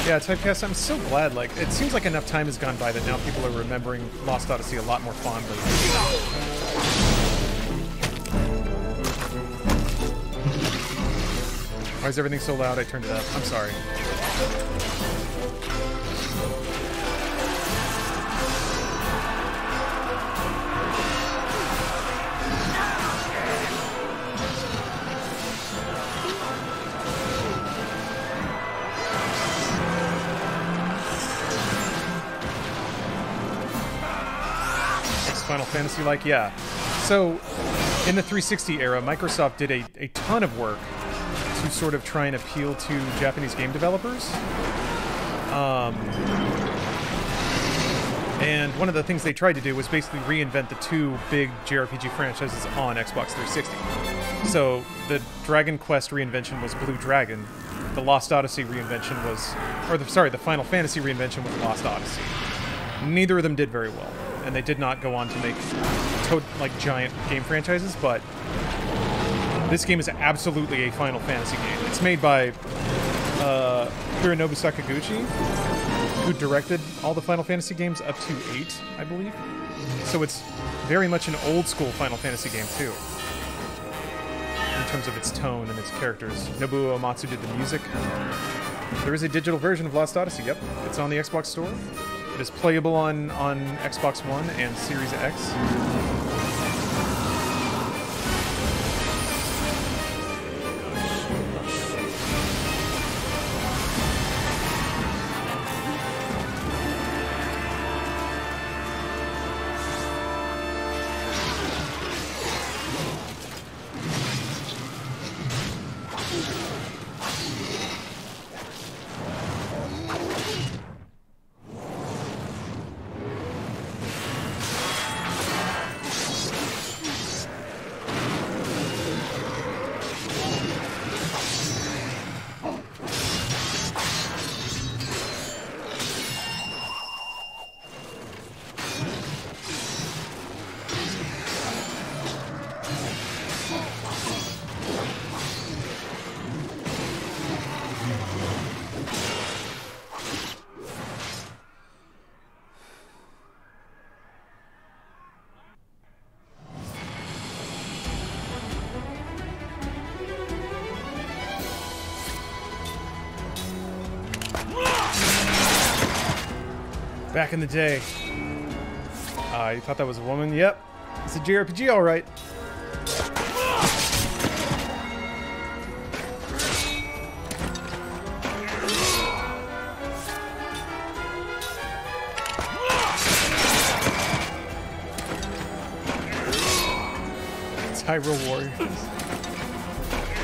Yeah, Typecast, I'm so glad, like, it seems like enough time has gone by that now people are remembering Lost Odyssey a lot more fondly. Why is everything so loud? I turned it up. I'm sorry. Final Fantasy like? Yeah. So, in the 360 era, Microsoft did a ton of work to sort of try and appeal to Japanese game developers. And one of the things they tried to do was basically reinvent the two big JRPG franchises on Xbox 360. So, the Dragon Quest reinvention was Blue Dragon. The Lost Odyssey reinvention was... the Final Fantasy reinvention was Lost Odyssey. Neither of them did very well. And they did not go on to make giant game franchises, but this game is absolutely a Final Fantasy game. It's made by Hironobu Sakaguchi, who directed all the Final Fantasy games up to 8, I believe. So it's very much an old school Final Fantasy game too, in terms of its tone and its characters. Nobuo Uematsu did the music. There is a digital version of Lost Odyssey, yep. It's on the Xbox Store. It is playable on Xbox One and Series X. Back in the day. You thought that was a woman? Yep. It's a JRPG, all right. It's Hyrule Warriors.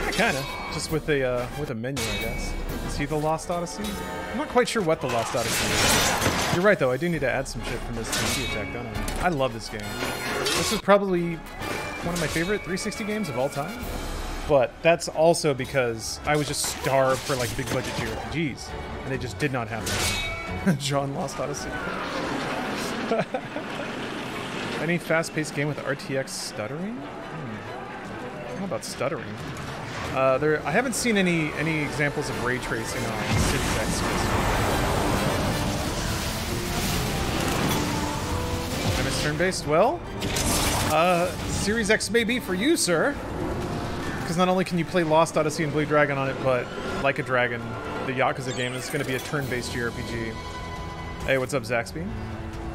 Yeah, kinda. Just with a menu, I guess. See the Lost Odyssey? I'm not quite sure what the Lost Odyssey is. You're right, though. I do need to add some shit from this TNT attack, don't I? I love this game. This is probably one of my favorite 360 games of all time. But that's also because I was just starved for like big budget JRPGs, and they just did not have them. John Lost Odyssey. Any fast-paced game with RTX stuttering? I don't know about stuttering. I haven't seen any examples of ray tracing on Series X. And it's turn-based. Well, Series X may be for you, sir. Because not only can you play Lost Odyssey and Blue Dragon on it, but Like a Dragon, the Yakuza game, is going to be a turn-based JRPG. Hey, what's up, Zaxby?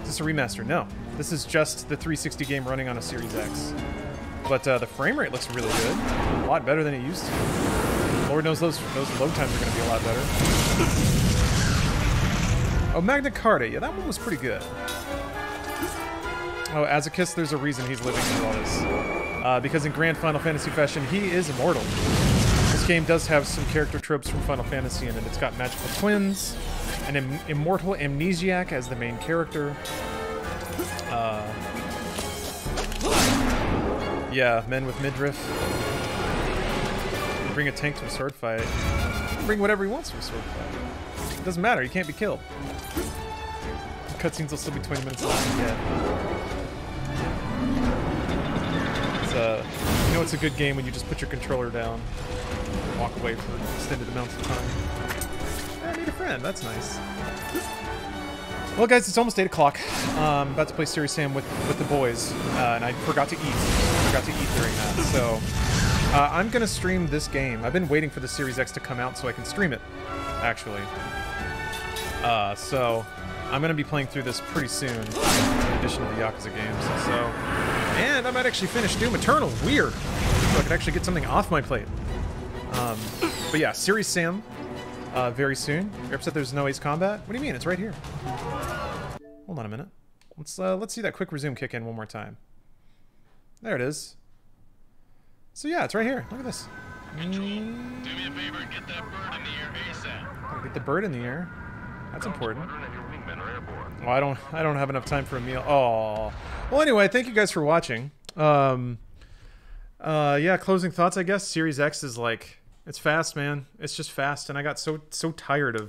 Is this a remaster? No. This is just the 360 game running on a Series X. But the frame rate looks really good. A lot better than it used to. Lord knows those load times are going to be a lot better. Oh, Magna Carta. Yeah, that one was pretty good. Oh, Azakis, there's a reason he's living through all this. Because in Grand Final Fantasy fashion, he is immortal. This game does have some character tropes from Final Fantasy in it. It's got magical twins, an immortal amnesiac as the main character. Yeah, men with midriff. Bring a tank to a sword fight. Bring whatever he wants to a sword fight. It doesn't matter, he can't be killed. Cutscenes will still be 20 minutes long. Yeah. It's, you know it's a good game when you just put your controller down and walk away for extended amounts of time. I made a friend, that's nice. Well, guys, it's almost 8 o'clock. I'm about to play Serious Sam with the boys, and I forgot to eat. During that, so I'm gonna stream this game. I've been waiting for the Series X to come out so I can stream it, actually. So I'm gonna be playing through this pretty soon, in addition to the Yakuza games. So, and I might actually finish Doom Eternal. Weird. So I could actually get something off my plate. But yeah, Serious Sam. Very soon. You're upset there's no Ace Combat? What do you mean? It's right here. Hold on a minute. Let's see that quick resume kick in one more time. There it is. So yeah, it's right here. Look at this. Control, do me a favor and get that bird in the air ASAP. Gotta get the bird in the air. That's important. Oh, I don't have enough time for a meal. Oh. Well, anyway, thank you guys for watching. Yeah, closing thoughts, I guess. Series X is like, it's fast, man. It's just fast, and I got so tired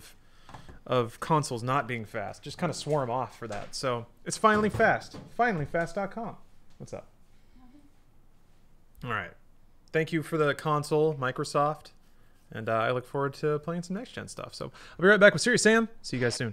of consoles not being fast. Just kind of swore them off for that. So it's finally fast. Finally, fast.com. What's up? All right. Thank you for the console, Microsoft. And I look forward to playing some next-gen stuff. So I'll be right back with Serious Sam. See you guys soon.